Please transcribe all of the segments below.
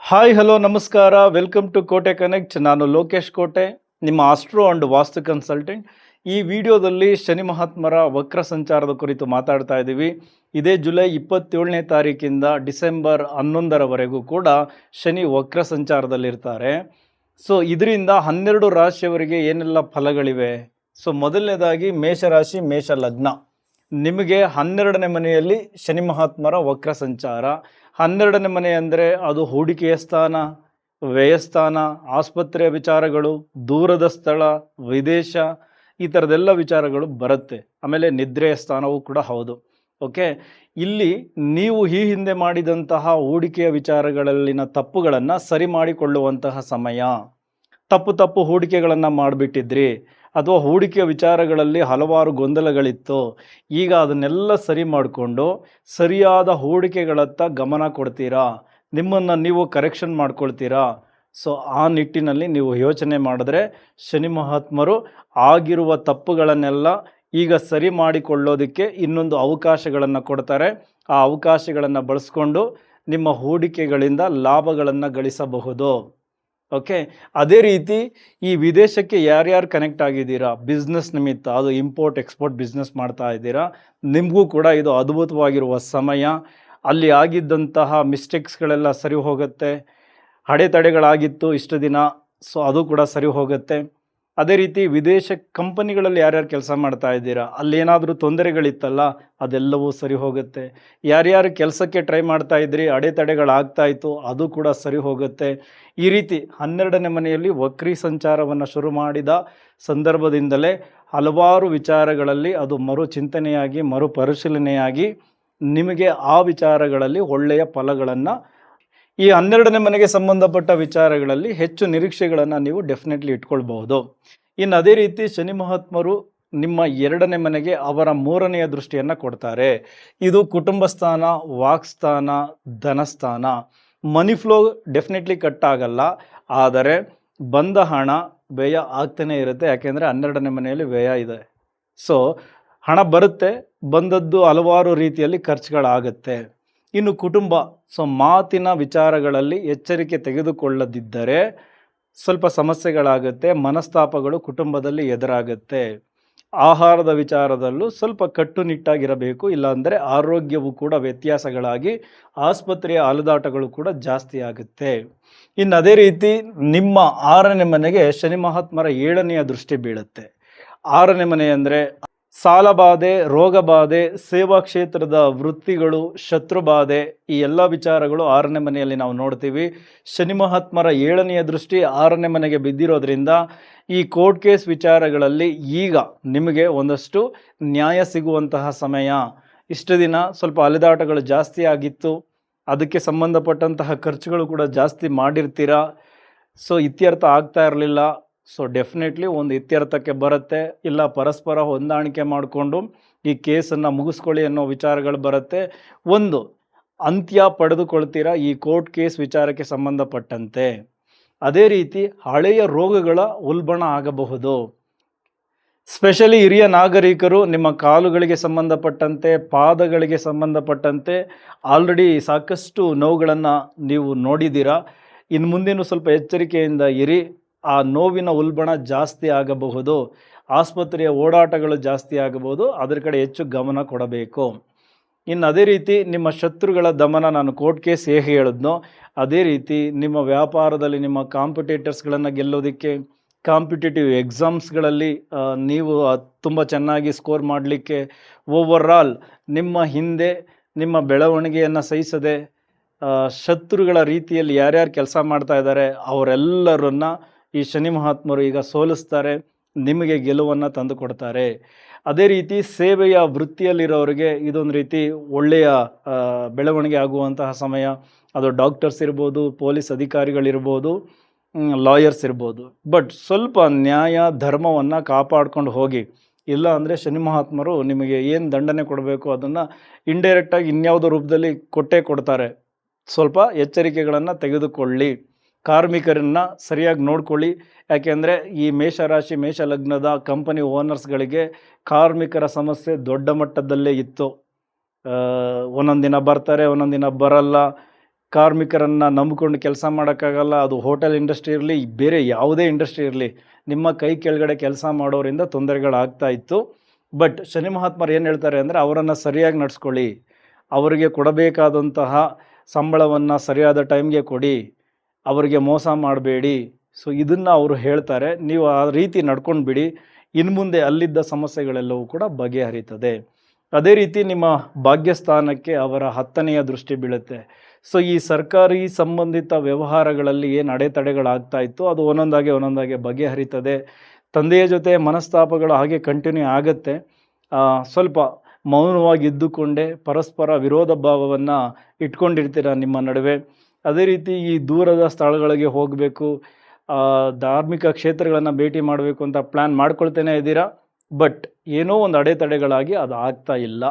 Hi hello ನಮಸ್ಕಾರ welcome to ಕೋಟೆ connect. ನಾನು ಲೋಕೇಶ್ ಕೋಟೆ, ನಿಮ್ಮ ಆಸ್ಟ್ರೋ ಅಂಡ್ ವಾಸ್ತು ಕನ್ಸಲ್ಟೆಂಟ್. ಈ ವಿಡಿಯೋದಲ್ಲಿ ಶನಿ ಮಹಾತ್ಮರ ವಕ್ರ ಸಂಚಾರದ ಕುರಿತು ಮಾತಾಡ್ತಾ ಇದ್ದೀವಿ. ಇದೇ ಜುಲೈ 27ನೇ ತಾರೀಕಿಂದ ಡಿಸೆಂಬರ್ 11ರವರೆಗೂ ಕೂಡ ಶನಿ ವಕ್ರ ಸಂಚಾರದಲ್ಲಿರ್ತಾರೆ. ಸೊ ಇದರಿಂದ 12 ರಾಶಿಯವರಿಗೆ ಏನೆಲ್ಲ ಫಲಗಳಿವೆ? ಸೊ ಮೊದಲನೇದಾಗಿ ಮೇಷರಾಶಿ, ಮೇಷ ಲಗ್ನ. ನಿಮಗೆ 12ನೇ ಮನೆಯಲ್ಲಿ ಶನಿ ಮಹಾತ್ಮರ ವಕ್ರ ಸಂಚಾರ. 12ನೇ ಮನೆ ಅಂದರೆ ಅದು ಹೂಡಿಕೆಯ ಸ್ಥಾನ, ವ್ಯಯಸ್ಥಾನ, ಆಸ್ಪತ್ರೆಯ ವಿಚಾರಗಳು, ದೂರದ ಸ್ಥಳ, ವಿದೇಶ, ಈ ಥರದೆಲ್ಲ ವಿಚಾರಗಳು ಬರುತ್ತೆ. ಆಮೇಲೆ ನಿದ್ರೆಯ ಸ್ಥಾನವೂ ಕೂಡ ಹೌದು. ಓಕೆ, ಇಲ್ಲಿ ನೀವು ಈ ಹಿಂದೆ ಮಾಡಿದಂತಹ ಹೂಡಿಕೆಯ ವಿಚಾರಗಳಲ್ಲಿನ ತಪ್ಪುಗಳನ್ನು ಸರಿ ಮಾಡಿಕೊಳ್ಳುವಂತಹ ಸಮಯ. ತಪ್ಪು ಹೂಡಿಕೆಗಳನ್ನು ಮಾಡಿಬಿಟ್ಟಿದ್ರಿ, ಅಥವಾ ಹೂಡಿಕೆಯ ವಿಚಾರಗಳಲ್ಲಿ ಹಲವಾರು ಗೊಂದಲಗಳಿತ್ತು. ಈಗ ಅದನ್ನೆಲ್ಲ ಸರಿ ಮಾಡಿಕೊಂಡು ಸರಿಯಾದ ಹೂಡಿಕೆಗಳತ್ತ ಗಮನ ಕೊಡ್ತೀರಾ, ನಿಮ್ಮನ್ನು ನೀವು ಕರೆಕ್ಷನ್ ಮಾಡ್ಕೊಳ್ತೀರಾ. ಸೊ ಆ ನಿಟ್ಟಿನಲ್ಲಿ ನೀವು ಯೋಚನೆ ಮಾಡಿದ್ರೆ ಶನಿ ಮಹಾತ್ಮರು ಆಗಿರುವ ತಪ್ಪುಗಳನ್ನೆಲ್ಲ ಈಗ ಸರಿ ಮಾಡಿಕೊಳ್ಳೋದಕ್ಕೆ ಇನ್ನೊಂದು ಅವಕಾಶಗಳನ್ನು ಕೊಡ್ತಾರೆ. ಆ ಅವಕಾಶಗಳನ್ನು ಬಳಸ್ಕೊಂಡು ನಿಮ್ಮ ಹೂಡಿಕೆಗಳಿಂದ ಲಾಭಗಳನ್ನು ಗಳಿಸಬಹುದು. ಓಕೆ, ಅದೇ ರೀತಿ ಈ ವಿದೇಶಕ್ಕೆ ಯಾರ್ಯಾರು ಕನೆಕ್ಟ್ ಆಗಿದ್ದೀರಾ ಬಿಸ್ನೆಸ್ ನಿಮಿತ್ತ, ಅದು ಇಂಪೋರ್ಟ್ ಎಕ್ಸ್ಪೋರ್ಟ್ ಬಿಸ್ನೆಸ್ ಮಾಡ್ತಾ ಇದ್ದೀರಾ, ನಿಮಗೂ ಕೂಡ ಇದು ಅದ್ಭುತವಾಗಿರುವ ಸಮಯ. ಅಲ್ಲಿ ಆಗಿದ್ದಂತಹ ಮಿಸ್ಟೇಕ್ಸ್ಗಳೆಲ್ಲ ಸರಿ ಹೋಗುತ್ತೆ. ಅಡೆತಡೆಗಳಾಗಿತ್ತು ಇಷ್ಟು ದಿನ, ಸೊ ಅದು ಕೂಡ ಸರಿ ಹೋಗುತ್ತೆ. ಅದೇ ರೀತಿ ವಿದೇಶ ಕಂಪನಿಗಳಲ್ಲಿ ಯಾರ್ಯಾರು ಕೆಲಸ ಮಾಡ್ತಾ ಇದ್ದೀರಾ, ಅಲ್ಲೇನಾದರೂ ತೊಂದರೆಗಳಿತ್ತಲ್ಲ, ಅದೆಲ್ಲವೂ ಸರಿ ಹೋಗುತ್ತೆ. ಯಾರ್ಯಾರು ಕೆಲಸಕ್ಕೆ ಟ್ರೈ ಮಾಡ್ತಾ ಇದ್ರಿ, ಅಡೆತಡೆಗಳಾಗ್ತಾ ಇತ್ತು, ಅದು ಕೂಡ ಸರಿ ಹೋಗುತ್ತೆ. ಈ ರೀತಿ 12ನೇ ಮನೆಯಲ್ಲಿ ವಕ್ರಿ ಸಂಚಾರವನ್ನು ಶುರು ಮಾಡಿದ ಸಂದರ್ಭದಿಂದಲೇ ಹಲವಾರು ವಿಚಾರಗಳಲ್ಲಿ ಅದು ಮರುಚಿಂತನೆಯಾಗಿ ಮರುಪರಿಶೀಲನೆಯಾಗಿ ನಿಮಗೆ ಆ ವಿಚಾರಗಳಲ್ಲಿ ಒಳ್ಳೆಯ ಫಲಗಳನ್ನು, ಈ 12ನೇ ಮನೆಗೆ ಸಂಬಂಧಪಟ್ಟ ವಿಚಾರಗಳಲ್ಲಿ ಹೆಚ್ಚು ನಿರೀಕ್ಷೆಗಳನ್ನು ನೀವು ಡೆಫಿನೆಟ್ಲಿ ಇಟ್ಕೊಳ್ಬಹುದು. ಇನ್ನು ಅದೇ ರೀತಿ ಶನಿ ಮಹಾತ್ಮರು ನಿಮ್ಮ 2ನೇ ಮನೆಗೆ ಅವರ 3ನೆಯ ದೃಷ್ಟಿಯನ್ನು ಕೊಡ್ತಾರೆ. ಇದು ಕುಟುಂಬ ಸ್ಥಾನ, ವಾಕ್ಸ್ಥಾನ, ಧನಸ್ಥಾನ. ಮನಿ ಫ್ಲೋ ಡೆಫಿನೆಟ್ಲಿ ಕಟ್ ಆಗಲ್ಲ, ಆದರೆ ಬಂದ ಹಣ ವ್ಯಯ ಆಗ್ತಾನೆ ಇರುತ್ತೆ. ಯಾಕೆಂದರೆ 12ನೇ ಮನೆಯಲ್ಲಿ ವ್ಯಯ ಇದೆ. ಸೊ ಹಣ ಬರುತ್ತೆ, ಬಂದದ್ದು ಹಲವಾರು ರೀತಿಯಲ್ಲಿ ಖರ್ಚುಗಳಾಗುತ್ತೆ. ಇನ್ನು ಕುಟುಂಬ, ಸೊ ಮಾತಿನ ವಿಚಾರಗಳಲ್ಲಿ ಎಚ್ಚರಿಕೆ ತೆಗೆದುಕೊಳ್ಳದಿದ್ದರೆ ಸ್ವಲ್ಪ ಸಮಸ್ಯೆಗಳಾಗುತ್ತೆ, ಮನಸ್ತಾಪಗಳು ಕುಟುಂಬದಲ್ಲಿ ಎದುರಾಗುತ್ತೆ. ಆಹಾರದ ವಿಚಾರದಲ್ಲೂ ಸ್ವಲ್ಪ ಕಟ್ಟುನಿಟ್ಟಾಗಿರಬೇಕು, ಇಲ್ಲಾಂದರೆ ಆರೋಗ್ಯವು ಕೂಡ ವ್ಯತ್ಯಾಸಗಳಾಗಿ ಆಸ್ಪತ್ರೆಯ ಅಲೆದಾಟಗಳು ಕೂಡ ಜಾಸ್ತಿ ಆಗುತ್ತೆ. ಇನ್ನು ಅದೇ ರೀತಿ ನಿಮ್ಮ 6ನೇ ಮನೆಗೆ ಶನಿ ಮಹಾತ್ಮರ 7ನೆಯ ದೃಷ್ಟಿ ಬೀಳುತ್ತೆ. 6ನೇ ಮನೆ ಅಂದರೆ ಸಾಲಬಾಧೆ, ರೋಗಬಾಧೆ, ಸೇವಾ ಕ್ಷೇತ್ರದ ವೃತ್ತಿಗಳು, ಶತ್ರುಬಾಧೆ, ಈ ಎಲ್ಲ ವಿಚಾರಗಳು 6ನೇ ಮನೆಯಲ್ಲಿ ನಾವು ನೋಡ್ತೀವಿ. ಶನಿ ಮಹಾತ್ಮರ 7ನೆಯ ದೃಷ್ಟಿ 6ನೇ ಮನೆಗೆ ಬಿದ್ದಿರೋದ್ರಿಂದ ಈ ಕೋರ್ಟ್ ಕೇಸ್ ವಿಚಾರಗಳಲ್ಲಿ ಈಗ ನಿಮಗೆ ಒಂದಷ್ಟು ನ್ಯಾಯ ಸಿಗುವಂತಹ ಸಮಯ. ಇಷ್ಟು ದಿನ ಸ್ವಲ್ಪ ಅಲೆದಾಟಗಳು ಜಾಸ್ತಿ ಆಗಿತ್ತು, ಅದಕ್ಕೆ ಸಂಬಂಧಪಟ್ಟಂತಹ ಖರ್ಚುಗಳು ಕೂಡ ಜಾಸ್ತಿ ಮಾಡಿರ್ತೀರ. ಸೊ ಇತ್ಯರ್ಥ ಆಗ್ತಾ ಇರಲಿಲ್ಲ. ಸೊ ಡೆಫಿನೆಟ್ಲಿ ಒಂದು ಇತ್ಯರ್ಥಕ್ಕೆ ಬರುತ್ತೆ, ಇಲ್ಲ ಪರಸ್ಪರ ಹೊಂದಾಣಿಕೆ ಮಾಡಿಕೊಂಡು ಈ ಕೇಸನ್ನು ಮುಗಿಸ್ಕೊಳ್ಳಿ ಅನ್ನೋ ವಿಚಾರಗಳು ಬರುತ್ತೆ. ಒಂದು ಅಂತ್ಯ ಪಡೆದುಕೊಳ್ತೀರಾ ಈ ಕೋರ್ಟ್ ಕೇಸ್ ವಿಚಾರಕ್ಕೆ ಸಂಬಂಧಪಟ್ಟಂತೆ. ಅದೇ ರೀತಿ ಹಳೆಯ ರೋಗಗಳ ಉಲ್ಬಣ ಆಗಬಹುದು. ಸ್ಪೆಷಲಿ ಹಿರಿಯ ನಾಗರಿಕರು ನಿಮ್ಮ ಕಾಲುಗಳಿಗೆ ಸಂಬಂಧಪಟ್ಟಂತೆ, ಪಾದಗಳಿಗೆ ಸಂಬಂಧಪಟ್ಟಂತೆ ಆಲ್ರೆಡಿ ಸಾಕಷ್ಟು ನೋವುಗಳನ್ನು ನೀವು ನೋಡಿದ್ದೀರಾ. ಇನ್ನು ಮುಂದೇನು ಸ್ವಲ್ಪ ಎಚ್ಚರಿಕೆಯಿಂದ ಇರಿ. ಆ ನೋವಿನ ಉಲ್ಬಣ ಜಾಸ್ತಿ ಆಗಬಹುದು, ಆಸ್ಪತ್ರೆಯ ಓಡಾಟಗಳು ಜಾಸ್ತಿ ಆಗಬಹುದು, ಅದರ ಕಡೆ ಹೆಚ್ಚು ಗಮನ ಕೊಡಬೇಕು. ಇನ್ನು ಅದೇ ರೀತಿ ನಿಮ್ಮ ಶತ್ರುಗಳ ದಮನ, ನಾನು ಕೋರ್ಟ್ ಕೇಸ್ ಹೇಗೆ ಹೇಳಿದ್ನೋ ಅದೇ ರೀತಿ ನಿಮ್ಮ ವ್ಯಾಪಾರದಲ್ಲಿ ನಿಮ್ಮ ಕಾಂಪಿಟೇಟರ್ಸ್ಗಳನ್ನು ಗೆಲ್ಲೋದಕ್ಕೆ, ಕಾಂಪಿಟೇಟಿವ್ ಎಕ್ಸಾಮ್ಸ್ಗಳಲ್ಲಿ ನೀವು ತುಂಬ ಚೆನ್ನಾಗಿ ಸ್ಕೋರ್ ಮಾಡಲಿಕ್ಕೆ, ಓವರಾಲ್ ನಿಮ್ಮ ಹಿಂದೆ ನಿಮ್ಮ ಬೆಳವಣಿಗೆಯನ್ನು ಸಹಿಸದೆ ಶತ್ರುಗಳ ರೀತಿಯಲ್ಲಿ ಯಾರ್ಯಾರು ಕೆಲಸ ಮಾಡ್ತಾ ಇದ್ದಾರೆ ಅವರೆಲ್ಲರನ್ನ ಈ ಶನಿ ಮಹಾತ್ಮರು ಈಗ ಸೋಲಿಸ್ತಾರೆ, ನಿಮಗೆ ಗೆಲುವನ್ನು ತಂದು ಕೊಡ್ತಾರೆ. ಅದೇ ರೀತಿ ಸೇವೆಯ ವೃತ್ತಿಯಲ್ಲಿರೋರಿಗೆ ಇದೊಂದು ರೀತಿ ಒಳ್ಳೆಯ ಬೆಳವಣಿಗೆ ಆಗುವಂತಹ ಸಮಯ. ಅದು ಡಾಕ್ಟರ್ಸ್ ಇರ್ಬೋದು, ಪೊಲೀಸ್ ಅಧಿಕಾರಿಗಳಿರ್ಬೋದು, ಲಾಯರ್ಸ್ ಇರ್ಬೋದು. ಬಟ್ ಸ್ವಲ್ಪ ನ್ಯಾಯ ಧರ್ಮವನ್ನು ಕಾಪಾಡ್ಕೊಂಡು ಹೋಗಿ, ಇಲ್ಲ ಅಂದರೆ ಶನಿ ಮಹಾತ್ಮರು ನಿಮಗೆ ಏನು ದಂಡನೆ ಕೊಡಬೇಕು ಅದನ್ನು ಇಂಡೈರೆಕ್ಟಾಗಿ ಇನ್ಯಾವುದೋ ರೂಪದಲ್ಲಿ ಕೊಟ್ಟೇ ಕೊಡ್ತಾರೆ. ಸ್ವಲ್ಪ ಎಚ್ಚರಿಕೆಗಳನ್ನು ತೆಗೆದುಕೊಳ್ಳಿ. ಕಾರ್ಮಿಕರನ್ನು ಸರಿಯಾಗಿ ನೋಡ್ಕೊಳ್ಳಿ. ಯಾಕೆಂದರೆ ಈ ಮೇಷರಾಶಿ ಮೇಷ ಲಗ್ನದ ಕಂಪನಿ ಓನರ್ಸ್ಗಳಿಗೆ ಕಾರ್ಮಿಕರ ಸಮಸ್ಯೆ ದೊಡ್ಡ ಮಟ್ಟದಲ್ಲೇ ಇತ್ತು. ಒಂದೊಂದು ದಿನ ಬರ್ತಾರೆ, ಒಂದೊಂದು ದಿನ ಬರಲ್ಲ. ಕಾರ್ಮಿಕರನ್ನು ನಂಬಿಕೊಂಡು ಕೆಲಸ ಮಾಡೋಕ್ಕಾಗಲ್ಲ. ಅದು ಹೋಟೆಲ್ ಇಂಡಸ್ಟ್ರಿ ಇರಲಿ, ಬೇರೆ ಯಾವುದೇ ಇಂಡಸ್ಟ್ರಿ ಇರಲಿ, ನಿಮ್ಮ ಕೈ ಕೆಳಗಡೆ ಕೆಲಸ ಮಾಡೋರಿಂದ ತೊಂದರೆಗಳಾಗ್ತಾ ಇತ್ತು. ಬಟ್ ಶನಿ ಮಹಾತ್ಮರು ಏನು ಹೇಳ್ತಾರೆ ಅಂದರೆ, ಅವರನ್ನು ಸರಿಯಾಗಿ ನಡೆಸ್ಕೊಳ್ಳಿ, ಅವರಿಗೆ ಕೊಡಬೇಕಾದಂತಹ ಸಂಬಳವನ್ನು ಸರಿಯಾದ ಟೈಮ್ಗೆ ಕೊಡಿ, ಅವರಿಗೆ ಮೋಸ ಮಾಡಬೇಡಿ. ಸೊ ಇದನ್ನು ಅವರು ಹೇಳ್ತಾರೆ. ನೀವು ಆ ರೀತಿ ನಡ್ಕೊಂಡು ಬಿಡಿ, ಇನ್ನು ಮುಂದೆ ಅಲ್ಲಿದ್ದ ಸಮಸ್ಯೆಗಳೆಲ್ಲವೂ ಕೂಡ ಬಗೆಹರಿತದೆ. ಅದೇ ರೀತಿ ನಿಮ್ಮ ಭಾಗ್ಯಸ್ಥಾನಕ್ಕೆ ಅವರ 10ನೆಯ ದೃಷ್ಟಿ ಬೀಳುತ್ತೆ. ಸೊ ಈ ಸರ್ಕಾರಿ ಸಂಬಂಧಿತ ವ್ಯವಹಾರಗಳಲ್ಲಿ ಏನು ಅಡೆತಡೆಗಳಾಗ್ತಾ ಇತ್ತು, ಅದು ಒಂದೊಂದಾಗೆ ಬಗೆಹರಿತದೆ. ತಂದೆಯ ಜೊತೆ ಮನಸ್ತಾಪಗಳು ಹಾಗೆ ಕಂಟಿನ್ಯೂ ಆಗುತ್ತೆ. ಸ್ವಲ್ಪ ಮೌನವಾಗಿ ಇದ್ದುಕೊಂಡೇ ಪರಸ್ಪರ ವಿರೋಧ ಭಾವವನ್ನು ಇಟ್ಕೊಂಡಿರ್ತೀರ ನಿಮ್ಮ ನಡುವೆ. ಅದೇ ರೀತಿ ಈ ದೂರದ ಸ್ಥಳಗಳಿಗೆ ಹೋಗಬೇಕು, ಧಾರ್ಮಿಕ ಕ್ಷೇತ್ರಗಳನ್ನು ಭೇಟಿ ಮಾಡಬೇಕು ಅಂತ ಪ್ಲ್ಯಾನ್ ಮಾಡ್ಕೊಳ್ತೇನೆ ಇದ್ದೀರಾ. ಬಟ್ ಏನೋ ಒಂದು ಅಡೆತಡೆಗಳಾಗಿ ಅದು ಆಗ್ತಾ ಇಲ್ಲ.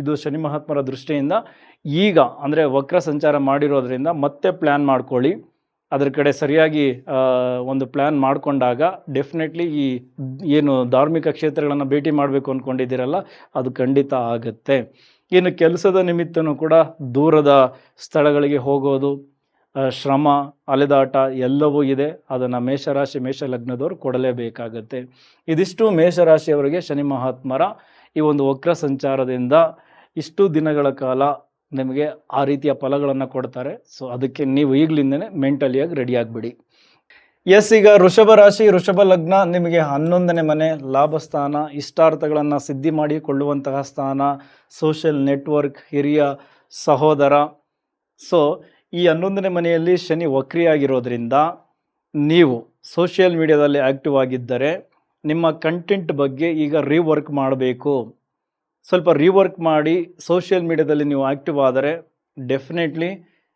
ಇದು ಶನಿ ಮಹಾತ್ಮರ ದೃಷ್ಟಿಯಿಂದ ಈಗ ಅಂದರೆ ವಕ್ರ ಸಂಚಾರ ಮಾಡಿರೋದ್ರಿಂದ ಮತ್ತೆ ಪ್ಲ್ಯಾನ್ ಮಾಡ್ಕೊಳ್ಳಿ. ಅದರ ಕಡೆ ಸರಿಯಾಗಿ ಒಂದು ಪ್ಲ್ಯಾನ್ ಮಾಡಿಕೊಂಡಾಗ ಡೆಫಿನೆಟ್ಲಿ ಈ ಏನು ಧಾರ್ಮಿಕ ಕ್ಷೇತ್ರಗಳನ್ನು ಭೇಟಿ ಮಾಡಬೇಕು ಅಂದ್ಕೊಂಡಿದ್ದೀರಲ್ಲ, ಅದು ಖಂಡಿತ ಆಗುತ್ತೆ. ಇನ್ನು ಕೆಲಸದ ನಿಮಿತ್ತನೂ ಕೂಡ ದೂರದ ಸ್ಥಳಗಳಿಗೆ ಹೋಗೋದು, ಶ್ರಮ, ಅಲೆದಾಟ ಎಲ್ಲವೂ ಇದೆ. ಅದನ್ನು ಮೇಷರಾಶಿ ಮೇಷಲಗ್ನದವರು ಕೊಡಲೇಬೇಕಾಗತ್ತೆ. ಇದಿಷ್ಟು ಮೇಷರಾಶಿಯವರಿಗೆ ಶನಿ ಮಹಾತ್ಮರ ಈ ಒಂದು ವಕ್ರ ಸಂಚಾರದಿಂದ ಇಷ್ಟು ದಿನಗಳ ಕಾಲ ನಿಮಗೆ ಆ ರೀತಿಯ ಫಲಗಳನ್ನು ಕೊಡ್ತಾರೆ. ಸೊ ಅದಕ್ಕೆ ನೀವು ಈಗಲಿಂದನೇ ಮೆಂಟಲಿಯಾಗಿ ರೆಡಿ ಆಗಿಬಿಡಿ. ಈಗ ವೃಷಭ ರಾಶಿ, ವೃಷಭ ಲಗ್ನ ನಿಮಗೆ 11ನೇ ಮನೆ, ಲಾಭಸ್ಥಾನ, ಇಷ್ಟಾರ್ಥಗಳನ್ನು ಸಿದ್ಧಿ ಮಾಡಿಕೊಳ್ಳುವಂತಹ ಸ್ಥಾನ, ಸೋಷಿಯಲ್ ನೆಟ್ವರ್ಕ್, ಹಿರಿಯ ಸಹೋದರ. ಸೊ ಈ 11ನೇ ಮನೆಯಲ್ಲಿ ಶನಿ ವಕ್ರಿಯಾಗಿರೋದ್ರಿಂದ ನೀವು ಸೋಷಿಯಲ್ ಮೀಡಿಯಾದಲ್ಲಿ ಆ್ಯಕ್ಟಿವ್ ಆಗಿದ್ದರೆ ನಿಮ್ಮ ಕಂಟೆಂಟ್ ಬಗ್ಗೆ ಈಗ ರೀವರ್ಕ್ ಮಾಡಬೇಕು. ಸ್ವಲ್ಪ ರೀವರ್ಕ್ ಮಾಡಿ ಸೋಷಿಯಲ್ ಮೀಡಿಯಾದಲ್ಲಿ ನೀವು ಆ್ಯಕ್ಟಿವ್ ಆದರೆ ಡೆಫಿನೆಟ್ಲಿ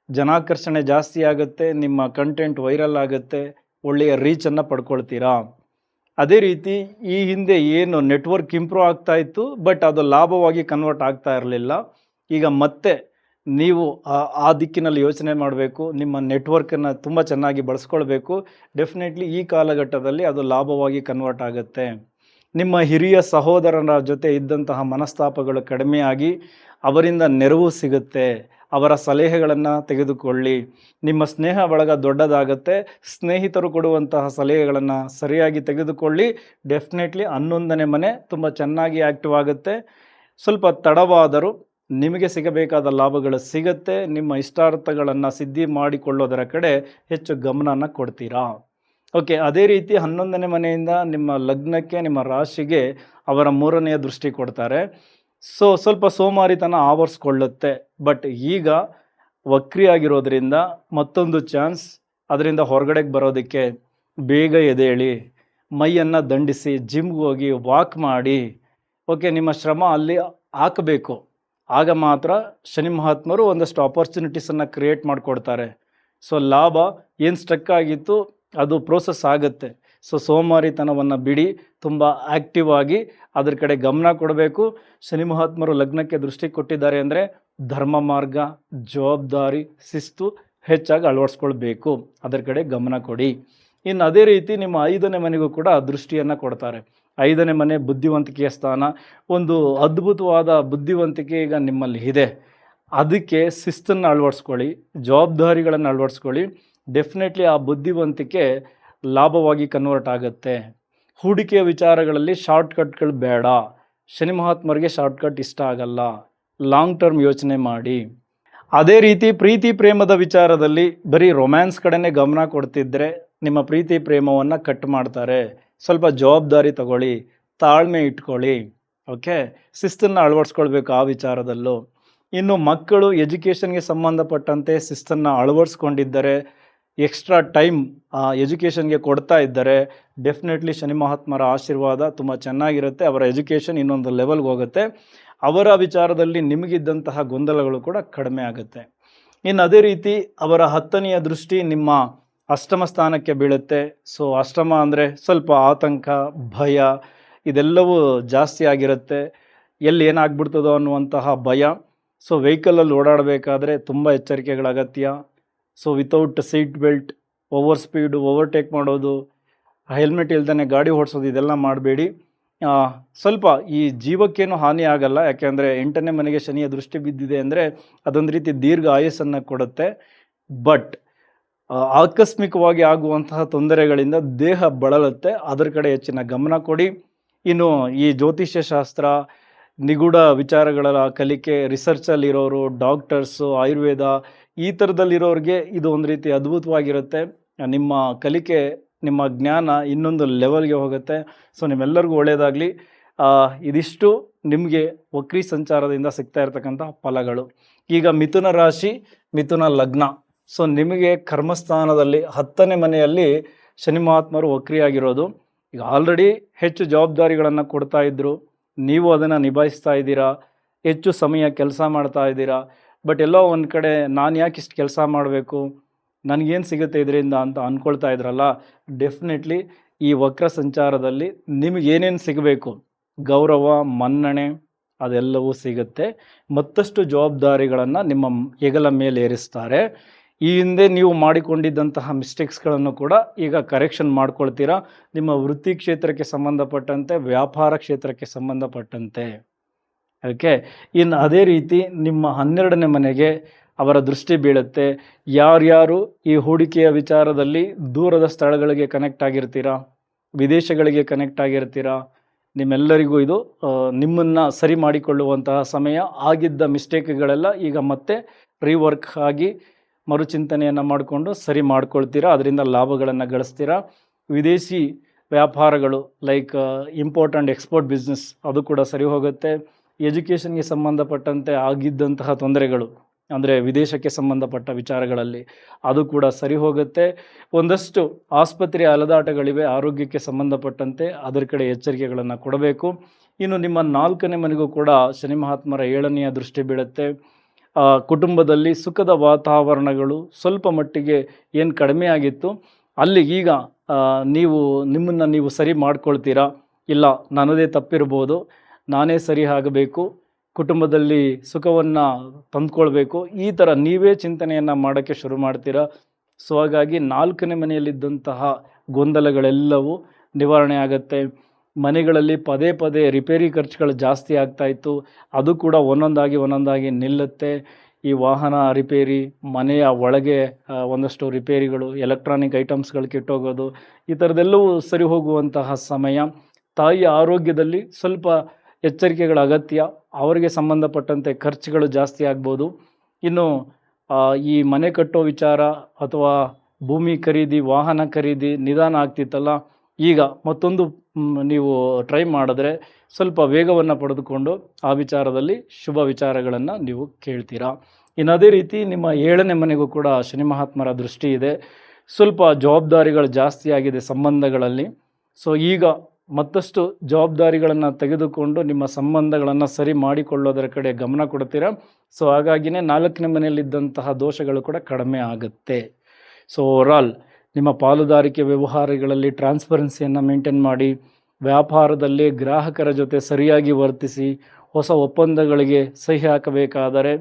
ಜನಾಕರ್ಷಣೆ ಜಾಸ್ತಿ ಆಗುತ್ತೆ, ನಿಮ್ಮ ಕಂಟೆಂಟ್ ವೈರಲ್ ಆಗುತ್ತೆ, ಒಳ್ಳೆಯ ರೀಚನ್ನು ಪಡ್ಕೊಳ್ತೀರಾ. ಅದೇ ರೀತಿ ಈ ಹಿಂದೆ ಏನು ನೆಟ್ವರ್ಕ್ ಇಂಪ್ರೂವ್ ಆಗ್ತಾ ಇತ್ತು, ಬಟ್ ಅದು ಲಾಭವಾಗಿ ಕನ್ವರ್ಟ್ ಆಗ್ತಾ ಇರಲಿಲ್ಲ. ಈಗ ಮತ್ತೆ ನೀವು ಆ ದಿಕ್ಕಿನಲ್ಲಿ ಯೋಚನೆ ಮಾಡಬೇಕು, ನಿಮ್ಮ ನೆಟ್ವರ್ಕನ್ನು ತುಂಬ ಚೆನ್ನಾಗಿ ಬಳಸ್ಕೊಳ್ಬೇಕು. ಡೆಫಿನೆಟ್ಲಿ ಈ ಕಾಲಘಟ್ಟದಲ್ಲಿ ಅದು ಲಾಭವಾಗಿ ಕನ್ವರ್ಟ್ ಆಗುತ್ತೆ. ನಿಮ್ಮ ಹಿರಿಯ ಸಹೋದರರ ಜೊತೆ ಇದ್ದಂತಹ ಮನಸ್ತಾಪಗಳು ಕಡಿಮೆಯಾಗಿ ಅವರಿಂದ ನೆರವು ಸಿಗುತ್ತೆ. ಅವರ ಸಲಹೆಗಳನ್ನು ತೆಗೆದುಕೊಳ್ಳಿ. ನಿಮ್ಮ ಸ್ನೇಹ ಬಳಗ ದೊಡ್ಡದಾಗುತ್ತೆ. ಸ್ನೇಹಿತರು ಕೊಡುವಂತಹ ಸಲಹೆಗಳನ್ನು ಸರಿಯಾಗಿ ತೆಗೆದುಕೊಳ್ಳಿ. ಡೆಫಿನೆಟ್ಲಿ 11ನೇ ಮನೆ ತುಂಬ ಚೆನ್ನಾಗಿ ಆ್ಯಕ್ಟಿವ್ ಆಗುತ್ತೆ. ಸ್ವಲ್ಪ ತಡವಾದರೂ ನಿಮಗೆ ಸಿಗಬೇಕಾದ ಲಾಭಗಳು ಸಿಗುತ್ತೆ. ನಿಮ್ಮ ಇಷ್ಟಾರ್ಥಗಳನ್ನು ಸಿದ್ಧಿ ಮಾಡಿಕೊಳ್ಳೋದರ ಕಡೆ ಹೆಚ್ಚು ಗಮನನ ಕೊಡ್ತೀರಾ. ಓಕೆ, ಅದೇ ರೀತಿ 11ನೇ ಮನೆಯಿಂದ ನಿಮ್ಮ ಲಗ್ನಕ್ಕೆ, ನಿಮ್ಮ ರಾಶಿಗೆ ಅವರ 3ನೆಯ ದೃಷ್ಟಿ ಕೊಡ್ತಾರೆ. ಸೊ ಸ್ವಲ್ಪ ಸೋಮಾರಿತನ ಆವರಿಸ್ಕೊಳ್ಳುತ್ತೆ. ಬಟ್ ಈಗ ವಕ್ರಿಯಾಗಿರೋದ್ರಿಂದ ಮತ್ತೊಂದು ಚಾನ್ಸ್, ಅದರಿಂದ ಹೊರಗಡೆಗೆ ಬರೋದಕ್ಕೆ ಬೇಗ ಎದ್ದೇಳಿ, ಮೈಯನ್ನು ದಂಡಿಸಿ, ಜಿಮ್ಗೆ ಹೋಗಿ ವಾಕ್ ಮಾಡಿ. ಓಕೆ, ನಿಮ್ಮ ಶ್ರಮ ಅಲ್ಲಿ ಹಾಕಬೇಕು. ಆಗ ಮಾತ್ರ ಶನಿ ಮಹಾತ್ಮರು ಒಂದಷ್ಟು ಆಪರ್ಚುನಿಟೀಸನ್ನು ಕ್ರಿಯೇಟ್ ಮಾಡಿಕೊಡ್ತಾರೆ. ಸೊ ಲಾಭ ಏನು ಸ್ಟ್ರಕ್ ಆಗಿತ್ತು ಅದು ಪ್ರೋಸೆಸ್ ಆಗುತ್ತೆ. ಸೊ ಸೋಮಾರಿತನವನ್ನು ಬಿಡಿ, ತುಂಬ ಆ್ಯಕ್ಟಿವ್ ಆಗಿ ಅದ್ರ ಕಡೆ ಗಮನ ಕೊಡಬೇಕು. ಶನಿ ಮಹಾತ್ಮರು ಲಗ್ನಕ್ಕೆ ದೃಷ್ಟಿ ಕೊಟ್ಟಿದ್ದಾರೆ ಅಂದರೆ ಧರ್ಮ ಮಾರ್ಗ, ಜವಾಬ್ದಾರಿ, ಶಿಸ್ತು ಹೆಚ್ಚಾಗಿ ಅಳವಡಿಸ್ಕೊಳ್ಬೇಕು. ಅದರ ಕಡೆ ಗಮನ ಕೊಡಿ. ಇನ್ನು ಅದೇ ರೀತಿ ನಿಮ್ಮ 5ನೇ ಮನೆಗೂ ಕೂಡ ದೃಷ್ಟಿಯನ್ನು ಕೊಡ್ತಾರೆ. 5ನೇ ಮನೆ ಬುದ್ಧಿವಂತಿಕೆಯ ಸ್ಥಾನ. ಒಂದು ಅದ್ಭುತವಾದ ಬುದ್ಧಿವಂತಿಕೆ ಈಗ ನಿಮ್ಮಲ್ಲಿ ಇದೆ. ಅದಕ್ಕೆ ಶಿಸ್ತನ್ನು ಅಳವಡಿಸ್ಕೊಳ್ಳಿ, ಜವಾಬ್ದಾರಿಗಳನ್ನು ಅಳವಡಿಸ್ಕೊಳ್ಳಿ. ಡೆಫಿನೆಟ್ಲಿ ಆ ಬುದ್ಧಿವಂತಿಕೆ ಲಾಭವಾಗಿ ಕನ್ವರ್ಟ್ ಆಗುತ್ತೆ. ಹೂಡಿಕೆಯ ವಿಚಾರಗಳಲ್ಲಿ ಶಾರ್ಟ್ಕಟ್ಗಳು ಬೇಡ. ಶನಿ ಮಹಾತ್ಮರಿಗೆ ಶಾರ್ಟ್ಕಟ್ ಇಷ್ಟ ಆಗಲ್ಲ. ಲಾಂಗ್ ಟರ್ಮ್ ಯೋಚನೆ ಮಾಡಿ. ಅದೇ ರೀತಿ ಪ್ರೀತಿ ಪ್ರೇಮದ ವಿಚಾರದಲ್ಲಿ ಬರೀ ರೊಮ್ಯಾನ್ಸ್ ಕಡೆನೇ ಗಮನ ಕೊಡ್ತಿದ್ರೆ ನಿಮ್ಮ ಪ್ರೀತಿ ಪ್ರೇಮವನ್ನು ಕಟ್ ಮಾಡ್ತಾರೆ. ಸ್ವಲ್ಪ ಜವಾಬ್ದಾರಿ ತಗೊಳ್ಳಿ, ತಾಳ್ಮೆ ಇಟ್ಕೊಳ್ಳಿ. ಓಕೆ, ಶಿಸ್ತನ್ನು ಅಳವಡಿಸ್ಕೊಳ್ಬೇಕು ಆ ವಿಚಾರದಲ್ಲೂ. ಇನ್ನು ಮಕ್ಕಳು ಎಜುಕೇಷನ್ಗೆ ಸಂಬಂಧಪಟ್ಟಂತೆ ಶಿಸ್ತನ್ನು ಅಳವಡಿಸ್ಕೊಂಡಿದ್ದರೆ, ಎಕ್ಸ್ಟ್ರಾ ಟೈಮ್ ಎಜುಕೇಷನ್ಗೆ ಕೊಡ್ತಾ ಇದ್ದರೆ ಡೆಫಿನೆಟ್ಲಿ ಶನಿ ಮಹಾತ್ಮರ ಆಶೀರ್ವಾದ ತುಂಬ ಚೆನ್ನಾಗಿರುತ್ತೆ. ಅವರ ಎಜುಕೇಷನ್ ಇನ್ನೊಂದು ಲೆವೆಲ್ಗೆ ಹೋಗುತ್ತೆ. ಅವರ ವಿಚಾರದಲ್ಲಿ ನಿಮಗಿದ್ದಂತಹ ಗೊಂದಲಗಳು ಕೂಡ ಕಡಿಮೆ ಆಗುತ್ತೆ. ಇನ್ನು ಅದೇ ರೀತಿ ಅವರ 10ನೆಯ ದೃಷ್ಟಿ ನಿಮ್ಮ ಅಷ್ಟಮ ಸ್ಥಾನಕ್ಕೆ ಬೀಳುತ್ತೆ. ಸೊ ಅಷ್ಟಮ ಅಂದರೆ ಸ್ವಲ್ಪ ಆತಂಕ, ಭಯ ಇದೆಲ್ಲವೂ ಜಾಸ್ತಿ ಆಗಿರುತ್ತೆ. ಎಲ್ಲಿ ಏನಾಗ್ಬಿಡ್ತದೋ ಅನ್ನುವಂತಹ ಭಯ. ಸೊ ವೆಹಿಕಲಲ್ಲಿ ಓಡಾಡಬೇಕಾದ್ರೆ ತುಂಬ ಎಚ್ಚರಿಕೆಗಳ ಅಗತ್ಯ. So without seat belt, over speed, overtake ಮಾಡೋದು, ಹೆಲ್ಮೆಟ್ ಇಲ್ದೇ ಗಾಡಿ ಓಡಿಸೋದು ಇದೆಲ್ಲ ಮಾಡಬೇಡಿ. ಸ್ವಲ್ಪ ಈ ಜೀವಕ್ಕೇನು ಹಾನಿ ಆಗಲ್ಲ. ಯಾಕೆಂದರೆ 8ನೇ ಮನೆಗೆ ಶನಿಯ ದೃಷ್ಟಿ ಬಿದ್ದಿದೆ ಅಂದರೆ ಅದೊಂದು ರೀತಿ ದೀರ್ಘ ಆಯಸ್ಸನ್ನು ಕೊಡುತ್ತೆ. ಬಟ್ ಆಕಸ್ಮಿಕವಾಗಿ ಆಗುವಂತಹ ತೊಂದರೆಗಳಿಂದ ದೇಹ ಬಳಲುತ್ತೆ, ಅದರ ಕಡೆ ಹೆಚ್ಚಿನ ಗಮನ ಕೊಡಿ. ಇನ್ನು ಈ ಜ್ಯೋತಿಷ್ಯ ಶಾಸ್ತ್ರ, ನಿಗೂಢ ವಿಚಾರಗಳ ಕಲಿಕೆ, ರಿಸರ್ಚಲ್ಲಿರೋರು, ಡಾಕ್ಟರ್ಸು, ಆಯುರ್ವೇದ ಈ ಥರದಲ್ಲಿರೋರಿಗೆ ಇದು ಒಂದು ರೀತಿ ಅದ್ಭುತವಾಗಿರುತ್ತೆ. ನಿಮ್ಮ ಕಲಿಕೆ, ನಿಮ್ಮ ಜ್ಞಾನ ಇನ್ನೊಂದು ಲೆವೆಲ್ಗೆ ಹೋಗುತ್ತೆ. ಸೊ ನಿಮ್ಮೆಲ್ಲರಿಗೂ ಒಳ್ಳೆಯದಾಗಲಿ. ಇದಿಷ್ಟು ನಿಮಗೆ ವಕ್ರಿ ಸಂಚಾರದಿಂದ ಸಿಗ್ತಾ ಇರ್ತಕ್ಕಂಥ ಫಲಗಳು. ಈಗ ಮಿಥುನ ರಾಶಿ, ಮಿಥುನ ಲಗ್ನ. ಸೊ ನಿಮಗೆ ಕರ್ಮಸ್ಥಾನದಲ್ಲಿ 10ನೇ ಮನೆಯಲ್ಲಿ ಶನಿ ಮಹಾತ್ಮರು ವಕ್ರಿಯಾಗಿರೋದು. ಈಗ ಆಲ್ರೆಡಿ ಹೆಚ್ಚು ಜವಾಬ್ದಾರಿಗಳನ್ನು ಕೊಡ್ತಾ ಇದ್ದರು, ನೀವು ಅದನ್ನು ನಿಭಾಯಿಸ್ತಾ ಇದ್ದೀರಾ, ಹೆಚ್ಚು ಸಮಯ ಕೆಲಸ ಮಾಡ್ತಾ ಇದ್ದೀರಾ. ಬಟ್ ಎಲ್ಲೋ ಒಂದು ಕಡೆ ನಾನು ಯಾಕೆ ಇಷ್ಟು ಕೆಲಸ ಮಾಡಬೇಕು, ನನಗೇನು ಸಿಗುತ್ತೆ ಇದರಿಂದ ಅಂತ ಅಂದ್ಕೊಳ್ತಾ ಇದ್ರಲ್ಲ, ಡೆಫಿನೆಟ್ಲಿ ಈ ವಕ್ರ ಸಂಚಾರದಲ್ಲಿ ನಿಮಗೇನೇನು ಸಿಗಬೇಕು, ಗೌರವ, ಮನ್ನಣೆ ಅದೆಲ್ಲವೂ ಸಿಗುತ್ತೆ. ಮತ್ತಷ್ಟು ಜವಾಬ್ದಾರಿಗಳನ್ನು ನಿಮ್ಮ ಹೆಗಲ ಮೇಲೆ ಏರಿಸ್ತಾರೆ. ಈ ಹಿಂದೆ ನೀವು ಮಾಡಿಕೊಂಡಿದ್ದಂತಹ ಮಿಸ್ಟೇಕ್ಸ್ಗಳನ್ನು ಕೂಡ ಈಗ ಕರೆಕ್ಷನ್ ಮಾಡ್ಕೊಳ್ತೀರಾ, ನಿಮ್ಮ ವೃತ್ತಿ ಕ್ಷೇತ್ರಕ್ಕೆ ಸಂಬಂಧಪಟ್ಟಂತೆ, ವ್ಯಾಪಾರ ಕ್ಷೇತ್ರಕ್ಕೆ ಸಂಬಂಧಪಟ್ಟಂತೆ. ಓಕೆ. ಇನ್ನು ಅದೇ ರೀತಿ ನಿಮ್ಮ 12ನೇ ಮನೆಗೆ ಅವರ ದೃಷ್ಟಿ ಬೀಳುತ್ತೆ. ಯಾರ್ಯಾರು ಈ ಹೂಡಿಕೆಯ ವಿಚಾರದಲ್ಲಿ ದೂರದ ಸ್ಥಳಗಳಿಗೆ ಕನೆಕ್ಟ್ ಆಗಿರ್ತೀರಾ, ವಿದೇಶಗಳಿಗೆ ಕನೆಕ್ಟ್ ಆಗಿರ್ತೀರಾ, ನಿಮ್ಮೆಲ್ಲರಿಗೂ ಇದು ನಿಮ್ಮನ್ನು ಸರಿ ಮಾಡಿಕೊಳ್ಳುವಂತಹ ಸಮಯ. ಆಗಿದ್ದ ಮಿಸ್ಟೇಕ್ಗಳೆಲ್ಲ ಈಗ ಮತ್ತೆ ರೀವರ್ಕ್ ಆಗಿ ಮರುಚಿಂತನೆಯನ್ನು ಮಾಡಿಕೊಂಡು ಸರಿ ಮಾಡ್ಕೊಳ್ತೀರಾ, ಅದರಿಂದ ಲಾಭಗಳನ್ನು ಗಳಿಸ್ತೀರಾ. ವಿದೇಶಿ ವ್ಯಾಪಾರಗಳು like import and export business ಅದು ಕೂಡ ಸರಿ ಹೋಗುತ್ತೆ. ಎಜುಕೇಷನ್ಗೆ ಸಂಬಂಧಪಟ್ಟಂತೆ ಆಗಿದ್ದಂತಹ ತೊಂದರೆಗಳು, ಅಂದರೆ ವಿದೇಶಕ್ಕೆ ಸಂಬಂಧಪಟ್ಟ ವಿಚಾರಗಳಲ್ಲಿ ಅದು ಕೂಡ ಸರಿ ಹೋಗುತ್ತೆ. ಒಂದಷ್ಟು ಆಸ್ಪತ್ರೆ ಅಲೆದಾಟಗಳಿವೆ ಆರೋಗ್ಯಕ್ಕೆ ಸಂಬಂಧಪಟ್ಟಂತೆ, ಅದರ ಕಡೆ ಎಚ್ಚರಿಕೆಗಳನ್ನು ಕೊಡಬೇಕು. ಇನ್ನು ನಿಮ್ಮ 4ನೇ ಮನೆಗೂ ಕೂಡ ಶನಿ ಮಹಾತ್ಮರ 7ನೆಯ ದೃಷ್ಟಿ ಬೀಳುತ್ತೆ. ಕುಟುಂಬದಲ್ಲಿ ಸುಖದ ವಾತಾವರಣಗಳು ಸ್ವಲ್ಪ ಮಟ್ಟಿಗೆ ಏನು ಕಡಿಮೆ ಆಗಿತ್ತು, ಅಲ್ಲಿ ಈಗ ನಿಮ್ಮನ್ನು ನೀವು ಸರಿ ಮಾಡ್ಕೊಳ್ತೀರಾ. ಇಲ್ಲ, ನನ್ನದೇ ತಪ್ಪಿರ್ಬೋದು, ನಾನೇ ಸರಿ ಆಗಬೇಕು, ಕುಟುಂಬದಲ್ಲಿ ಸುಖವನ್ನು ತಂದುಕೊಳ್ಬೇಕು, ಈ ಥರ ನೀವೇ ಚಿಂತನೆಯನ್ನು ಮಾಡೋಕ್ಕೆ ಶುರು ಮಾಡ್ತೀರಾ. ಸೊ ಹಾಗಾಗಿ 4ನೇ ಮನೆಯಲ್ಲಿದ್ದಂತಹ ಗೊಂದಲಗಳೆಲ್ಲವೂ ನಿವಾರಣೆ ಆಗುತ್ತೆ. ಮನೆಗಳಲ್ಲಿ ಪದೇ ಪದೇ ರಿಪೇರಿ ಖರ್ಚುಗಳು ಜಾಸ್ತಿ ಆಗ್ತಾಯಿತ್ತು, ಅದು ಕೂಡ ಒಂದೊಂದಾಗಿ ನಿಲ್ಲುತ್ತೆ. ಈ ವಾಹನ ರಿಪೇರಿ, ಮನೆಯ ಒಳಗೆ ಒಂದಷ್ಟು ರಿಪೇರಿಗಳು, ಎಲೆಕ್ಟ್ರಾನಿಕ್ ಐಟಮ್ಸ್ಗಳು ಕೆಟ್ಟೋಗೋದು, ಈ ಥರದ್ದೆಲ್ಲವೂ ಸರಿ ಹೋಗುವಂತಹ ಸಮಯ. ತಾಯಿಯ ಆರೋಗ್ಯದಲ್ಲಿ ಸ್ವಲ್ಪ ಎಚ್ಚರಿಕೆಗಳ ಅಗತ್ಯ, ಅವರಿಗೆ ಸಂಬಂಧಪಟ್ಟಂತೆ ಖರ್ಚುಗಳು ಜಾಸ್ತಿ ಆಗ್ಬೋದು. ಇನ್ನು ಈ ಮನೆ ಕಟ್ಟೋ ವಿಚಾರ ಅಥವಾ ಭೂಮಿ ಖರೀದಿ, ವಾಹನ ಖರೀದಿ ನಿಧಾನ ಆಗ್ತಿತ್ತಲ್ಲ, ಈಗ ಮತ್ತೊಂದು ನೀವು ಟ್ರೈ ಮಾಡಿದ್ರೆ ಸ್ವಲ್ಪ ವೇಗವನ್ನು ಪಡೆದುಕೊಂಡು ಆ ವಿಚಾರದಲ್ಲಿ ಶುಭ ವಿಚಾರಗಳನ್ನು ನೀವು ಕೇಳ್ತೀರಾ. ಇನ್ನು ಅದೇ ರೀತಿ ನಿಮ್ಮ 7ನೇ ಮನೆಗೂ ಕೂಡ ಶನಿ ಮಹಾತ್ಮರ ದೃಷ್ಟಿ ಇದೆ. ಸ್ವಲ್ಪ ಜವಾಬ್ದಾರಿಗಳು ಜಾಸ್ತಿ ಆಗಿದೆ ಸಂಬಂಧಗಳಲ್ಲಿ. ಸೊ ಈಗ ಮತ್ತಷ್ಟು ಜವಾಬ್ದಾರಿಗಳನ್ನು ತೆಗೆದುಕೊಂಡು ನಿಮ್ಮ ಸಂಬಂಧಗಳನ್ನು ಸರಿ ಮಾಡಿಕೊಳ್ಳೋದರ ಕಡೆ ಗಮನ ಕೊಡ್ತೀರಾ. ಸೊ ಹಾಗಾಗಿನೇ 4ನೇ ಮನೆಯಲ್ಲಿದ್ದಂತಹ ದೋಷಗಳು ಕೂಡ ಕಡಿಮೆ ಆಗುತ್ತೆ. ಸೊ ಓವರಾಲ್ ನಿಮ್ಮ ಪಾಲುದಾರಿಕೆ ವ್ಯವಹಾರಗಳಲ್ಲಿ ಟ್ರಾನ್ಸ್ಪರೆನ್ಸಿಯನ್ನು ಮೇಂಟೈನ್ ಮಾಡಿ, ವ್ಯಾಪಾರದಲ್ಲಿ ಗ್ರಾಹಕರ ಜೊತೆ ಸರಿಯಾಗಿ ವರ್ತಿಸಿ, ಹೊಸ ಒಪ್ಪಂದಗಳಿಗೆ ಸಹಿ ಹಾಕಬೇಕಾದರೆ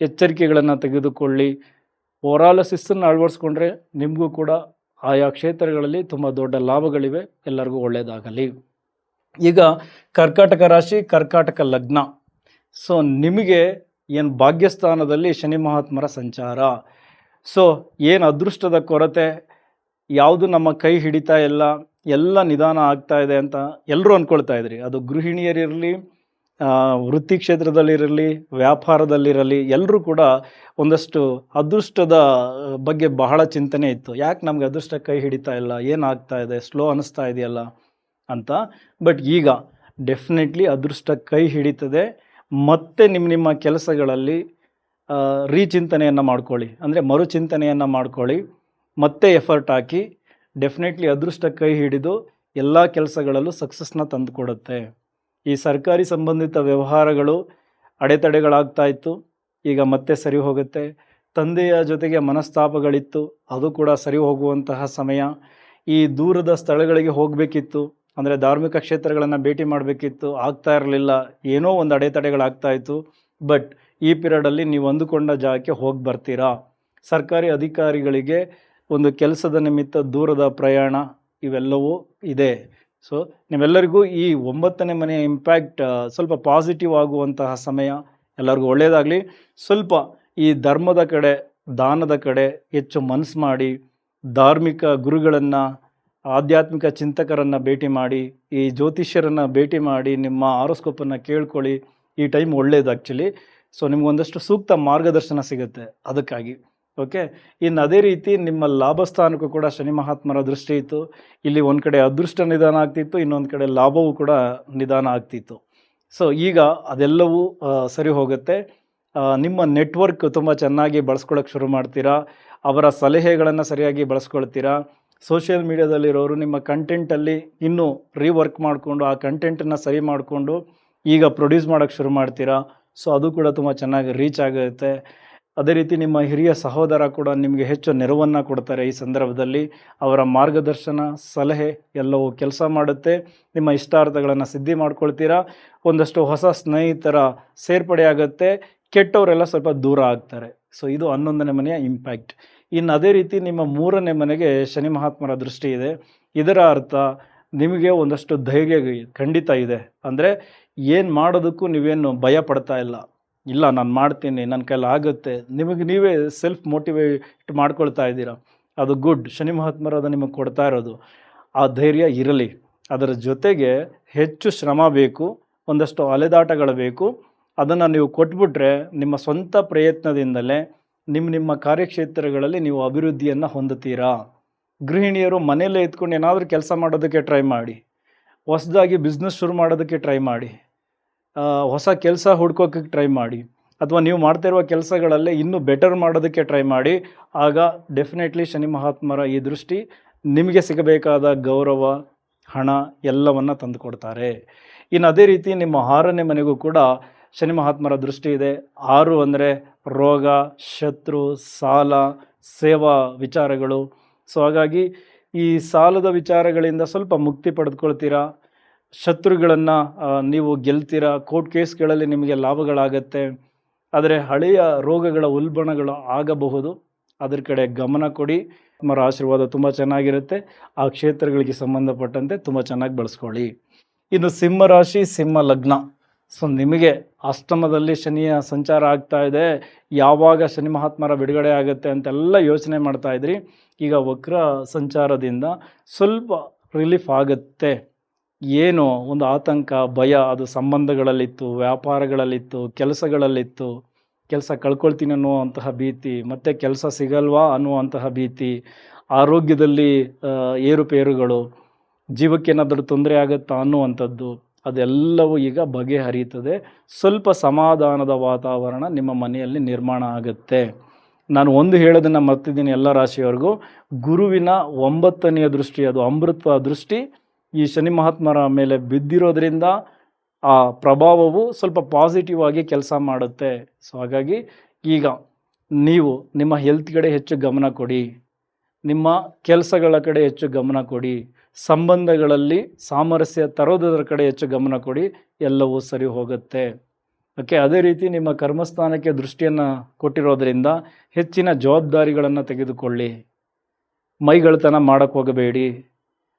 ಎಚ್ಚರಿಕೆಗಳನ್ನು ತೆಗೆದುಕೊಳ್ಳಿ. ಓವರಾಲ್ ಶಿಸ್ತನ್ನು ಅಳವಡಿಸ್ಕೊಂಡ್ರೆ ನಿಮಗೂ ಕೂಡ ಆಯಾ ಕ್ಷೇತ್ರಗಳಲ್ಲಿ ತುಂಬ ದೊಡ್ಡ ಲಾಭಗಳಿವೆ. ಎಲ್ಲರಿಗೂ ಒಳ್ಳೆಯದಾಗಲಿ. ಈಗ ಕರ್ಕಾಟಕ ರಾಶಿ, ಕರ್ಕಾಟಕ ಲಗ್ನ. ಸೊ ನಿಮಗೆ ಏನು ಭಾಗ್ಯಸ್ಥಾನದಲ್ಲಿ ಶನಿ ಮಹಾತ್ಮರ ಸಂಚಾರ. ಸೊ ಏನು ಅದೃಷ್ಟದ ಕೊರತೆ, ಯಾವುದು ನಮ್ಮ ಕೈ ಹಿಡಿತಾ ಇಲ್ಲ, ಎಲ್ಲ ನಿಧಾನ ಆಗ್ತಾ ಇದೆ ಅಂತ ಎಲ್ಲರೂ ಅಂದ್ಕೊಳ್ತಾ ಇದ್ರಿ. ಅದು ಗೃಹಿಣಿಯರಿರಲಿ, ವೃತ್ತಿ ಕ್ಷೇತ್ರದಲ್ಲಿರಲಿ, ವ್ಯಾಪಾರದಲ್ಲಿರಲಿ, ಎಲ್ಲರೂ ಕೂಡ ಒಂದಷ್ಟು ಅದೃಷ್ಟದ ಬಗ್ಗೆ ಬಹಳ ಚಿಂತನೆ ಇತ್ತು. ಯಾಕೆ ನಮಗೆ ಅದೃಷ್ಟ ಕೈ ಹಿಡಿತಾ ಇಲ್ಲ, ಏನಾಗ್ತಾ ಇದೆ, ಸ್ಲೋ ಅನ್ನಿಸ್ತಾ ಇದೆಯಲ್ಲ ಅಂತ. ಬಟ್ ಈಗ ಡೆಫಿನೆಟ್ಲಿ ಅದೃಷ್ಟ ಕೈ ಹಿಡಿತದೆ. ಮತ್ತೆ ನಿಮ್ಮ ಕೆಲಸಗಳಲ್ಲಿ ರೀಚಿಂತನೆಯನ್ನು ಮಾಡ್ಕೊಳ್ಳಿ, ಅಂದರೆ ಮರುಚಿಂತನೆಯನ್ನು ಮಾಡ್ಕೊಳ್ಳಿ, ಮತ್ತೆ ಎಫರ್ಟ್ ಹಾಕಿ. ಡೆಫಿನೆಟ್ಲಿ ಅದೃಷ್ಟ ಕೈ ಹಿಡಿದು ಎಲ್ಲ ಕೆಲಸಗಳಲ್ಲೂ ಸಕ್ಸಸ್ನ ತಂದುಕೊಡುತ್ತೆ. ಈ ಸರ್ಕಾರಿ ಸಂಬಂಧಿತ ವ್ಯವಹಾರಗಳು ಅಡೆತಡೆಗಳಾಗ್ತಾ ಇತ್ತು, ಈಗ ಮತ್ತೆ ಸರಿ ಹೋಗುತ್ತೆ. ತಂದೆಯ ಜೊತೆಗೆ ಮನಸ್ತಾಪಗಳಿತ್ತು, ಅದು ಕೂಡ ಸರಿ ಹೋಗುವಂತಹ ಸಮಯ. ಈ ದೂರದ ಸ್ಥಳಗಳಿಗೆ ಹೋಗಬೇಕಿತ್ತು, ಅಂದರೆ ಧಾರ್ಮಿಕ ಕ್ಷೇತ್ರಗಳನ್ನು ಭೇಟಿ ಮಾಡಬೇಕಿತ್ತು, ಆಗ್ತಾ ಇರಲಿಲ್ಲ, ಏನೋ ಒಂದು ಅಡೆತಡೆಗಳಾಗ್ತಾಯಿತ್ತು. ಬಟ್ ಈ ಪೀರಿಯಡಲ್ಲಿ ನೀವು ಅಂದುಕೊಂಡ ಜಾಗಕ್ಕೆ ಹೋಗಿ ಬರ್ತೀರಾ. ಸರ್ಕಾರಿ ಅಧಿಕಾರಿಗಳಿಗೆ ಒಂದು ಕೆಲಸದ ನಿಮಿತ್ತ ದೂರದ ಪ್ರಯಾಣ ಇವೆಲ್ಲವೂ ಇದೆ. ಸೊ ನೀವೆಲ್ಲರಿಗೂ ಈ 9ನೇ ಮನೆಯ ಇಂಪ್ಯಾಕ್ಟ್ ಸ್ವಲ್ಪ ಪಾಸಿಟಿವ್ ಆಗುವಂತಹ ಸಮಯ. ಎಲ್ಲರಿಗೂ ಒಳ್ಳೆಯದಾಗಲಿ. ಸ್ವಲ್ಪ ಈ ಧರ್ಮದ ಕಡೆ ದಾನದ ಕಡೆ ಹೆಚ್ಚು ಮನಸ್ಸು ಮಾಡಿ, ಧಾರ್ಮಿಕ ಗುರುಗಳನ್ನು, ಆಧ್ಯಾತ್ಮಿಕ ಚಿಂತಕರನ್ನು ಭೇಟಿ ಮಾಡಿ, ಈ ಜ್ಯೋತಿಷ್ಯರನ್ನು ಭೇಟಿ ಮಾಡಿ ನಿಮ್ಮ ಆರೋಸ್ಕೋಪನ್ನು ಕೇಳ್ಕೊಳ್ಳಿ. ಈ ಟೈಮ್ ಒಳ್ಳೆಯದು ಆ್ಯಕ್ಚುಲಿ. ಸೊ ನಿಮಗೊಂದಷ್ಟು ಸೂಕ್ತ ಮಾರ್ಗದರ್ಶನ ಸಿಗುತ್ತೆ ಅದಕ್ಕಾಗಿ. ಓಕೆ, ಇನ್ನು ಅದೇ ರೀತಿ ನಿಮ್ಮ ಲಾಭಸ್ಥಾನಕ್ಕೂ ಕೂಡ ಶನಿ ಮಹಾತ್ಮರ ದೃಷ್ಟಿ ಇತ್ತು. ಇಲ್ಲಿ ಒಂದು ಕಡೆ ಅದೃಷ್ಟ ನಿಧಾನ ಆಗ್ತಿತ್ತು, ಇನ್ನೊಂದು ಕಡೆ ಲಾಭವೂ ಕೂಡ ನಿಧಾನ ಆಗ್ತಿತ್ತು. ಸೊ ಈಗ ಅದೆಲ್ಲವೂ ಸರಿ ಹೋಗುತ್ತೆ. ನಿಮ್ಮ ನೆಟ್ವರ್ಕ್ ತುಂಬ ಚೆನ್ನಾಗಿ ಬಳಸ್ಕೊಳ್ಳೋಕೆ ಶುರು ಮಾಡ್ತೀರಾ. ಅವರ ಸಲಹೆಗಳನ್ನು ಸರಿಯಾಗಿ ಬಳಸ್ಕೊಳ್ತೀರಾ. ಸೋಷಿಯಲ್ ಮೀಡಿಯಾದಲ್ಲಿರೋರು ನಿಮ್ಮ ಕಂಟೆಂಟಲ್ಲಿ ಇನ್ನೂ ರೀವರ್ಕ್ ಮಾಡಿಕೊಂಡು ಆ ಕಂಟೆಂಟನ್ನು ಸರಿ ಮಾಡಿಕೊಂಡು ಈಗ ಪ್ರೊಡ್ಯೂಸ್ ಮಾಡೋಕ್ಕೆ ಶುರು ಮಾಡ್ತೀರಾ. ಸೊ ಅದು ಕೂಡ ತುಂಬ ಚೆನ್ನಾಗಿ ರೀಚ್ ಆಗುತ್ತೆ. ಅದೇ ರೀತಿ ನಿಮ್ಮ ಹಿರಿಯ ಸಹೋದರ ಕೂಡ ನಿಮಗೆ ಹೆಚ್ಚು ನೆರವನ್ನು ಕೊಡ್ತಾರೆ. ಈ ಸಂದರ್ಭದಲ್ಲಿ ಅವರ ಮಾರ್ಗದರ್ಶನ, ಸಲಹೆ ಎಲ್ಲವೂ ಕೆಲಸ ಮಾಡುತ್ತೆ. ನಿಮ್ಮ ಇಷ್ಟಾರ್ಥಗಳನ್ನು ಸಿದ್ಧಿ ಮಾಡ್ಕೊಳ್ತೀರಾ. ಒಂದಷ್ಟು ಹೊಸ ಸ್ನೇಹಿತರ ಸೇರ್ಪಡೆ ಆಗುತ್ತೆ. ಕೆಟ್ಟವರೆಲ್ಲ ಸ್ವಲ್ಪ ದೂರ ಆಗ್ತಾರೆ. ಸೊ ಇದು 11ನೇ ಮನೆಯ ಇಂಪ್ಯಾಕ್ಟ್. ಇನ್ನು ಅದೇ ರೀತಿ ನಿಮ್ಮ 3ನೇ ಮನೆಗೆ ಶನಿ ಮಹಾತ್ಮರ ದೃಷ್ಟಿ ಇದೆ. ಇದರ ಅರ್ಥ ನಿಮಗೆ ಒಂದಷ್ಟು ಧೈರ್ಯ ಖಂಡಿತ ಇದೆ. ಅಂದರೆ ಏನು ಮಾಡೋದಕ್ಕೂ ನೀವೇನು ಭಯ ಪಡ್ತಾ ಇಲ್ಲ ನಾನು ಮಾಡ್ತೀನಿ, ನನ್ನ ಕೈಲಿ ಆಗುತ್ತೆ, ನಿಮಗೆ ನೀವೇ ಸೆಲ್ಫ್ ಮೋಟಿವೇಟ್ ಮಾಡ್ಕೊಳ್ತಾ ಇದ್ದೀರಾ. ಅದು ಗುಡ್. ಶನಿ ಮಹಾತ್ಮರು ಅದು ನಿಮಗೆ ಕೊಡ್ತಾ ಇರೋದು. ಆ ಧೈರ್ಯ ಇರಲಿ. ಅದರ ಜೊತೆಗೆ ಹೆಚ್ಚು ಶ್ರಮ ಬೇಕು, ಒಂದಷ್ಟು ಅಲೆದಾಟಗಳು ಬೇಕು. ಅದನ್ನು ನೀವು ಕೊಟ್ಬಿಟ್ರೆ ನಿಮ್ಮ ಸ್ವಂತ ಪ್ರಯತ್ನದಿಂದಲೇ ನಿಮ್ಮ ಕಾರ್ಯಕ್ಷೇತ್ರಗಳಲ್ಲಿ ನೀವು ಅಭಿವೃದ್ಧಿಯನ್ನು ಹೊಂದುತ್ತೀರಾ. ಗೃಹಿಣಿಯರು ಮನೆಯಲ್ಲೇ ಇದ್ಕೊಂಡು ಏನಾದರೂ ಕೆಲಸ ಮಾಡೋದಕ್ಕೆ ಟ್ರೈ ಮಾಡಿ. ಹೊಸದಾಗಿ ಬಿಸ್ನೆಸ್ ಶುರು ಮಾಡೋದಕ್ಕೆ ಟ್ರೈ ಮಾಡಿ. ಹೊಸ ಕೆಲಸ ಹುಡ್ಕೋಕ್ಕೆ ಟ್ರೈ ಮಾಡಿ. ಅಥವಾ ನೀವು ಮಾಡ್ತಾ ಇರುವ ಕೆಲಸಗಳಲ್ಲೇ ಇನ್ನೂ ಬೆಟರ್ ಮಾಡೋದಕ್ಕೆ ಟ್ರೈ ಮಾಡಿ. ಆಗ ಡೆಫಿನೆಟ್ಲಿ ಶನಿ ಮಹಾತ್ಮರ ಈ ದೃಷ್ಟಿ ನಿಮಗೆ ಸಿಗಬೇಕಾದ ಗೌರವ, ಹಣ ಎಲ್ಲವನ್ನು ತಂದುಕೊಡ್ತಾರೆ. ಇನ್ನು ಅದೇ ರೀತಿ ನಿಮ್ಮ 6ನೇ ಮನೆಗೂ ಕೂಡ ಶನಿ ಮಹಾತ್ಮರ ದೃಷ್ಟಿ ಇದೆ. 6 ಅಂದರೆ ರೋಗ, ಶತ್ರು, ಸಾಲ, ಸೇವಾ ವಿಚಾರಗಳು. ಸೊ ಹಾಗಾಗಿ ಈ ಸಾಲದ ವಿಚಾರಗಳಿಂದ ಸ್ವಲ್ಪ ಮುಕ್ತಿ ಪಡೆದುಕೊಳ್ತೀರಾ. ಶತ್ರುಗಳನ್ನು ನೀವು ಗೆಲ್ತೀರಾ. ಕೋರ್ಟ್ ಕೇಸ್ಗಳಲ್ಲಿ ನಿಮಗೆ ಲಾಭಗಳಾಗತ್ತೆ. ಆದರೆ ಹಳೆಯ ರೋಗಗಳ ಉಲ್ಬಣಗಳು ಆಗಬಹುದು. ಅದರ ಕಡೆ ಗಮನ ಕೊಡಿ. ಮರ ಆಶೀರ್ವಾದ ತುಂಬ ಚೆನ್ನಾಗಿರುತ್ತೆ. ಆ ಕ್ಷೇತ್ರಗಳಿಗೆ ಸಂಬಂಧಪಟ್ಟಂತೆ ತುಂಬ ಚೆನ್ನಾಗಿ ಬಳಸ್ಕೊಳ್ಳಿ. ಇನ್ನು ಸಿಂಹ ರಾಶಿ, ಸಿಂಹ ಲಗ್ನ. ಸೊ ನಿಮಗೆ ಅಷ್ಟಮದಲ್ಲಿ ಶನಿಯ ಸಂಚಾರ ಆಗ್ತಾ ಇದೆ. ಯಾವಾಗ ಶನಿ ಮಹಾತ್ಮರ ಬಿಡುಗಡೆ ಆಗುತ್ತೆ ಅಂತೆಲ್ಲ ಯೋಚನೆ ಮಾಡ್ತಾ ಇದ್ರಿ. ಈಗ ವಕ್ರ ಸಂಚಾರದಿಂದ ಸ್ವಲ್ಪ ರಿಲೀಫ್ ಆಗುತ್ತೆ. ಏನೋ ಒಂದು ಆತಂಕ, ಭಯ, ಅದು ಸಂಬಂಧಗಳಲ್ಲಿತ್ತು, ವ್ಯಾಪಾರಗಳಲ್ಲಿತ್ತು, ಕೆಲಸಗಳಲ್ಲಿತ್ತು. ಕೆಲಸ ಕಳ್ಕೊಳ್ತೀನಿ ಅನ್ನುವಂತಹ ಭೀತಿ, ಮತ್ತು ಕೆಲಸ ಸಿಗಲ್ವಾ ಅನ್ನುವಂತಹ ಭೀತಿ, ಆರೋಗ್ಯದಲ್ಲಿ ಏರುಪೇರುಗಳು, ಜೀವಕ್ಕೇನಾದರೂ ತೊಂದರೆ ಆಗುತ್ತಾ ಅನ್ನುವಂಥದ್ದು, ಅದೆಲ್ಲವೂ ಈಗ ಬಗೆಹರಿಯುತ್ತದೆ. ಸ್ವಲ್ಪ ಸಮಾಧಾನದ ವಾತಾವರಣ ನಿಮ್ಮ ಮನೆಯಲ್ಲಿ ನಿರ್ಮಾಣ ಆಗುತ್ತೆ. ನಾನು ಒಂದು ಹೇಳೋದನ್ನು ಮರ್ತಿದ್ದೀನಿ ಎಲ್ಲ ರಾಶಿಯವರೆಗೂ. ಗುರುವಿನ 9ನೆಯ ದೃಷ್ಟಿ, ಅದು ಅಮೃತ ದೃಷ್ಟಿ, ಈ ಶನಿ ಮಹಾತ್ಮರ ಮೇಲೆ ಬಿದ್ದಿರೋದ್ರಿಂದ ಆ ಪ್ರಭಾವವು ಸ್ವಲ್ಪ ಪಾಸಿಟಿವ್ ಆಗಿ ಕೆಲಸ ಮಾಡುತ್ತೆ. ಸೊ ಹಾಗಾಗಿ ಈಗ ನೀವು ನಿಮ್ಮ ಹೆಲ್ತ್ ಕಡೆ ಹೆಚ್ಚು ಗಮನ ಕೊಡಿ. ನಿಮ್ಮ ಕೆಲಸಗಳ ಕಡೆ ಹೆಚ್ಚು ಗಮನ ಕೊಡಿ. ಸಂಬಂಧಗಳಲ್ಲಿ ಸಾಮರಸ್ಯ ತರೋದರ ಕಡೆ ಹೆಚ್ಚು ಗಮನ ಕೊಡಿ. ಎಲ್ಲವೂ ಸರಿ ಹೋಗುತ್ತೆ. ಓಕೆ, ಅದೇ ರೀತಿ ನಿಮ್ಮ ಕರ್ಮಸ್ಥಾನಕ್ಕೆ ದೃಷ್ಟಿಯನ್ನು ಕೊಟ್ಟಿರೋದ್ರಿಂದ ಹೆಚ್ಚಿನ ಜವಾಬ್ದಾರಿಗಳನ್ನು ತೆಗೆದುಕೊಳ್ಳಿ. ಮೈಗಳತನ ಮಾಡೋಕ್ಕೆ ಹೋಗಬೇಡಿ.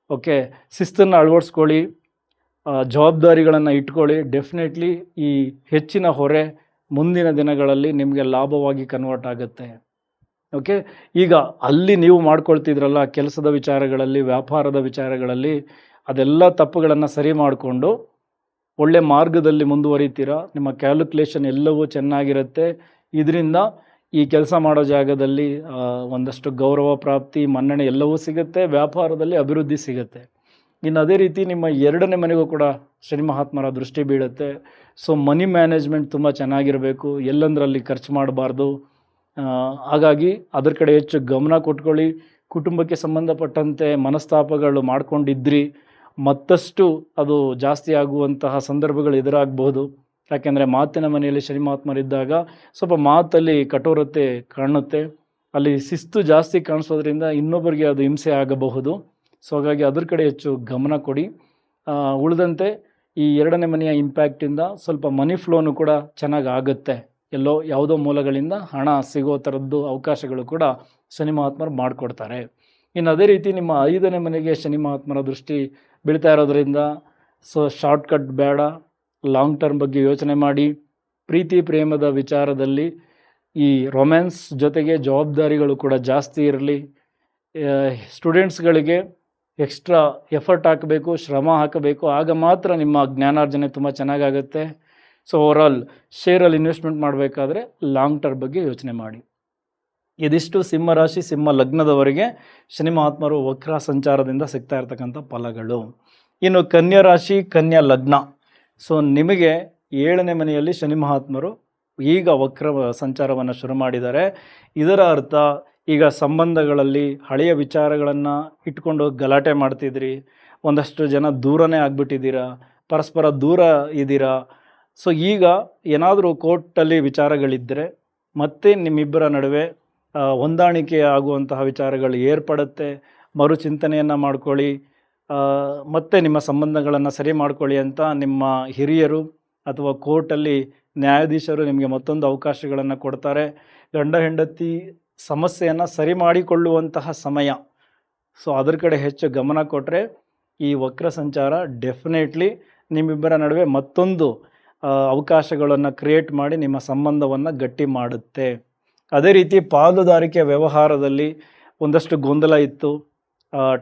ಓಕೆ, ಶಿಸ್ತನ್ನು ಅಳವಡಿಸ್ಕೊಳ್ಳಿ, ಜವಾಬ್ದಾರಿಗಳನ್ನು ಇಟ್ಕೊಳ್ಳಿ. ಡೆಫಿನೆಟ್ಲಿ ಈ ಹೆಚ್ಚಿನ ಹೊರೆ ಮುಂದಿನ ದಿನಗಳಲ್ಲಿ ನಿಮಗೆ ಲಾಭವಾಗಿ ಕನ್ವರ್ಟ್ ಆಗುತ್ತೆ. ಓಕೆ, ಈಗ ಅಲ್ಲಿ ನೀವು ಮಾಡ್ಕೊಳ್ತಿದ್ರಲ್ಲ ಕೆಲಸದ ವಿಚಾರಗಳಲ್ಲಿ, ವ್ಯಾಪಾರದ ವಿಚಾರಗಳಲ್ಲಿ, ಅದೆಲ್ಲ ತಪ್ಪುಗಳನ್ನು ಸರಿ ಮಾಡಿಕೊಂಡು ಒಳ್ಳೆ ಮಾರ್ಗದಲ್ಲಿ ಮುಂದುವರಿತೀರಾ. ನಿಮ್ಮ ಕ್ಯಾಲ್ಕುಲೇಷನ್ ಎಲ್ಲವೂ ಚೆನ್ನಾಗಿರುತ್ತೆ. ಇದರಿಂದ ಈ ಕೆಲಸ ಮಾಡೋ ಜಾಗದಲ್ಲಿ ಒಂದಷ್ಟು ಗೌರವ ಪ್ರಾಪ್ತಿ, ಮನ್ನಣೆ ಎಲ್ಲವೂ ಸಿಗುತ್ತೆ. ವ್ಯಾಪಾರದಲ್ಲಿ ಅಭಿವೃದ್ಧಿ ಸಿಗುತ್ತೆ. ಇನ್ನು ಅದೇ ರೀತಿ ನಿಮ್ಮ 2ನೇ ಮನೆಗೂ ಕೂಡ ಶನಿ ಮಹಾತ್ಮರ ದೃಷ್ಟಿ ಬೀಳುತ್ತೆ. ಸೊ ಮನಿ ಮ್ಯಾನೇಜ್ಮೆಂಟ್ ತುಂಬ ಚೆನ್ನಾಗಿರಬೇಕು. ಎಲ್ಲಂದರಲ್ಲಿ ಖರ್ಚು ಮಾಡಬಾರ್ದು. ಹಾಗಾಗಿ ಅದರ ಕಡೆ ಹೆಚ್ಚು ಗಮನ ಕೊಟ್ಕೊಳ್ಳಿ. ಕುಟುಂಬಕ್ಕೆ ಸಂಬಂಧಪಟ್ಟಂತೆ ಮನಸ್ತಾಪಗಳು ಮಾಡ್ಕೊಂಡಿದ್ರಿ, ಮತ್ತಷ್ಟು ಅದು ಜಾಸ್ತಿ ಆಗುವಂತಹ ಸಂದರ್ಭಗಳು ಎದುರಾಗಬಹುದು. ಯಾಕೆಂದರೆ ಮಾತಿನ ಮನೆಯಲ್ಲಿ ಶನಿ ಮಹಾತ್ಮರಿದ್ದಾಗ ಸ್ವಲ್ಪ ಮಾತಲ್ಲಿ ಕಠೋರತೆ ಕಾಣುತ್ತೆ. ಅಲ್ಲಿ ಶಿಸ್ತು ಜಾಸ್ತಿ ಕಾಣಿಸೋದ್ರಿಂದ ಇನ್ನೊಬ್ಬರಿಗೆ ಅದು ಹಿಂಸೆ ಆಗಬಹುದು. ಸೊ ಹಾಗಾಗಿ ಅದ್ರ ಕಡೆ ಹೆಚ್ಚು ಗಮನ ಕೊಡಿ. ಉಳಿದಂತೆ ಈ 2ನೇ ಮನೆಯ ಇಂಪ್ಯಾಕ್ಟಿಂದ ಸ್ವಲ್ಪ ಮನಿ ಫ್ಲೋನು ಕೂಡ ಚೆನ್ನಾಗಿ ಆಗುತ್ತೆ. ಎಲ್ಲೋ ಯಾವುದೋ ಮೂಲಗಳಿಂದ ಹಣ ಸಿಗೋ ಥರದ್ದು ಅವಕಾಶಗಳು ಕೂಡ ಶನಿ ಮಹಾತ್ಮರು ಮಾಡಿಕೊಡ್ತಾರೆ. ಇನ್ನು ಅದೇ ರೀತಿ ನಿಮ್ಮ 5ನೇ ಮನೆಗೆ ಶನಿ ಮಹಾತ್ಮರ ದೃಷ್ಟಿ ಬೀಳ್ತಾ ಇರೋದ್ರಿಂದ ಸೊ ಶಾರ್ಟ್ಕಟ್ ಬೇಡ, ಲಾಂಗ್ ಟರ್ಮ್ ಬಗ್ಗೆ ಯೋಚನೆ ಮಾಡಿ. ಪ್ರೀತಿ ಪ್ರೇಮದ ವಿಚಾರದಲ್ಲಿ ಈ ರೊಮ್ಯಾನ್ಸ್ ಜೊತೆಗೆ ಜವಾಬ್ದಾರಿಗಳು ಕೂಡ ಜಾಸ್ತಿ ಇರಲಿ. ಸ್ಟೂಡೆಂಟ್ಸ್ಗಳಿಗೆ ಎಕ್ಸ್ಟ್ರಾ ಎಫರ್ಟ್ ಹಾಕಬೇಕು, ಶ್ರಮ ಹಾಕಬೇಕು, ಆಗ ಮಾತ್ರ ನಿಮ್ಮ ಜ್ಞಾನಾರ್ಜನೆ ತುಂಬ ಚೆನ್ನಾಗಾಗುತ್ತೆ. ಸೊ ಓವರಾಲ್ ಶೇರಲ್ಲಿ ಇನ್ವೆಸ್ಟ್ಮೆಂಟ್ ಮಾಡಬೇಕಾದ್ರೆ ಲಾಂಗ್ ಟರ್ಮ್ ಬಗ್ಗೆ ಯೋಚನೆ ಮಾಡಿ. ಇದಿಷ್ಟು ಸಿಂಹ ರಾಶಿ ಸಿಂಹ ಲಗ್ನದವರೆಗೆ ಶನಿ ಮಹಾತ್ಮರು ವಕ್ರ ಸಂಚಾರದಿಂದ ಸಿಗ್ತಾ ಇರ್ತಕ್ಕಂಥ ಫಲಗಳು. ಇನ್ನು ಕನ್ಯಾ ರಾಶಿ ಕನ್ಯಾ ಲಗ್ನ, ಸೊ ನಿಮಗೆ 7ನೇ ಮನೆಯಲ್ಲಿ ಶನಿ ಮಹಾತ್ಮರು ಈಗ ವಕ್ರ ಸಂಚಾರವನ್ನು ಶುರು ಮಾಡಿದ್ದಾರೆ. ಇದರ ಅರ್ಥ ಈಗ ಸಂಬಂಧಗಳಲ್ಲಿ ಹಳೆಯ ವಿಚಾರಗಳನ್ನು ಇಟ್ಕೊಂಡು ಗಲಾಟೆ ಮಾಡ್ತಿದ್ರಿ, ಒಂದಷ್ಟು ಜನ ದೂರನೇ ಆಗಿಬಿಟ್ಟಿದ್ದೀರಾ, ಪರಸ್ಪರ ದೂರ ಇದ್ದೀರಾ. ಸೊ ಈಗ ಏನಾದರೂ ಕೋರ್ಟಲ್ಲಿ ವಿಚಾರಗಳಿದ್ದರೆ ಮತ್ತೆ ನಿಮ್ಮಿಬ್ಬರ ನಡುವೆ ಹೊಂದಾಣಿಕೆ ಆಗುವಂತಹ ವಿಚಾರಗಳು ಏರ್ಪಡುತ್ತೆ. ಮರುಚಿಂತನೆಯನ್ನು ಮಾಡ್ಕೊಳ್ಳಿ, ಮತ್ತೆ ನಿಮ್ಮ ಸಂಬಂಧಗಳನ್ನು ಸರಿ ಮಾಡ್ಕೊಳ್ಳಿ ಅಂತ ನಿಮ್ಮ ಹಿರಿಯರು ಅಥವಾ ಕೋರ್ಟಲ್ಲಿ ನ್ಯಾಯಾಧೀಶರು ನಿಮಗೆ ಮತ್ತೊಂದು ಅವಕಾಶಗಳನ್ನು ಕೊಡ್ತಾರೆ. ಗಂಡ ಹೆಂಡತಿ ಸಮಸ್ಯೆಯನ್ನು ಸರಿ ಮಾಡಿಕೊಳ್ಳುವಂತಹ ಸಮಯ. ಸೊ ಅದರ ಕಡೆ ಹೆಚ್ಚು ಗಮನ ಕೊಟ್ಟರೆ ಈ ವಕ್ರ ಸಂಚಾರ ಡೆಫಿನೆಟ್ಲಿ ನಿಮ್ಮಿಬ್ಬರ ನಡುವೆ ಮತ್ತೊಂದು ಅವಕಾಶಗಳನ್ನು ಕ್ರಿಯೇಟ್ ಮಾಡಿ ನಿಮ್ಮ ಸಂಬಂಧವನ್ನು ಗಟ್ಟಿ ಮಾಡುತ್ತೆ. ಅದೇ ರೀತಿ ಪಾಲುದಾರಿಕೆ ವ್ಯವಹಾರದಲ್ಲಿ ಒಂದಷ್ಟು ಗೊಂದಲ ಇತ್ತು,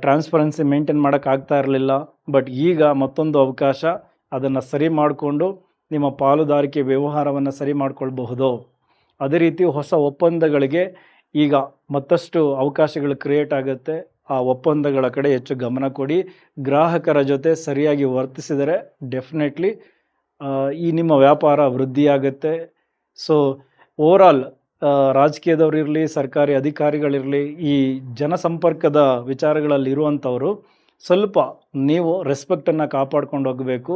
ಟ್ರಾನ್ಸ್ಪರೆನ್ಸಿ ಮೇಂಟೈನ್ ಮಾಡೋಕ್ಕಾಗ್ತಾ ಇರಲಿಲ್ಲ. ಬಟ್ ಈಗ ಮತ್ತೊಂದು ಅವಕಾಶ, ಅದನ್ನು ಸರಿ ಮಾಡಿಕೊಂಡು ನಿಮ್ಮ ಪಾಲುದಾರಿಕೆ ವ್ಯವಹಾರವನ್ನು ಸರಿ ಮಾಡಿಕೊಳ್ಬಹುದು. ಅದೇ ರೀತಿ ಹೊಸ ಒಪ್ಪಂದಗಳಿಗೆ ಈಗ ಮತ್ತಷ್ಟು ಅವಕಾಶಗಳು ಕ್ರಿಯೇಟ್ ಆಗುತ್ತೆ. ಆ ಒಪ್ಪಂದಗಳ ಕಡೆ ಹೆಚ್ಚು ಗಮನ ಕೊಡಿ. ಗ್ರಾಹಕರ ಜೊತೆ ಸರಿಯಾಗಿ ವರ್ತಿಸಿದರೆ ಡೆಫಿನೆಟ್ಲಿ ಈ ನಿಮ್ಮ ವ್ಯಾಪಾರ ವೃದ್ಧಿಯಾಗುತ್ತೆ. ಸೊ ಓವರಾಲ್ ರಾಜಕೀಯದವರಿರಲಿ, ಸರ್ಕಾರಿ ಅಧಿಕಾರಿಗಳಿರಲಿ, ಈ ಜನಸಂಪರ್ಕದ ವಿಚಾರಗಳಲ್ಲಿ ಇರುವಂಥವರು ಸ್ವಲ್ಪ ನೀವು ರೆಸ್ಪೆಕ್ಟನ್ನು ಕಾಪಾಡ್ಕೊಂಡು ಹೋಗಬೇಕು.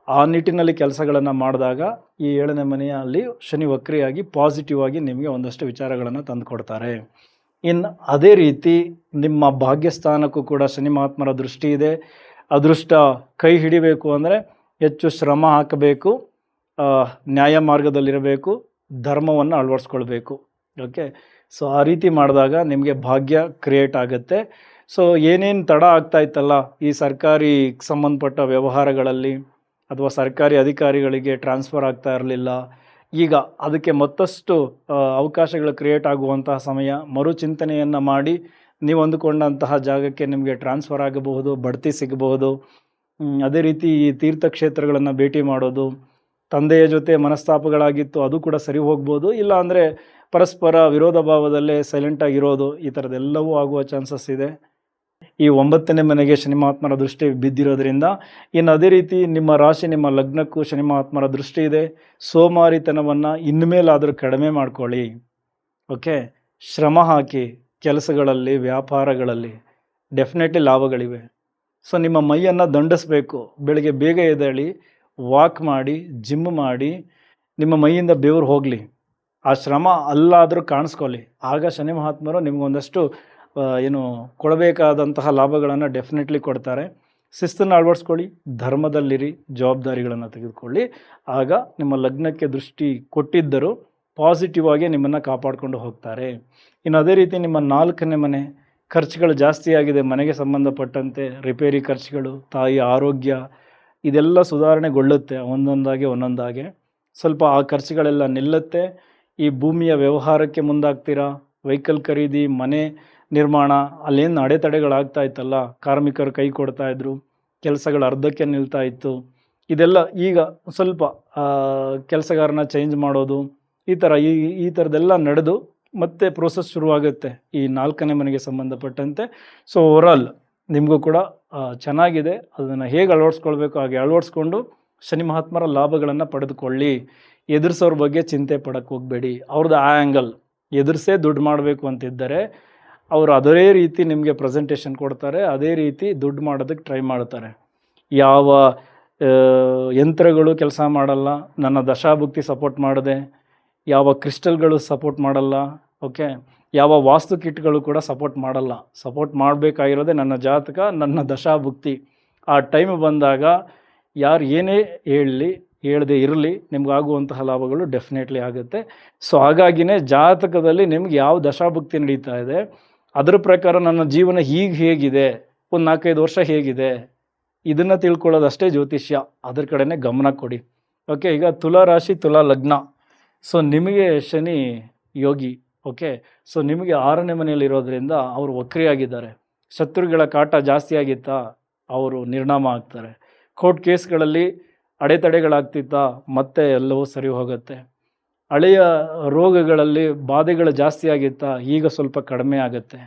ಆ ನಿಟ್ಟಿನಲ್ಲಿ ಕೆಲಸಗಳನ್ನು ಮಾಡಿದಾಗ ಈ 7ನೇ ಮನೆಯಲ್ಲಿ ಶನಿ ವಕ್ರಿಯಾಗಿ ಪಾಸಿಟಿವ್ ಆಗಿ ನಿಮಗೆ ಒಂದಷ್ಟು ವಿಚಾರಗಳನ್ನು ತಂದುಕೊಡ್ತಾರೆ. ಇನ್ನು ಅದೇ ರೀತಿ ನಿಮ್ಮ ಭಾಗ್ಯಸ್ಥಾನಕ್ಕೂ ಕೂಡ ಶನಿ ಮಹಾತ್ಮರ ದೃಷ್ಟಿ ಇದೆ. ಅದೃಷ್ಟ ಕೈ ಹಿಡಿಬೇಕು ಅಂದರೆ ಹೆಚ್ಚು ಶ್ರಮ ಹಾಕಬೇಕು, ನ್ಯಾಯ ಮಾರ್ಗದಲ್ಲಿರಬೇಕು, ಧರ್ಮವನ್ನು ಅಳವಡಿಸ್ಕೊಳ್ಬೇಕು. ಓಕೆ, ಸೊ ಆ ರೀತಿ ಮಾಡಿದಾಗ ನಿಮಗೆ ಭಾಗ್ಯ ಕ್ರಿಯೇಟ್ ಆಗುತ್ತೆ. ಸೊ ಏನೇನು ತಡ ಆಗ್ತಾ ಇತ್ತಲ್ಲ ಈ ಸರ್ಕಾರಿ ಸಂಬಂಧಪಟ್ಟ ವ್ಯವಹಾರಗಳಲ್ಲಿ ಅಥವಾ ಸರ್ಕಾರಿ ಅಧಿಕಾರಿಗಳಿಗೆ ಟ್ರಾನ್ಸ್ಫರ್ ಆಗ್ತಾ ಇರಲಿಲ್ಲ, ಈಗ ಅದಕ್ಕೆ ಮತ್ತಷ್ಟು ಅವಕಾಶಗಳು ಕ್ರಿಯೇಟ್ ಆಗುವಂತಹ ಸಮಯ. ಮರುಚಿಂತನೆಯನ್ನು ಮಾಡಿ ನೀವು ಅಂದುಕೊಂಡಂತಹ ಜಾಗಕ್ಕೆ ನಿಮಗೆ ಟ್ರಾನ್ಸ್ಫರ್ ಆಗಬಹುದು, ಬಡ್ತಿ ಸಿಗಬಹುದು. ಅದೇ ರೀತಿ ಈ ತೀರ್ಥಕ್ಷೇತ್ರಗಳನ್ನು ಭೇಟಿ ಮಾಡೋದು, ತಂದೆಯ ಜೊತೆ ಮನಸ್ತಾಪಗಳಾಗಿತ್ತು ಅದು ಕೂಡ ಸರಿ ಹೋಗ್ಬೋದು, ಇಲ್ಲ ಅಂದರೆ ಪರಸ್ಪರ ವಿರೋಧ ಭಾವದಲ್ಲೇ ಸೈಲೆಂಟಾಗಿರೋದು, ಈ ಥರದ್ದೆಲ್ಲವೂ ಆಗುವ ಚಾನ್ಸಸ್ ಇದೆ. ಈ 9ನೇ ಮನೆಗೆ ಶನಿ ಮಹಾತ್ಮರ ದೃಷ್ಟಿ ಬಿದ್ದಿರೋದ್ರಿಂದ. ಇನ್ನು ಅದೇ ರೀತಿ ನಿಮ್ಮ ರಾಶಿ ನಿಮ್ಮ ಲಗ್ನಕ್ಕೂ ಶನಿ ಮಹಾತ್ಮರ ದೃಷ್ಟಿ ಇದೆ. ಸೋಮಾರಿತನವನ್ನು ಇನ್ಮೇಲಾದರೂ ಕಡಿಮೆ ಮಾಡ್ಕೊಳ್ಳಿ. ಓಕೆ, ಶ್ರಮ ಹಾಕಿ ಕೆಲಸಗಳಲ್ಲಿ, ವ್ಯಾಪಾರಗಳಲ್ಲಿ ಡೆಫಿನೆಟ್ಲಿ ಲಾಭಗಳಿವೆ. ಸೊ ನಿಮ್ಮ ಮೈಯನ್ನು ದಂಡಿಸಬೇಕು. ಬೆಳಗ್ಗೆ ಬೇಗ ಎದ್ದೇಳಿ, ವಾಕ್ ಮಾಡಿ, ಜಿಮ್ ಮಾಡಿ, ನಿಮ್ಮ ಮೈಯಿಂದ ಬೆವರು ಹೋಗಲಿ. ಆ ಶ್ರಮ ಅಲ್ಲಾದರೂ ಕಾಣಿಸ್ಕೊಳ್ಳಿ. ಆಗ ಶನಿ ಮಹಾತ್ಮರು ನಿಮಗೊಂದಷ್ಟು ಕೊಡಬೇಕಾದಂತಹ ಲಾಭಗಳನ್ನು ಡೆಫಿನೆಟ್ಲಿ ಕೊಡ್ತಾರೆ. ಶಿಸ್ತನ್ನು ಅಳವಡಿಸ್ಕೊಳ್ಳಿ, ಧರ್ಮದಲ್ಲಿರಿ, ಜವಾಬ್ದಾರಿಗಳನ್ನು ತೆಗೆದುಕೊಳ್ಳಿ. ಆಗ ನಿಮ್ಮ ಲಗ್ನಕ್ಕೆ ದೃಷ್ಟಿ ಕೊಟ್ಟಿದ್ದರೂ ಪಾಸಿಟಿವ್ ಆಗಿ ನಿಮ್ಮನ್ನು ಕಾಪಾಡಿಕೊಂಡು ಹೋಗ್ತಾರೆ. ಇನ್ನು ಅದೇ ರೀತಿ ನಿಮ್ಮ 4ನೇ ಮನೆ, ಖರ್ಚುಗಳು ಜಾಸ್ತಿ ಆಗಿದೆ ಮನೆಗೆ ಸಂಬಂಧಪಟ್ಟಂತೆ, ರಿಪೇರಿ ಖರ್ಚುಗಳು, ತಾಯಿ ಆರೋಗ್ಯ, ಇದೆಲ್ಲ ಸುಧಾರಣೆಗೊಳ್ಳುತ್ತೆ ಒಂದೊಂದಾಗೆ. ಸ್ವಲ್ಪ ಆ ಖರ್ಚುಗಳೆಲ್ಲ ನಿಲ್ಲುತ್ತೆ. ಈ ಭೂಮಿಯ ವ್ಯವಹಾರಕ್ಕೆ ಮುಂದಾಗ್ತೀರಾ, ವೆಹಿಕಲ್ ಖರೀದಿ, ಮನೆ ನಿರ್ಮಾಣ, ಅಲ್ಲೇನು ಅಡೆತಡೆಗಳಾಗ್ತಾ ಇತ್ತಲ್ಲ, ಕಾರ್ಮಿಕರು ಕೈ ಕೊಡ್ತಾಯಿದ್ರು, ಕೆಲಸಗಳು ಅರ್ಧಕ್ಕೆ ನಿಲ್ತಾ ಇತ್ತು, ಇದೆಲ್ಲ ಈಗ ಸ್ವಲ್ಪ ಕೆಲಸಗಾರನ ಚೇಂಜ್ ಮಾಡೋದು, ಈ ಥರದ್ದೆಲ್ಲ ನಡೆದು ಮತ್ತೆ ಪ್ರೋಸೆಸ್ ಶುರುವಾಗುತ್ತೆ ಈ 4ನೇ ಮನೆಗೆ ಸಂಬಂಧಪಟ್ಟಂತೆ. ಸೊ ಓವರಾಲ್ ನಿಮಗೂ ಕೂಡ ಚೆನ್ನಾಗಿದೆ. ಅದನ್ನು ಹೇಗೆ ಅಳವಡಿಸ್ಕೊಳ್ಬೇಕು ಹಾಗೆ ಅಳವಡಿಸ್ಕೊಂಡು ಶನಿ ಮಹಾತ್ಮರ ಲಾಭಗಳನ್ನು ಪಡೆದುಕೊಳ್ಳಿ. ಎದುರಿಸೋರ ಬಗ್ಗೆ ಚಿಂತೆ ಪಡಕ್ಕೆ ಹೋಗಬೇಡಿ. ಅವ್ರದ್ದು ಆ ಆ್ಯಂಗಲ್ ಎದುರಿಸೇ ದುಡ್ಡು ಮಾಡಬೇಕು ಅಂತಿದ್ದರೆ ಅವರು ಅದೇ ರೀತಿ ನಿಮಗೆ ಪ್ರೆಸೆಂಟೇಷನ್ ಕೊಡ್ತಾರೆ, ಅದೇ ರೀತಿ ದುಡ್ಡು ಮಾಡೋದಕ್ಕೆ ಟ್ರೈ ಮಾಡ್ತಾರೆ. ಯಾವ ಯಂತ್ರಗಳು ಕೆಲಸ ಮಾಡಲ್ಲ, ನನ್ನ ದಶಾಭುಕ್ತಿ ಸಪೋರ್ಟ್ ಮಾಡದೆ, ಯಾವ ಕ್ರಿಸ್ಟಲ್ಗಳು ಸಪೋರ್ಟ್ ಮಾಡಲ್ಲ, ಓಕೆ, ಯಾವ ವಾಸ್ತು ಕಿಟ್ಗಳು ಕೂಡ ಸಪೋರ್ಟ್ ಮಾಡಲ್ಲ. ಸಪೋರ್ಟ್ ಮಾಡಬೇಕಾಗಿರೋದೆ ನನ್ನ ಜಾತಕ, ನನ್ನ ದಶಾಭುಕ್ತಿ. ಆ ಟೈಮ್ ಬಂದಾಗ ಯಾರು ಏನೇ ಹೇಳದೆ ಇರಲಿ, ನಿಮಗಾಗುವಂತಹ ಲಾಭಗಳು ಡೆಫಿನೆಟ್ಲಿ ಆಗುತ್ತೆ. ಸೊ ಹಾಗಾಗಿನೇ ಜಾತಕದಲ್ಲಿ ನಿಮ್ಗೆ ಯಾವ ದಶಾಭುಕ್ತಿ ನಡೀತಾ ಇದೆ, ಅದರ ಪ್ರಕಾರ ನನ್ನ ಜೀವನ ಹೇಗಿದೆ, ಒಂದು 4-5 ವರ್ಷ ಹೇಗಿದೆ, ಇದನ್ನು ತಿಳ್ಕೊಳ್ಳೋದಷ್ಟೇ ಜ್ಯೋತಿಷ್ಯ. ಅದ್ರ ಕಡೆನೇ ಗಮನ ಕೊಡಿ. ಓಕೆ, ಈಗ ತುಲಾ ರಾಶಿ ತುಲಾ ಲಗ್ನ. ಸೊ ನಿಮಗೆ ಶನಿ ಯೋಗಿ. ಓಕೆ, ಸೊ ನಿಮಗೆ 6ನೇ ಮನೆಯಲ್ಲಿರೋದ್ರಿಂದ ಅವರು ವಕ್ರಿಯಾಗಿದ್ದಾರೆ. ಶತ್ರುಗಳ ಕಾಟ ಜಾಸ್ತಿ ಆಗಿತ್ತಾ, ಅವರು ನಿರ್ನಾಮ ಆಗ್ತಾರೆ. ಕೋರ್ಟ್ ಕೇಸ್ಗಳಲ್ಲಿ ಅಡೆತಡೆಗಳಾಗ್ತಿತ್ತಾ, ಮತ್ತೆ ಎಲ್ಲವೂ ಸರಿ ಹೋಗುತ್ತೆ. ಹಳೆಯ ರೋಗಗಳಲ್ಲಿ ಬಾಧೆಗಳು ಜಾಸ್ತಿ ಆಗಿತ್ತಾ, ಈಗ ಸ್ವಲ್ಪ ಕಡಿಮೆ ಆಗುತ್ತೆ.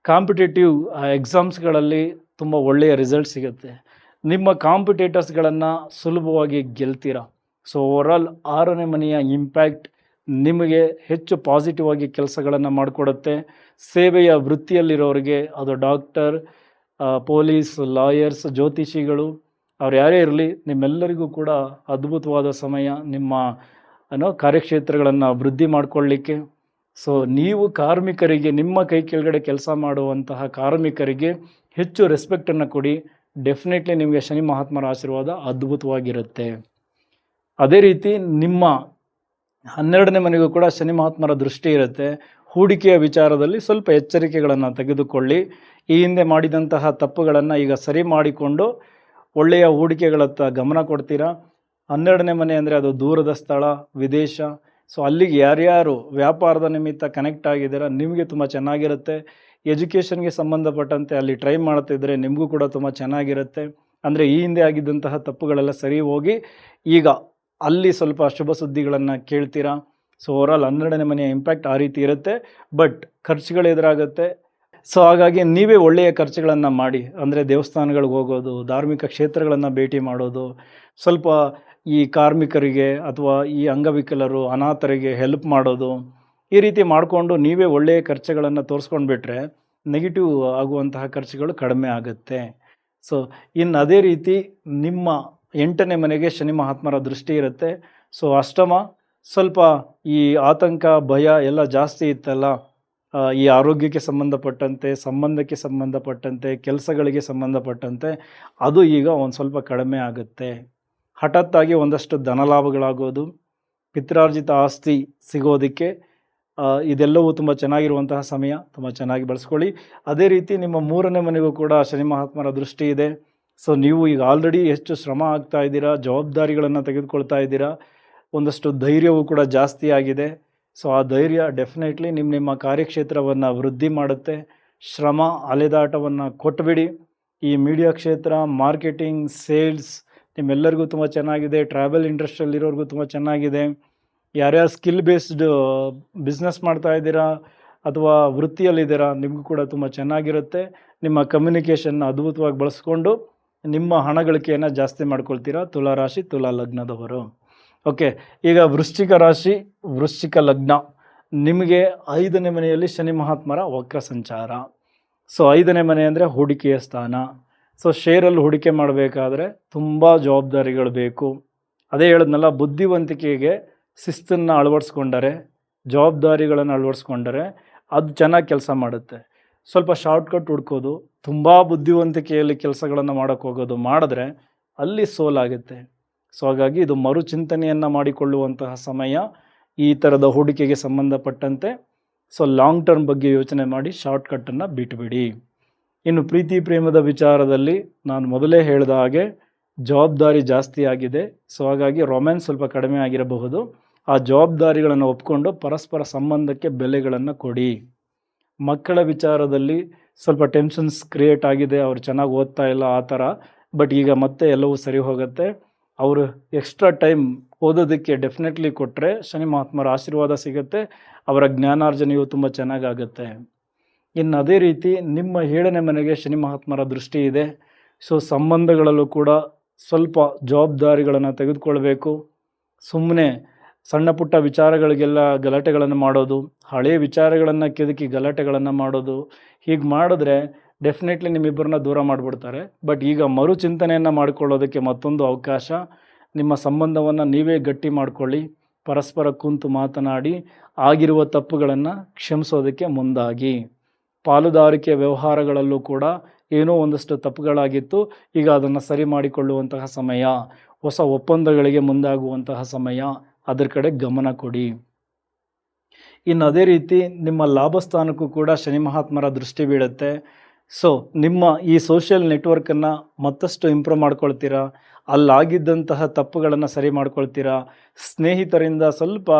ಕಾಂಪಿಟೇಟಿವ್ ಎಕ್ಸಾಮ್ಸ್ಗಳಲ್ಲಿ ತುಂಬ ಒಳ್ಳೆಯ ರಿಸಲ್ಟ್ ಸಿಗುತ್ತೆ. ನಿಮ್ಮ ಕಾಂಪಿಟೇಟರ್ಸ್ಗಳನ್ನು ಸುಲಭವಾಗಿ ಗೆಲ್ತೀರ. ಸೊ ಓವರಾಲ್ 6ನೇ ಮನೆಯ ಇಂಪ್ಯಾಕ್ಟ್ ನಿಮಗೆ ಹೆಚ್ಚು ಪಾಸಿಟಿವ್ ಆಗಿ ಕೆಲಸಗಳನ್ನು ಮಾಡಿಕೊಡುತ್ತೆ. ಸೇವೆಯ ವೃತ್ತಿಯಲ್ಲಿರೋರಿಗೆ, ಅದು ಡಾಕ್ಟರ್, ಪೊಲೀಸ್, ಲಾಯರ್ಸ್, ಜ್ಯೋತಿಷಿಗಳು, ಅವ್ರು ಯಾರೇ ಇರಲಿ, ನಿಮ್ಮೆಲ್ಲರಿಗೂ ಕೂಡ ಅದ್ಭುತವಾದ ಸಮಯ ನಿಮ್ಮ ಕಾರ್ಯಕ್ಷೇತ್ರಗಳನ್ನು ವೃದ್ಧಿ ಮಾಡಿಕೊಳ್ಳಿಕ್ಕೆ. ಸೊ ನೀವು ಕಾರ್ಮಿಕರಿಗೆ, ನಿಮ್ಮ ಕೈ ಕೆಳಗಡೆ ಕೆಲಸ ಮಾಡುವಂತಹ ಕಾರ್ಮಿಕರಿಗೆ ಹೆಚ್ಚು ರೆಸ್ಪೆಕ್ಟನ್ನು ಕೊಡಿ. ಡೆಫಿನೆಟ್ಲಿ ನಿಮಗೆ ಶನಿ ಮಹಾತ್ಮರ ಆಶೀರ್ವಾದ ಅದ್ಭುತವಾಗಿರುತ್ತೆ. ಅದೇ ರೀತಿ ನಿಮ್ಮ 12ನೇ ಮನೆಗೂ ಕೂಡ ಶನಿ ಮಹಾತ್ಮರ ದೃಷ್ಟಿ ಇರುತ್ತೆ. ಹೂಡಿಕೆಯ ವಿಚಾರದಲ್ಲಿ ಸ್ವಲ್ಪ ಎಚ್ಚರಿಕೆಗಳನ್ನು ತೆಗೆದುಕೊಳ್ಳಿ. ಈ ಹಿಂದೆ ಮಾಡಿದಂತಹ ತಪ್ಪುಗಳನ್ನು ಈಗ ಸರಿ ಮಾಡಿಕೊಂಡು ಒಳ್ಳೆಯ ಹೂಡಿಕೆಗಳತ್ತ ಗಮನ ಕೊಡ್ತೀರಾ. 12ನೇ ಮನೆ ಅಂದರೆ ಅದು ದೂರದ ಸ್ಥಳ, ವಿದೇಶ. ಸೊ ಅಲ್ಲಿಗೆ ಯಾರ್ಯಾರು ವ್ಯಾಪಾರದ ನಿಮಿತ್ತ ಕನೆಕ್ಟ್ ಆಗಿದ್ದೀರಾ, ನಿಮಗೆ ತುಂಬ ಚೆನ್ನಾಗಿರುತ್ತೆ. ಎಜುಕೇಷನ್ಗೆ ಸಂಬಂಧಪಟ್ಟಂತೆ ಅಲ್ಲಿ ಟ್ರೈ ಮಾಡ್ತಿದ್ರೆ ನಿಮಗೂ ಕೂಡ ತುಂಬ ಚೆನ್ನಾಗಿರುತ್ತೆ. ಅಂದರೆ ಈ ಹಿಂದೆ ಆಗಿದ್ದಂತಹ ತಪ್ಪುಗಳೆಲ್ಲ ಸರಿ ಹೋಗಿ ಈಗ ಅಲ್ಲಿ ಸ್ವಲ್ಪ ಶುಭ ಸುದ್ದಿಗಳನ್ನು ಕೇಳ್ತೀರಾ. ಸೊ ಓವರಾಲ್ 12ನೇ ಮನೆಯ ಇಂಪ್ಯಾಕ್ಟ್ ಆ ರೀತಿ ಇರುತ್ತೆ. ಬಟ್ ಖರ್ಚುಗಳು ಎದುರಾಗುತ್ತೆ. ಸೊ ಹಾಗಾಗಿ ನೀವೇ ಒಳ್ಳೆಯ ಖರ್ಚುಗಳನ್ನು ಮಾಡಿ, ಅಂದರೆ ದೇವಸ್ಥಾನಗಳಿಗೆ ಹೋಗೋದು, ಧಾರ್ಮಿಕ ಕ್ಷೇತ್ರಗಳನ್ನು ಭೇಟಿ ಮಾಡೋದು, ಸ್ವಲ್ಪ ಈ ಕಾರ್ಮಿಕರಿಗೆ ಅಥವಾ ಈ ಅಂಗವಿಕಲರು, ಅನಾಥರಿಗೆ ಹೆಲ್ಪ್ ಮಾಡೋದು, ಈ ರೀತಿ ಮಾಡಿಕೊಂಡು ನೀವೇ ಒಳ್ಳೆಯ ಖರ್ಚುಗಳನ್ನು ತೋರಿಸ್ಕೊಂಡು ಬಿಟ್ಟರೆ ನೆಗೆಟಿವ್ ಆಗುವಂತಹ ಖರ್ಚುಗಳು ಕಡಿಮೆ ಆಗುತ್ತೆ. ಸೊ ಇನ್ನು ಅದೇ ರೀತಿ ನಿಮ್ಮ 8ನೇ ಮನೆಗೆ ಶನಿ ಮಹಾತ್ಮರ ದೃಷ್ಟಿ ಇರುತ್ತೆ. ಸೊ ಅಷ್ಟಮ ಸ್ವಲ್ಪ ಈ ಆತಂಕ, ಭಯ ಎಲ್ಲ ಜಾಸ್ತಿ ಇತ್ತಲ್ಲ, ಈ ಆರೋಗ್ಯಕ್ಕೆ ಸಂಬಂಧಪಟ್ಟಂತೆ, ಸಂಬಂಧಕ್ಕೆ ಸಂಬಂಧಪಟ್ಟಂತೆ, ಕೆಲಸಗಳಿಗೆ ಸಂಬಂಧಪಟ್ಟಂತೆ, ಅದು ಈಗ ಒಂದು ಸ್ವಲ್ಪ ಕಡಿಮೆ ಆಗುತ್ತೆ. ಹಠಾತ್ತಾಗಿ ಒಂದಷ್ಟು ಧನಲಾಭಗಳಾಗೋದು, ಪಿತ್ರಾರ್ಜಿತ ಆಸ್ತಿ ಸಿಗೋದಕ್ಕೆ ಇದೆಲ್ಲವೂ ತುಂಬ ಚೆನ್ನಾಗಿರುವಂತಹ ಸಮಯ. ತುಂಬ ಚೆನ್ನಾಗಿ ಬಳಸ್ಕೊಳ್ಳಿ. ಅದೇ ರೀತಿ ನಿಮ್ಮ 3ನೇ ಮನೆಗೂ ಕೂಡ ಶನಿ ಮಹಾತ್ಮರ ದೃಷ್ಟಿ ಇದೆ. ಸೊ ನೀವು ಈಗ ಆಲ್ರೆಡಿ ಹೆಚ್ಚು ಶ್ರಮ ಆಗ್ತಾ ಇದ್ದೀರಾ, ಜವಾಬ್ದಾರಿಗಳನ್ನು ತೆಗೆದುಕೊಳ್ತಾ ಇದ್ದೀರಾ, ಒಂದಷ್ಟು ಧೈರ್ಯವೂ ಕೂಡ ಜಾಸ್ತಿ ಆಗಿದೆ. ಸೊ ಆ ಧೈರ್ಯ ಡೆಫಿನೆಟ್ಲಿ ನಿಮ್ಮ ಕಾರ್ಯಕ್ಷೇತ್ರವನ್ನು ವೃದ್ಧಿ ಮಾಡುತ್ತೆ. ಶ್ರಮ ಅಲೆದಾಟವನ್ನು ಕೊಟ್ಟುಬಿಡಿ. ಈ ಮೀಡಿಯಾ ಕ್ಷೇತ್ರ, ಮಾರ್ಕೆಟಿಂಗ್, ಸೇಲ್ಸ್ ನಿಮ್ಮೆಲ್ಲರಿಗೂ ತುಂಬ ಚೆನ್ನಾಗಿದೆ. ಟ್ರಾವೆಲ್ ಇಂಡಸ್ಟ್ರಿಯಲ್ಲಿರೋರಿಗೂ ತುಂಬ ಚೆನ್ನಾಗಿದೆ. ಯಾರ್ಯಾರು ಸ್ಕಿಲ್ ಬೇಸ್ಡ್ ಬಿಸ್ನೆಸ್ ಮಾಡ್ತಾ ಇದ್ದೀರಾ ಅಥವಾ ವೃತ್ತಿಯಲ್ಲಿದ್ದೀರಾ, ನಿಮಗೂ ಕೂಡ ತುಂಬ ಚೆನ್ನಾಗಿರುತ್ತೆ. ನಿಮ್ಮ ಕಮ್ಯುನಿಕೇಷನ್ನ ಅದ್ಭುತವಾಗಿ ಬಳಸ್ಕೊಂಡು ನಿಮ್ಮ ಹಣ ಗಳಿಕೆಯನ್ನು ಜಾಸ್ತಿ ಮಾಡ್ಕೊಳ್ತೀರಾ. ತುಲಾ ರಾಶಿ, ತುಲಾ ಲಗ್ನದವರು. ಓಕೆ, ಈಗ ವೃಶ್ಚಿಕ ರಾಶಿ, ವೃಶ್ಚಿಕ ಲಗ್ನ, ನಿಮಗೆ 5ನೇ ಮನೆಯಲ್ಲಿ ಶನಿ ಮಹಾತ್ಮರ ವಕ್ರ ಸಂಚಾರ. ಸೊ 5ನೇ ಮನೆ ಅಂದರೆ ಹೂಡಿಕೆಯ ಸ್ಥಾನ. ಸೊ ಶೇರಲ್ಲಿ ಹೂಡಿಕೆ ಮಾಡಬೇಕಾದ್ರೆ ತುಂಬ ಜವಾಬ್ದಾರಿಗಳು ಬೇಕು. ಅದೇ ಹೇಳಿದ್ನಲ್ಲ, ಬುದ್ಧಿವಂತಿಕೆಗೆ ಶಿಸ್ತನ್ನು ಅಳವಡಿಸ್ಕೊಂಡರೆ, ಜವಾಬ್ದಾರಿಗಳನ್ನು ಅಳವಡಿಸ್ಕೊಂಡರೆ ಅದು ಚೆನ್ನಾಗಿ ಕೆಲಸ ಮಾಡುತ್ತೆ. ಸ್ವಲ್ಪ ಶಾರ್ಟ್ಕಟ್ ಹುಡ್ಕೋದು, ತುಂಬ ಬುದ್ಧಿವಂತಿಕೆಯಲ್ಲಿ ಕೆಲಸಗಳನ್ನು ಮಾಡೋಕ್ಕೆ ಹೋಗೋದು ಮಾಡಿದ್ರೆ ಅಲ್ಲಿ ಸೋಲಾಗುತ್ತೆ. ಸೊ ಹಾಗಾಗಿ ಇದು ಮರುಚಿಂತನೆಯನ್ನು ಮಾಡಿಕೊಳ್ಳುವಂತಹ ಸಮಯ ಈ ಥರದ ಹೂಡಿಕೆಗೆ ಸಂಬಂಧಪಟ್ಟಂತೆ. ಸೊ ಲಾಂಗ್ ಟರ್ಮ್ ಬಗ್ಗೆ ಯೋಚನೆ ಮಾಡಿ, ಶಾರ್ಟ್ಕಟ್ಟನ್ನು ಬಿಟ್ಟುಬಿಡಿ. ಇನ್ನು ಪ್ರೀತಿ ಪ್ರೇಮದ ವಿಚಾರದಲ್ಲಿ ನಾನು ಮೊದಲೇ ಹೇಳಿದ ಹಾಗೆ ಜವಾಬ್ದಾರಿ ಜಾಸ್ತಿ ಆಗಿದೆ. ಸೊ ಹಾಗಾಗಿ ರೊಮ್ಯಾನ್ಸ್ ಸ್ವಲ್ಪ ಕಡಿಮೆ ಆಗಿರಬಹುದು. ಆ ಜವಾಬ್ದಾರಿಗಳನ್ನು ಒಪ್ಕೊಂಡು ಪರಸ್ಪರ ಸಂಬಂಧಕ್ಕೆ ಬೆಲೆಗಳನ್ನು ಕೊಡಿ. ಮಕ್ಕಳ ವಿಚಾರದಲ್ಲಿ ಸ್ವಲ್ಪ ಟೆನ್ಷನ್ಸ್ ಕ್ರಿಯೇಟ್ ಆಗಿದೆ, ಅವ್ರು ಚೆನ್ನಾಗಿ ಓದ್ತಾ ಇಲ್ಲ ಆ ಥರ. ಬಟ್ ಈಗ ಮತ್ತೆ ಎಲ್ಲವೂ ಸರಿ ಹೋಗುತ್ತೆ. ಅವರು ಎಕ್ಸ್ಟ್ರಾ ಟೈಮ್ ಓದೋದಕ್ಕೆ ಡೆಫಿನೆಟ್ಲಿ ಕೊಟ್ಟರೆ ಶನಿ ಮಹಾತ್ಮರ ಆಶೀರ್ವಾದ ಸಿಗುತ್ತೆ. ಅವರ ಜ್ಞಾನಾರ್ಜನೆಯು ತುಂಬ ಚೆನ್ನಾಗಾಗುತ್ತೆ. ಇನ್ನು ಅದೇ ರೀತಿ ನಿಮ್ಮ 7ನೇ ಮನೆಗೆ ಶನಿ ಮಹಾತ್ಮರ ದೃಷ್ಟಿ ಇದೆ. ಸೊ ಸಂಬಂಧಗಳಲ್ಲೂ ಕೂಡ ಸ್ವಲ್ಪ ಜವಾಬ್ದಾರಿಗಳನ್ನು ತೆಗೆದುಕೊಳ್ಬೇಕು. ಸುಮ್ಮನೆ ಸಣ್ಣ ಪುಟ್ಟ ವಿಚಾರಗಳಿಗೆಲ್ಲ ಗಲಾಟೆಗಳನ್ನು ಮಾಡೋದು, ಹಳೆಯ ವಿಚಾರಗಳನ್ನು ಕೆದಕಿ ಗಲಾಟೆಗಳನ್ನು ಮಾಡೋದು, ಹೀಗೆ ಮಾಡಿದ್ರೆ ಡೆಫಿನೆಟ್ಲಿ ನಿಮ್ಮಿಬ್ಬರನ್ನ ದೂರ ಮಾಡಿಬಿಡ್ತಾರೆ. ಬಟ್ ಈಗ ಮರುಚಿಂತನೆಯನ್ನು ಮಾಡಿಕೊಳ್ಳೋದಕ್ಕೆ ಮತ್ತೊಂದು ಅವಕಾಶ. ನಿಮ್ಮ ಸಂಬಂಧವನ್ನು ನೀವೇ ಗಟ್ಟಿ ಮಾಡಿಕೊಳ್ಳಿ. ಪರಸ್ಪರ ಕುಂತು ಮಾತನಾಡಿ ಆಗಿರುವ ತಪ್ಪುಗಳನ್ನು ಕ್ಷಮಿಸೋದಕ್ಕೆ ಮುಂದಾಗಿ. ಪಾಲುದಾರಿಕೆ ವ್ಯವಹಾರಗಳಲ್ಲೂ ಕೂಡ ಏನೋ ಒಂದಷ್ಟು ತಪ್ಪುಗಳಾಗಿತ್ತು, ಈಗ ಅದನ್ನು ಸರಿ ಮಾಡಿಕೊಳ್ಳುವಂತಹ ಸಮಯ. ಹೊಸ ಒಪ್ಪಂದಗಳಿಗೆ ಮುಂದಾಗುವಂತಹ ಸಮಯ. ಅದರ ಕಡೆ ಗಮನ ಕೊಡಿ. ಇನ್ನು ಅದೇ ರೀತಿ ನಿಮ್ಮ ಲಾಭಸ್ಥಾನಕ್ಕೂ ಕೂಡ ಶನಿ ಮಹಾತ್ಮರ ದೃಷ್ಟಿ ಬೀಳುತ್ತೆ. ಸೊ ನಿಮ್ಮ ಈ ಸೋಷಿಯಲ್ ನೆಟ್ವರ್ಕನ್ನು ಮತ್ತಷ್ಟು ಇಂಪ್ರೂವ್ ಮಾಡ್ಕೊಳ್ತೀರಾ. ಅಲ್ಲಾಗಿದ್ದಂತಹ ತಪ್ಪುಗಳನ್ನು ಸರಿ ಮಾಡ್ಕೊಳ್ತೀರಾ. ಸ್ನೇಹಿತರಿಂದ ಸ್ವಲ್ಪ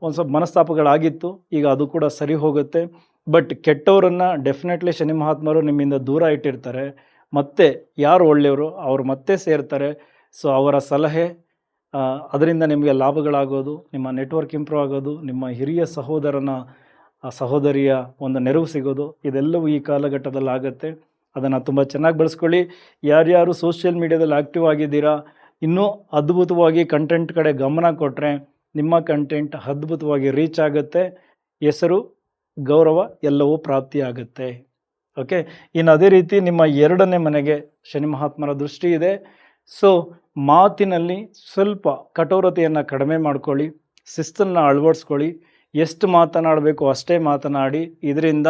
ಒಂದು ಸ್ವಲ್ಪ ಮನಸ್ತಾಪಗಳಾಗಿತ್ತು, ಈಗ ಅದು ಕೂಡ ಸರಿ ಹೋಗುತ್ತೆ. ಬಟ್ ಕೆಟ್ಟವರನ್ನು ಡೆಫಿನೆಟ್ಲಿ ಶನಿ ಮಹಾತ್ಮರು ನಿಮ್ಮಿಂದ ದೂರ ಇಟ್ಟಿರ್ತಾರೆ. ಮತ್ತೆ ಯಾರು ಒಳ್ಳೆಯವರು ಅವರು ಮತ್ತೆ ಸೇರ್ತಾರೆ. ಸೊ ಅವರ ಸಲಹೆ, ಅದರಿಂದ ನಿಮಗೆ ಲಾಭಗಳಾಗೋದು, ನಿಮ್ಮ ನೆಟ್ವರ್ಕ್ ಇಂಪ್ರೂವ್ ಆಗೋದು, ನಿಮ್ಮ ಹಿರಿಯ ಸಹೋದರಿಯ ಒಂದು ನೆರವು ಸಿಗೋದು, ಇದೆಲ್ಲವೂ ಈ ಕಾಲಘಟ್ಟದಲ್ಲಿ ಆಗುತ್ತೆ. ಅದನ್ನು ತುಂಬ ಚೆನ್ನಾಗಿ ಬಳಸ್ಕೊಳ್ಳಿ. ಯಾರ್ಯಾರು ಸೋಷಿಯಲ್ ಮೀಡಿಯಾದಲ್ಲಿ ಆ್ಯಕ್ಟಿವ್ ಆಗಿದ್ದೀರಾ, ಇನ್ನೂ ಅದ್ಭುತವಾಗಿ ಕಂಟೆಂಟ್ ಕಡೆ ಗಮನ ಕೊಟ್ಟರೆ ನಿಮ್ಮ ಕಂಟೆಂಟ್ ಅದ್ಭುತವಾಗಿ ರೀಚ್ ಆಗುತ್ತೆ. ಹೆಸರು, ಗೌರವ ಎಲ್ಲವೂ ಪ್ರಾಪ್ತಿಯಾಗುತ್ತೆ. ಓಕೆ, ಇನ್ನು ಅದೇ ರೀತಿ ನಿಮ್ಮ 2ನೇ ಮನೆಗೆ ಶನಿ ಮಹಾತ್ಮರ ದೃಷ್ಟಿ ಇದೆ. ಸೊ ಮಾತಿನಲ್ಲಿ ಸ್ವಲ್ಪ ಕಠೋರತೆಯನ್ನು ಕಡಿಮೆ ಮಾಡ್ಕೊಳ್ಳಿ, ಶಿಸ್ತನ್ನು ಅಳವಡಿಸ್ಕೊಳ್ಳಿ. ಎಷ್ಟು ಮಾತನಾಡಬೇಕು ಅಷ್ಟೇ ಮಾತನಾಡಿ. ಇದರಿಂದ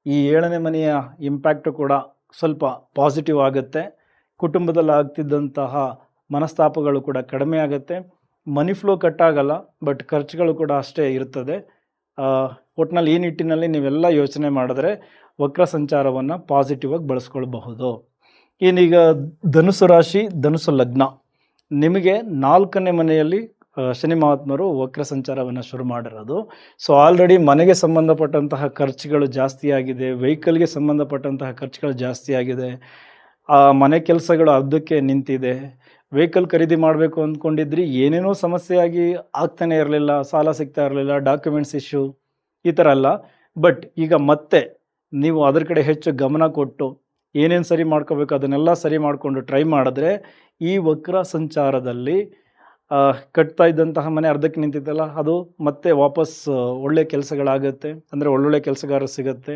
ಈ 7ನೇ ಮನೆಯ ಇಂಪ್ಯಾಕ್ಟು ಕೂಡ ಸ್ವಲ್ಪ ಪಾಸಿಟಿವ್ ಆಗುತ್ತೆ. ಕುಟುಂಬದಲ್ಲಿ ಆಗ್ತಿದ್ದಂತಹ ಮನಸ್ತಾಪಗಳು ಕೂಡ ಕಡಿಮೆ ಆಗುತ್ತೆ. ಮನಿ ಫ್ಲೋ ಕಟ್ಟಾಗಲ್ಲ, ಬಟ್ ಖರ್ಚುಗಳು ಕೂಡ ಅಷ್ಟೇ ಇರ್ತದೆ. ಒಟ್ಟಿನಲ್ಲಿ ಈ ನಿಟ್ಟಿನಲ್ಲಿ ನೀವೆಲ್ಲ ಯೋಚನೆ ಮಾಡಿದ್ರೆ ವಕ್ರ ಸಂಚಾರವನ್ನು ಪಾಸಿಟಿವ್ ಆಗಿ ಬಳಸ್ಕೊಳ್ಬಹುದು. ಇನ್ನೀಗ ಧನುಸು ರಾಶಿ, ಧನುಸು ಲಗ್ನ, ನಿಮಗೆ 4ನೇ ಮನೆಯಲ್ಲಿ ಶನಿ ಮಹಾತ್ಮರು ವಕ್ರ ಸಂಚಾರವನ್ನು ಶುರು ಮಾಡಿರೋದು. ಸೊ ಆಲ್ರೆಡಿ ಮನೆಗೆ ಸಂಬಂಧಪಟ್ಟಂತಹ ಖರ್ಚುಗಳು ಜಾಸ್ತಿ ಆಗಿದೆ, ವೆಹಿಕಲ್ಗೆ ಸಂಬಂಧಪಟ್ಟಂತಹ ಖರ್ಚುಗಳು ಜಾಸ್ತಿ ಆಗಿದೆ, ಮನೆ ಕೆಲಸಗಳು ಅರ್ಧಕ್ಕೆ ನಿಂತಿದೆ. ವೆಹಿಕಲ್ ಖರೀದಿ ಮಾಡಬೇಕು ಅಂದ್ಕೊಂಡಿದ್ರಿ, ಏನೇನೋ ಸಮಸ್ಯೆಯಾಗಿ ಆಗ್ತಾನೆ ಇರಲಿಲ್ಲ, ಸಾಲ ಸಿಗ್ತಾ ಇರಲಿಲ್ಲ, ಡಾಕ್ಯುಮೆಂಟ್ಸ್ ಇಶ್ಯೂ ಈ ಥರ ಎಲ್ಲ. ಬಟ್ ಈಗ ಮತ್ತೆ ನೀವು ಅದರ ಕಡೆ ಹೆಚ್ಚು ಗಮನ ಕೊಟ್ಟು ಏನೇನು ಸರಿ ಮಾಡ್ಕೋಬೇಕು ಅದನ್ನೆಲ್ಲ ಸರಿ ಮಾಡಿಕೊಂಡು ಟ್ರೈ ಮಾಡಿದ್ರೆ ಈ ವಕ್ರ ಸಂಚಾರದಲ್ಲಿ ಕಟ್ತಾ ಇದ್ದಂತಹ ಮನೆ ಅರ್ಧಕ್ಕೆ ನಿಂತಿತ್ತಲ್ಲ, ಅದು ಮತ್ತೆ ವಾಪಸ್ ಒಳ್ಳೆ ಕೆಲಸಗಳಾಗುತ್ತೆ. ಅಂದರೆ ಒಳ್ಳೊಳ್ಳೆ ಕೆಲಸಗಾರರು ಸಿಗುತ್ತೆ.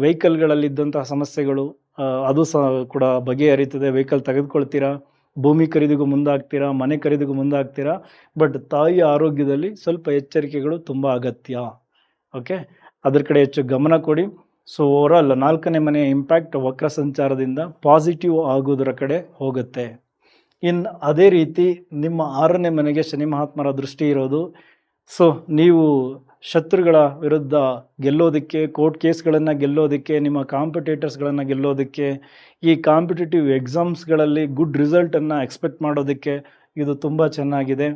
ವೆಹಿಕಲ್ಗಳಲ್ಲಿದ್ದಂತಹ ಸಮಸ್ಯೆಗಳು ಅದು ಸಹ ಕೂಡ ಬಗೆಹರಿತದೆ. ವೆಹಿಕಲ್ ತೆಗೆದುಕೊಳ್ತೀರಾ, ಭೂಮಿ ಖರೀದಿಗೂ ಮುಂದಾಗ್ತೀರಾ, ಮನೆ ಖರೀದಿಗೂ ಮುಂದಾಗ್ತೀರಾ. ಬಟ್ ತಾಯಿಯ ಆರೋಗ್ಯದಲ್ಲಿ ಸ್ವಲ್ಪ ಎಚ್ಚರಿಕೆಗಳು ತುಂಬ ಅಗತ್ಯ. ಓಕೆ, ಅದ್ರ ಕಡೆ ಹೆಚ್ಚು ಗಮನ ಕೊಡಿ. ಸೊ ಓವರಾಲ್ 4ನೇ ಮನೆಯ ಇಂಪ್ಯಾಕ್ಟ್ ವಕ್ರ ಸಂಚಾರದಿಂದ ಪಾಸಿಟಿವ್ ಆಗೋದರ ಕಡೆ ಹೋಗುತ್ತೆ. ಇನ್ನು ಅದೇ ರೀತಿ ನಿಮ್ಮ 6ನೇ ಮನೆಗೆ ಶನಿ ಮಹಾತ್ಮರ ದೃಷ್ಟಿ ಇರೋದು. ಸೊ ನೀವು ಶತ್ರುಗಳ ವಿರುದ್ಧ ಗೆಲ್ಲೋದಕ್ಕೆ, ಕೋರ್ಟ್ ಕೇಸ್ಗಳನ್ನು ಗೆಲ್ಲೋದಕ್ಕೆ, ನಿಮ್ಮ ಕಾಂಪಿಟೇಟರ್ಸ್ಗಳನ್ನು ಗೆಲ್ಲೋದಕ್ಕೆ, ಈ ಕಾಂಪಿಟೇಟಿವ್ ಎಕ್ಸಾಮ್ಸ್ಗಳಲ್ಲಿ ಗುಡ್ ರಿಸಲ್ಟನ್ನು ಎಕ್ಸ್ಪೆಕ್ಟ್ ಮಾಡೋದಕ್ಕೆ ಇದು ತುಂಬ ಚೆನ್ನಾಗಿದೆ.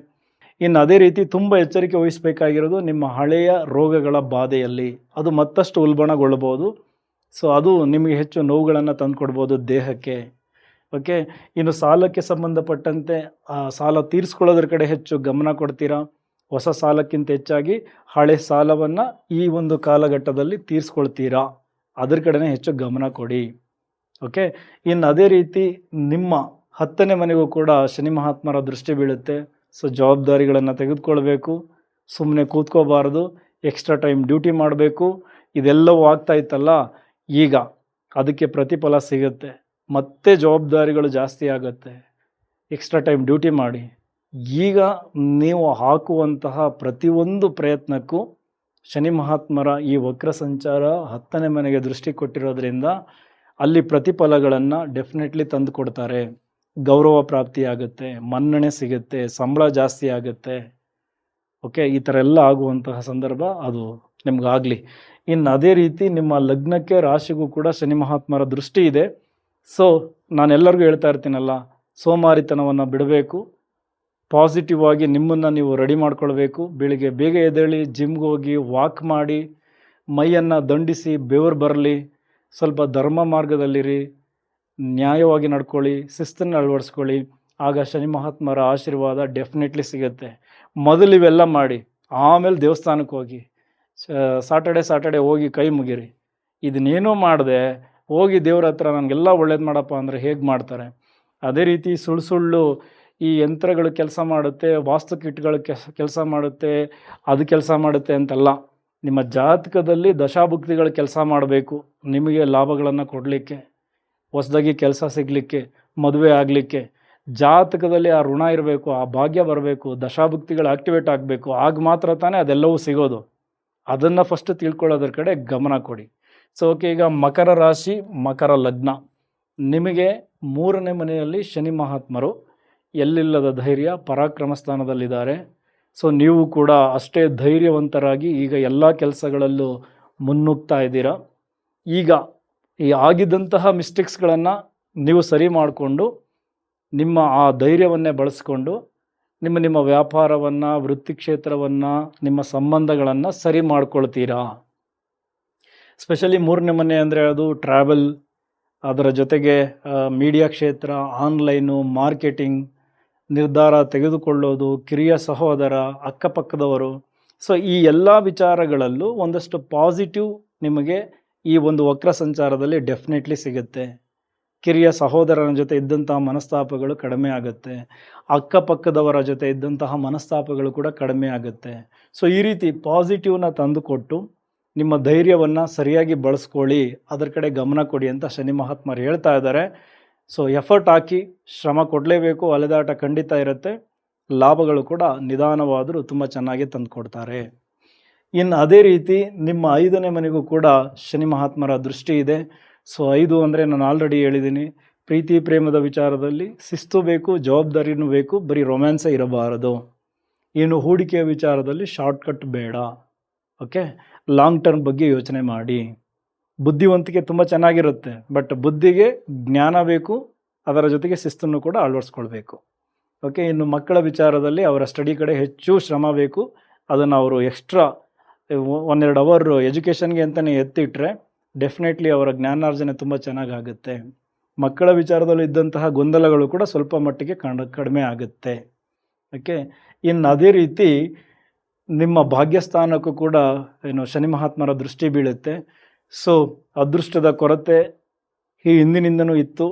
ಇನ್ನು ಅದೇ ರೀತಿ ತುಂಬ ಎಚ್ಚರಿಕೆ ವಹಿಸಬೇಕಾಗಿರೋದು ನಿಮ್ಮ ಹಳೆಯ ರೋಗಗಳ ಬಾಧೆಯಲ್ಲಿ, ಅದು ಮತ್ತಷ್ಟು ಉಲ್ಬಣಗೊಳ್ಳಬಹುದು. ಸೊ ಅದು ನಿಮಗೆ ಹೆಚ್ಚು ನೋವುಗಳನ್ನು ತಂದುಕೊಡ್ಬೋದು ದೇಹಕ್ಕೆ. ಓಕೆ, ಇನ್ನು ಸಾಲಕ್ಕೆ ಸಂಬಂಧಪಟ್ಟಂತೆ ಸಾಲ ತೀರಿಸ್ಕೊಳ್ಳೋದ್ರ ಕಡೆ ಹೆಚ್ಚು ಗಮನ ಕೊಡ್ತೀರಾ. ಹೊಸ ಸಾಲಕ್ಕಿಂತ ಹೆಚ್ಚಾಗಿ ಹಳೆ ಸಾಲವನ್ನು ಈ ಒಂದು ಕಾಲಘಟ್ಟದಲ್ಲಿ ತೀರಿಸ್ಕೊಳ್ತೀರಾ, ಅದ್ರ ಕಡೆನೇ ಹೆಚ್ಚು ಗಮನ ಕೊಡಿ. ಓಕೆ, ಇನ್ನು ಅದೇ ರೀತಿ ನಿಮ್ಮ 10ನೇ ಮನೆಗೂ ಕೂಡ ಶನಿ ಮಹಾತ್ಮರ ದೃಷ್ಟಿ ಬೀಳುತ್ತೆ. ಸೊ ಜವಾಬ್ದಾರಿಗಳನ್ನು ತೆಗೆದುಕೊಳ್ಬೇಕು, ಸುಮ್ಮನೆ ಕೂತ್ಕೋಬಾರ್ದು, ಎಕ್ಸ್ಟ್ರಾ ಟೈಮ್ ಡ್ಯೂಟಿ ಮಾಡಬೇಕು. ಇದೆಲ್ಲವೂ ಆಗ್ತಾ ಇತ್ತಲ್ಲ, ಈಗ ಅದಕ್ಕೆ ಪ್ರತಿಫಲ ಸಿಗುತ್ತೆ. ಮತ್ತೆ ಜವಾಬ್ದಾರಿಗಳು ಜಾಸ್ತಿ ಆಗುತ್ತೆ. ಎಕ್ಸ್ಟ್ರಾ ಟೈಮ್ ಡ್ಯೂಟಿ ಮಾಡಿ. ಈಗ ನೀವು ಹಾಕುವಂತಹ ಪ್ರತಿಯೊಂದು ಪ್ರಯತ್ನಕ್ಕೂ ಶನಿ ಮಹಾತ್ಮರ ಈ ವಕ್ರ ಸಂಚಾರ 10ನೇ ಮನೆಗೆ ದೃಷ್ಟಿ ಕೊಟ್ಟಿರೋದ್ರಿಂದ ಅಲ್ಲಿ ಪ್ರತಿಫಲಗಳನ್ನು ಡೆಫಿನೆಟ್ಲಿ ತಂದು ಕೊಡ್ತಾರೆ. ಗೌರವ ಪ್ರಾಪ್ತಿಯಾಗುತ್ತೆ, ಮನ್ನಣೆ ಸಿಗುತ್ತೆ, ಸಂಬಳ ಜಾಸ್ತಿ ಆಗುತ್ತೆ. ಓಕೆ, ಈ ಥರ ಎಲ್ಲ ಆಗುವಂತಹ ಸಂದರ್ಭ ಅದು ನಿಮ್ಗಾಗಲಿ. ಇನ್ನು ಅದೇ ರೀತಿ ನಿಮ್ಮ ಲಗ್ನಕ್ಕೆ, ರಾಶಿಗೂ ಕೂಡ ಶನಿ ಮಹಾತ್ಮರ ದೃಷ್ಟಿ ಇದೆ. ಸೊ ನಾನೆಲ್ಲರಿಗೂ ಹೇಳ್ತಾ ಇರ್ತೀನಲ್ಲ, ಸೋಮಾರಿತನವನ್ನು ಬಿಡಬೇಕು, ಪಾಸಿಟಿವ್ ಆಗಿ ನಿಮ್ಮನ್ನು ನೀವು ರೆಡಿ ಮಾಡ್ಕೊಳ್ಬೇಕು. ಬೆಳಿಗ್ಗೆ ಬೇಗ ಎದ್ದೇಳಿ, ಜಿಮ್ಗೆ ಹೋಗಿ, ವಾಕ್ ಮಾಡಿ, ಮೈಯನ್ನು ದಂಡಿಸಿ, ಬೆವರು ಬರಲಿ, ಸ್ವಲ್ಪ ಧರ್ಮ ಮಾರ್ಗದಲ್ಲಿರಿ, ನ್ಯಾಯವಾಗಿ ನಡ್ಕೊಳ್ಳಿ, ಶಿಸ್ತನ್ನು ಅಳವಡಿಸ್ಕೊಳ್ಳಿ. ಆಗ ಶನಿ ಮಹಾತ್ಮರ ಆಶೀರ್ವಾದ ಡೆಫಿನೆಟ್ಲಿ ಸಿಗುತ್ತೆ. ಮೊದಲು ಇವೆಲ್ಲ ಮಾಡಿ, ಆಮೇಲೆ ದೇವಸ್ಥಾನಕ್ಕೆ ಹೋಗಿ, ಸಾಟರ್ಡೆ ಹೋಗಿ ಕೈ ಮುಗಿರಿ. ಇದನ್ನೇನೂ ಮಾಡದೆ ಹೋಗಿ ದೇವ್ರ ಹತ್ರ ನನಗೆಲ್ಲ ಒಳ್ಳೇದು ಮಾಡಪ್ಪ ಅಂದರೆ ಹೇಗೆ ಮಾಡ್ತಾರೆ? ಅದೇ ರೀತಿ ಸುಳ್ಳು ಈ ಯಂತ್ರಗಳು ಕೆಲಸ ಮಾಡುತ್ತೆ, ವಾಸ್ತು ಕಿಟ್ಗಳು ಕೆಲಸ ಮಾಡುತ್ತೆ, ಅದು ಕೆಲಸ ಮಾಡುತ್ತೆ ಅಂತೆಲ್ಲ. ನಿಮ್ಮ ಜಾತಕದಲ್ಲಿ ದಶಾಭುಕ್ತಿಗಳು ಕೆಲಸ ಮಾಡಬೇಕು, ನಿಮಗೆ ಲಾಭಗಳನ್ನು ಕೊಡಲಿಕ್ಕೆ, ಹೊಸದಾಗಿ ಕೆಲಸ ಸಿಗಲಿಕ್ಕೆ, ಮದುವೆ ಆಗಲಿಕ್ಕೆ. ಜಾತಕದಲ್ಲಿ ಆ ಋಣ ಇರಬೇಕು, ಆ ಭಾಗ್ಯ ಬರಬೇಕು, ದಶಾಭುಕ್ತಿಗಳು ಆಕ್ಟಿವೇಟ್ ಆಗಬೇಕು. ಆಗ ಮಾತ್ರ ತಾನೇ ಅದೆಲ್ಲವೂ ಸಿಗೋದು. ಅದನ್ನು ಫಸ್ಟ್ ತಿಳ್ಕೊಳ್ಳೋದ್ರ ಕಡೆ ಗಮನ ಕೊಡಿ. ಸೊ ಓಕೆ, ಈಗ ಮಕರ ರಾಶಿ, ಮಕರ ಲಗ್ನ, ನಿಮಗೆ 3ನೇ ಮನೆಯಲ್ಲಿ ಶನಿ ಮಹಾತ್ಮರು ಎಲ್ಲಿಲ್ಲದ ಧೈರ್ಯ, ಪರಾಕ್ರಮ ಸ್ಥಾನದಲ್ಲಿದ್ದಾರೆ. ಸೊ ನೀವು ಕೂಡ ಅಷ್ಟೇ ಧೈರ್ಯವಂತರಾಗಿ ಈಗ ಎಲ್ಲ ಕೆಲಸಗಳಲ್ಲೂ ಮುನ್ನುಗ್ತಾ ಇದ್ದೀರಾ. ಈಗ ಈ ಆಗಿದ್ದಂತಹ ಮಿಸ್ಟೇಕ್ಸ್ಗಳನ್ನು ನೀವು ಸರಿ ಮಾಡಿಕೊಂಡು, ನಿಮ್ಮ ಆ ಧೈರ್ಯವನ್ನೇ ಬಳಸ್ಕೊಂಡು ನಿಮ್ಮ ವ್ಯಾಪಾರವನ್ನು, ವೃತ್ತಿ ಕ್ಷೇತ್ರವನ್ನು, ನಿಮ್ಮ ಸಂಬಂಧಗಳನ್ನು ಸರಿ ಮಾಡ್ಕೊಳ್ತೀರಾ. ಸ್ಪೆಷಲಿ 3ನೇ ಮನೆ ಅಂದರೆ ಅದು ಟ್ರಾವೆಲ್, ಅದರ ಜೊತೆಗೆ ಮೀಡಿಯಾ ಕ್ಷೇತ್ರ, ಆನ್ಲೈನು, ಮಾರ್ಕೆಟಿಂಗ್, ನಿರ್ಧಾರ ತೆಗೆದುಕೊಳ್ಳೋದು, ಕಿರಿಯ ಸಹೋದರ, ಅಕ್ಕಪಕ್ಕದವರು. ಸೊ ಈ ಎಲ್ಲ ವಿಚಾರಗಳಲ್ಲೂ ಒಂದಷ್ಟು ಪಾಸಿಟಿವ್ ನಿಮಗೆ ಈ ಒಂದು ವಕ್ರ ಸಂಚಾರದಲ್ಲಿ ಡೆಫಿನೆಟ್ಲಿ ಸಿಗುತ್ತೆ. ಕಿರಿಯ ಸಹೋದರನ ಜೊತೆ ಇದ್ದಂತಹ ಮನಸ್ತಾಪಗಳು ಕಡಿಮೆ ಆಗುತ್ತೆ. ಅಕ್ಕಪಕ್ಕದವರ ಜೊತೆ ಇದ್ದಂತಹ ಮನಸ್ತಾಪಗಳು ಕೂಡ ಕಡಿಮೆ ಆಗುತ್ತೆ. ಸೊ ಈ ರೀತಿ ಪಾಸಿಟಿವ್ನ ತಂದುಕೊಟ್ಟು ನಿಮ್ಮ ಧೈರ್ಯವನ್ನು ಸರಿಯಾಗಿ ಬಳಸ್ಕೊಳ್ಳಿ, ಅದರ ಕಡೆ ಗಮನ ಕೊಡಿ ಅಂತ ಶನಿ ಮಹಾತ್ಮರು ಹೇಳ್ತಾ ಇದ್ದಾರೆ. ಸೊ ಎಫರ್ಟ್ ಹಾಕಿ, ಶ್ರಮ ಕೊಡಲೇಬೇಕು, ಅಲೆದಾಟ ಖಂಡಿತ ಇರುತ್ತೆ. ಲಾಭಗಳು ಕೂಡ ನಿಧಾನವಾದರೂ ತುಂಬ ಚೆನ್ನಾಗಿ ತಂದುಕೊಡ್ತಾರೆ. ಇನ್ನು ಅದೇ ರೀತಿ ನಿಮ್ಮ 5ನೇ ಮನೆಗೂ ಕೂಡ ಶನಿ ಮಹಾತ್ಮರ ದೃಷ್ಟಿ ಇದೆ. ಸೊ 5 ಅಂದರೆ ನಾನು ಆಲ್ರೆಡಿ ಹೇಳಿದ್ದೀನಿ, ಪ್ರೀತಿ ಪ್ರೇಮದ ವಿಚಾರದಲ್ಲಿ ಶಿಸ್ತು ಬೇಕು, ಜವಾಬ್ದಾರಿನೂ ಬೇಕು, ಬರೀ ರೊಮ್ಯಾನ್ಸೇ ಇರಬಾರದು. ಇನ್ನು ಹೂಡಿಕೆಯ ವಿಚಾರದಲ್ಲಿ ಶಾರ್ಟ್ಕಟ್ ಬೇಡ. ಓಕೆ, ಲಾಂಗ್ ಟರ್ಮ್ ಬಗ್ಗೆ ಯೋಚನೆ ಮಾಡಿ. ಬುದ್ಧಿವಂತಿಕೆ ತುಂಬ ಚೆನ್ನಾಗಿರುತ್ತೆ, ಬಟ್ ಬುದ್ಧಿಗೆ ಜ್ಞಾನ ಬೇಕು, ಅದರ ಜೊತೆಗೆ ಶಿಸ್ತನ್ನು ಕೂಡ ಅಳವಡಿಸ್ಕೊಳ್ಬೇಕು. ಓಕೆ, ಇನ್ನು ಮಕ್ಕಳ ವಿಚಾರದಲ್ಲಿ ಅವರ ಸ್ಟಡಿ ಕಡೆ ಹೆಚ್ಚು ಶ್ರಮ ಬೇಕು. ಅದನ್ನು ಅವರು ಎಕ್ಸ್ಟ್ರಾ 1-2 ಅವರ್ ಎಜುಕೇಷನ್ಗೆ ಅಂತಲೇ ಎತ್ತಿಟ್ರೆ ಡೆಫಿನೆಟ್ಲಿ ಅವರ ಜ್ಞಾನಾರ್ಜನೆ ತುಂಬ ಚೆನ್ನಾಗಾಗುತ್ತೆ. ಮಕ್ಕಳ ವಿಚಾರದಲ್ಲಿ ಇದ್ದಂತಹ ಗೊಂದಲಗಳು ಕೂಡ ಸ್ವಲ್ಪ ಮಟ್ಟಿಗೆ ಕಡಿಮೆ ಆಗುತ್ತೆ. ಓಕೆ, ಇನ್ನು ಅದೇ ರೀತಿ ನಿಮ್ಮ ಭಾಗ್ಯಸ್ಥಾನಕ್ಕೂ ಕೂಡ ಶನಿ ಮಹಾತ್ಮರ ದೃಷ್ಟಿ ಬೀಳುತ್ತೆ. ಸೊ ಅದೃಷ್ಟದ ಕೊರತೆ ಈ ಹಿಂದಿನಿಂದನೂ ಇತ್ತು.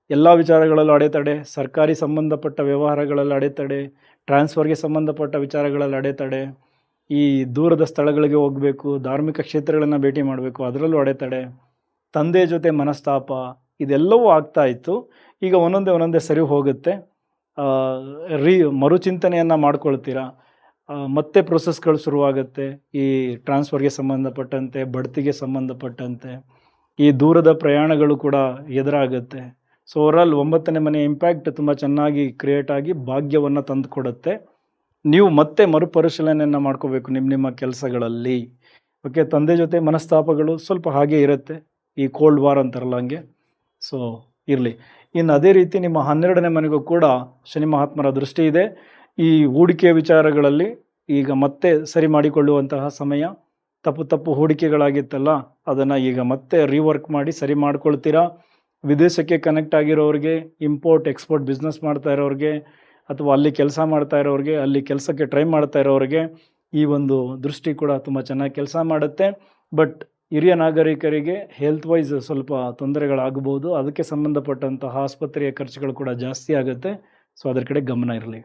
ಎಲ್ಲ ವಿಚಾರಗಳಲ್ಲೂ ಅಡೆತಡೆ, ಸರ್ಕಾರಿ ಸಂಬಂಧಪಟ್ಟ ವ್ಯವಹಾರಗಳಲ್ಲಿ ಅಡೆತಡೆ, ಟ್ರಾನ್ಸ್ಫರ್ಗೆ ಸಂಬಂಧಪಟ್ಟ ವಿಚಾರಗಳಲ್ಲಿ ಅಡೆತಡೆ, ಈ ದೂರದ ಸ್ಥಳಗಳಿಗೆ ಹೋಗಬೇಕು, ಧಾರ್ಮಿಕ ಕ್ಷೇತ್ರಗಳನ್ನು ಭೇಟಿ ಮಾಡಬೇಕು, ಅದರಲ್ಲೂ ಅಡೆತಡೆ, ತಂದೆ ಜೊತೆ ಮನಸ್ತಾಪ, ಇದೆಲ್ಲವೂ ಆಗ್ತಾ ಇತ್ತು. ಈಗ ಒಂದೊಂದೇ ಸರಿ ಹೋಗುತ್ತೆ. ಮರುಚಿಂತನೆಯನ್ನು ಮಾಡ್ಕೊಳ್ತೀರಾ, ಮತ್ತೆ ಪ್ರೊಸೆಸ್ಗಳು ಶುರುವಾಗುತ್ತೆ. ಈ ಟ್ರಾನ್ಸ್ಫರ್ಗೆ ಸಂಬಂಧಪಟ್ಟಂತೆ, ಬಡ್ತಿಗೆ ಸಂಬಂಧಪಟ್ಟಂತೆ, ಈ ದೂರದ ಪ್ರಯಾಣಗಳು ಕೂಡ ಎದುರಾಗುತ್ತೆ. ಸೊ ಓವರಾಲ್ 9ನೇ ಮನೆ ಇಂಪ್ಯಾಕ್ಟ್ ತುಂಬ ಚೆನ್ನಾಗಿ ಕ್ರಿಯೇಟ್ ಆಗಿ ಭಾಗ್ಯವನ್ನು ತಂದು ಕೊಡುತ್ತೆ. ನೀವು ಮತ್ತೆ ಮರುಪರಿಶೀಲನೆಯನ್ನು ಮಾಡ್ಕೋಬೇಕು ನಿಮ್ಮ ಕೆಲಸಗಳಲ್ಲಿ. ಓಕೆ, ತಂದೆ ಜೊತೆ ಮನಸ್ತಾಪಗಳು ಸ್ವಲ್ಪ ಹಾಗೆ ಇರುತ್ತೆ, ಈ ಕೋಲ್ಡ್ ವಾರ್ ಅಂತಾರಲ್ಲ ಹಂಗೆ. ಸೊ ಇರಲಿ. ಇನ್ನು ಅದೇ ರೀತಿ ನಿಮ್ಮ 12ನೇ ಮನೆಗೂ ಕೂಡ ಶನಿ ಮಹಾತ್ಮರ ದೃಷ್ಟಿ ಇದೆ. ಈ ಹೂಡಿಕೆಯ ವಿಚಾರಗಳಲ್ಲಿ ಈಗ ಮತ್ತೆ ಸರಿ ಮಾಡಿಕೊಳ್ಳುವಂತಹ ಸಮಯ. ತಪ್ಪು ಹೂಡಿಕೆಗಳಾಗಿತ್ತಲ್ಲ, ಅದನ್ನು ಈಗ ಮತ್ತೆ ರೀವರ್ಕ್ ಮಾಡಿ ಸರಿ ಮಾಡ್ಕೊಳ್ತೀರಾ. ವಿದೇಶಕ್ಕೆ ಕನೆಕ್ಟ್ ಆಗಿರೋರಿಗೆ, ಇಂಪೋರ್ಟ್ ಎಕ್ಸ್ಪೋರ್ಟ್ ಬಿಸ್ನೆಸ್ ಮಾಡ್ತಾ ಇರೋರಿಗೆ, ಅಥವಾ ಅಲ್ಲಿ ಕೆಲಸ ಮಾಡ್ತಾ ಇರೋರಿಗೆ, ಅಲ್ಲಿ ಕೆಲಸಕ್ಕೆ ಟ್ರೈ ಮಾಡ್ತಾ ಇರೋರಿಗೆ ಈ ಒಂದು ದೃಷ್ಟಿ ಕೂಡ ತುಂಬ ಚೆನ್ನಾಗಿ ಕೆಲಸ ಮಾಡುತ್ತೆ. ಬಟ್ ಹಿರಿಯ ನಾಗರಿಕರಿಗೆ ಹೆಲ್ತ್ ವೈಸ್ ಸ್ವಲ್ಪ ತೊಂದರೆಗಳಾಗಬಹುದು. ಅದಕ್ಕೆ ಸಂಬಂಧಪಟ್ಟಂತಹ ಆಸ್ಪತ್ರೆಯ ಖರ್ಚುಗಳು ಕೂಡ ಜಾಸ್ತಿ ಆಗುತ್ತೆ. ಸೊ ಅದರ ಕಡೆ ಗಮನ ಇರಲಿ.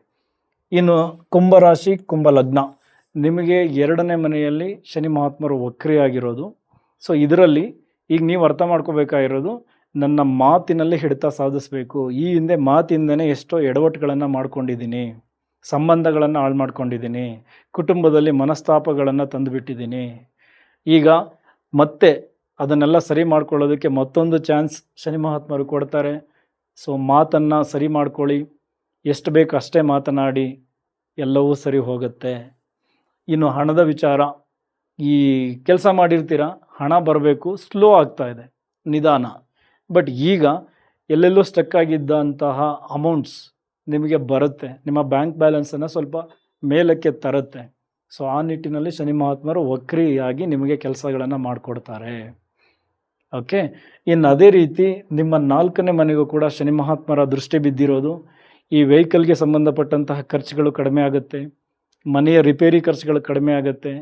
ಇನ್ನು ಕುಂಭರಾಶಿ, ಕುಂಭ ಲಗ್ನ, ನಿಮಗೆ 2ನೇ ಮನೆಯಲ್ಲಿ ಶನಿ ಮಹಾತ್ಮರು ವಕ್ರಿಯಾಗಿರೋದು. ಸೊ ಇದರಲ್ಲಿ ಈಗ ನೀವು ಅರ್ಥ ಮಾಡ್ಕೋಬೇಕಾಗಿರೋದು, ನನ್ನ ಮಾತಿನಲ್ಲಿ ಹಿಡಿತ ಸಾಧಿಸಬೇಕು. ಈ ಹಿಂದೆ ಮಾತಿಂದನೇ ಎಷ್ಟೋ ಎಡವಟ್ಟುಗಳನ್ನು ಮಾಡ್ಕೊಂಡಿದ್ದೀನಿ, ಸಂಬಂಧಗಳನ್ನು ಹಾಳು ಮಾಡ್ಕೊಂಡಿದ್ದೀನಿ, ಕುಟುಂಬದಲ್ಲಿ ಮನಸ್ತಾಪಗಳನ್ನು ತಂದುಬಿಟ್ಟಿದ್ದೀನಿ. ಈಗ ಮತ್ತೆ ಅದನ್ನೆಲ್ಲ ಸರಿ ಮಾಡ್ಕೊಳ್ಳೋದಕ್ಕೆ ಮತ್ತೊಂದು ಚಾನ್ಸ್ ಶನಿ ಮಹಾತ್ಮರು ಕೊಡ್ತಾರೆ. ಸೊ ಮಾತನ್ನು ಸರಿ ಮಾಡ್ಕೊಳ್ಳಿ, ಎಷ್ಟು ಬೇಕು ಅಷ್ಟೇ ಮಾತನಾಡಿ, ಎಲ್ಲವೂ ಸರಿ ಹೋಗುತ್ತೆ. ಇನ್ನು ಹಣದ ವಿಚಾರ, ಈ ಕೆಲಸ ಮಾಡಿರ್ತೀರ, ಹಣ ಬರಬೇಕು, ಸ್ಲೋ ಆಗ್ತಾ ಇದೆ, ನಿಧಾನ. ಬಟ್ ಈಗ ಎಲ್ಲೆಲ್ಲೋ ಸ್ಟಕ್ ಆಗಿದ್ದಂತಹ ಅಮೌಂಟ್ಸ್ ನಿಮಗೆ ಬರುತ್ತೆ, ನಿಮ್ಮ ಬ್ಯಾಂಕ್ ಬ್ಯಾಲೆನ್ಸನ್ನು ಸ್ವಲ್ಪ ಮೇಲಕ್ಕೆ ತರುತ್ತೆ. ಸೊ ಆ ನಿಟ್ಟಿನಲ್ಲಿ ಶನಿ ಮಹಾತ್ಮರು ವಕ್ರಿಯಾಗಿ ನಿಮಗೆ ಕೆಲಸಗಳನ್ನು ಮಾಡಿಕೊಡ್ತಾರೆ. ಓಕೆ, ಇನ್ನು ಅದೇ ರೀತಿ ನಿಮ್ಮ 4ನೇ ಮನೆಗೂ ಕೂಡ ಶನಿ ಮಹಾತ್ಮರ ದೃಷ್ಟಿ ಬಿದ್ದಿರೋದು. ಈ ವೆಹಿಕಲ್ಗೆ ಸಂಬಂಧಪಟ್ಟಂತಹ ಖರ್ಚುಗಳು ಕಡಿಮೆ ಆಗುತ್ತೆ, ಮನೆಯ ರಿಪೇರಿ ಖರ್ಚುಗಳು ಕಡಿಮೆ ಆಗುತ್ತೆ.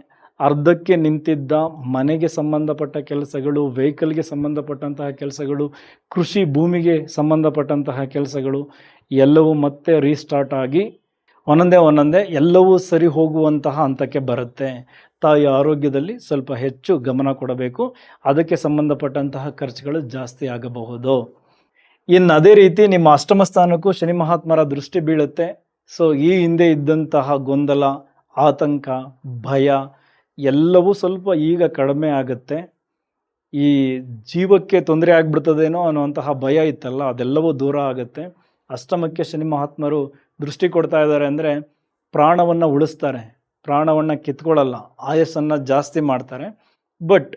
ಅರ್ಧಕ್ಕೆ ನಿಂತಿದ್ದ ಮನೆಗೆ ಸಂಬಂಧಪಟ್ಟ ಕೆಲಸಗಳು, ವೆಹಿಕಲ್ಗೆ ಸಂಬಂಧಪಟ್ಟಂತಹ ಕೆಲಸಗಳು, ಕೃಷಿ ಭೂಮಿಗೆ ಸಂಬಂಧಪಟ್ಟಂತಹ ಕೆಲಸಗಳು ಎಲ್ಲವೂ ಮತ್ತೆ ರೀಸ್ಟಾರ್ಟ್ ಆಗಿ ಒಂದೊಂದೇ ಎಲ್ಲವೂ ಸರಿ ಹೋಗುವಂತಹ ಹಂತಕ್ಕೆ ಬರುತ್ತೆ. ತಾಯಿ ಆರೋಗ್ಯದಲ್ಲಿ ಸ್ವಲ್ಪ ಹೆಚ್ಚು ಗಮನ ಕೊಡಬೇಕು, ಅದಕ್ಕೆ ಸಂಬಂಧಪಟ್ಟಂತಹ ಖರ್ಚುಗಳು ಜಾಸ್ತಿ ಆಗಬಹುದು. ಇನ್ನು ಅದೇ ರೀತಿ ನಿಮ್ಮ 8ಮ ಸ್ಥಾನಕ್ಕೂ ಶನಿ ಮಹಾತ್ಮರ ದೃಷ್ಟಿ ಬೀಳುತ್ತೆ. ಸೊ ಈ ಹಿಂದೆ ಇದ್ದಂತಹ ಗೊಂದಲ, ಆತಂಕ, ಭಯ ಎಲ್ಲವೂ ಸ್ವಲ್ಪ ಈಗ ಕಡಿಮೆ ಆಗುತ್ತೆ. ಈ ಜೀವಕ್ಕೆ ತೊಂದರೆ ಆಗ್ಬಿಡ್ತದೇನೋ ಅನ್ನುವಂತಹ ಭಯ ಇತ್ತಲ್ಲ, ಅದೆಲ್ಲವೂ ದೂರ ಆಗುತ್ತೆ. ಅಷ್ಟಮಕ್ಕೆ ಶನಿ ಮಹಾತ್ಮರು ದೃಷ್ಟಿ ಕೊಡ್ತಾ ಇದ್ದಾರೆ ಅಂದರೆ ಪ್ರಾಣವನ್ನು ಉಳಿಸ್ತಾರೆ, ಪ್ರಾಣವನ್ನು ಕಿತ್ಕೊಳ್ಳಲ್ಲ, ಆಯಸ್ಸನ್ನು ಜಾಸ್ತಿ ಮಾಡ್ತಾರೆ. ಬಟ್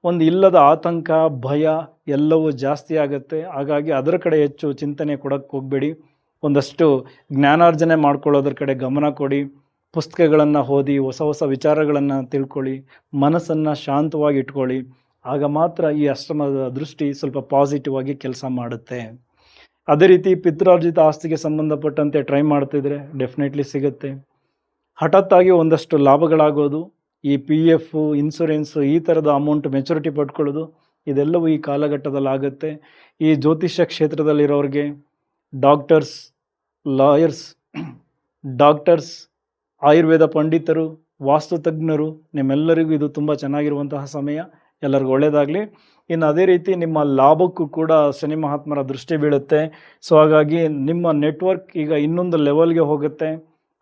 ಒಂದು ಇಲ್ಲದ ಆತಂಕ, ಭಯ ಎಲ್ಲವೂ ಜಾಸ್ತಿ ಆಗುತ್ತೆ. ಹಾಗಾಗಿ ಅದರ ಕಡೆ ಹೆಚ್ಚು ಚಿಂತನೆ ಕೊಡೋಕ್ಕೆ ಹೋಗಬೇಡಿ. ಒಂದಷ್ಟು ಜ್ಞಾನಾರ್ಜನೆ ಮಾಡ್ಕೊಳ್ಳೋದ್ರ ಕಡೆ ಗಮನ ಕೊಡಿ. ಪುಸ್ತಕಗಳನ್ನು ಓದಿ ಹೊಸ ಹೊಸ ವಿಚಾರಗಳನ್ನು ತಿಳ್ಕೊಳ್ಳಿ. ಮನಸ್ಸನ್ನು ಶಾಂತವಾಗಿ ಇಟ್ಕೊಳ್ಳಿ. ಆಗ ಮಾತ್ರ ಈ ಅಷ್ಟಮದ ದೃಷ್ಟಿ ಸ್ವಲ್ಪ ಪಾಸಿಟಿವ್ ಆಗಿ ಕೆಲಸ ಮಾಡುತ್ತೆ. ಅದೇ ರೀತಿ ಪಿತ್ರಾರ್ಜಿತ ಆಸ್ತಿಗೆ ಸಂಬಂಧಪಟ್ಟಂತೆ ಟ್ರೈ ಮಾಡ್ತಿದ್ರೆ ಡೆಫಿನೆಟ್ಲಿ ಸಿಗುತ್ತೆ. ಹಠಾತ್ತಾಗಿ ಒಂದಷ್ಟು ಲಾಭಗಳಾಗೋದು, ಈ PF ಇನ್ಶೂರೆನ್ಸು ಈ ಥರದ ಅಮೌಂಟ್ ಮೆಚುರಿಟಿ ಪಡ್ಕೊಳ್ಳೋದು, ಇದೆಲ್ಲವೂ ಈ ಕಾಲಘಟ್ಟದಲ್ಲಿ ಆಗುತ್ತೆ. ಈ ಜ್ಯೋತಿಷ್ಯ ಕ್ಷೇತ್ರದಲ್ಲಿರೋರಿಗೆ ಡಾಕ್ಟರ್ಸ್, ಲಾಯರ್ಸ್, ಡಾಕ್ಟರ್ಸ್, ಆಯುರ್ವೇದ ಪಂಡಿತರು, ವಾಸ್ತುತಜ್ಞರು, ನಿಮ್ಮೆಲ್ಲರಿಗೂ ಇದು ತುಂಬ ಚೆನ್ನಾಗಿರುವಂತಹ ಸಮಯ. ಎಲ್ಲರಿಗೂ ಒಳ್ಳೆಯದಾಗಲಿ. ಇನ್ನು ಅದೇ ರೀತಿ ನಿಮ್ಮ ಲಾಭಕ್ಕೂ ಕೂಡ ಶನಿ ಮಹಾತ್ಮರ ದೃಷ್ಟಿ ಬೀಳುತ್ತೆ. ಸೊ ಹಾಗಾಗಿ ನಿಮ್ಮ ನೆಟ್ವರ್ಕ್ ಈಗ ಇನ್ನೊಂದು ಲೆವೆಲ್ಗೆ ಹೋಗುತ್ತೆ.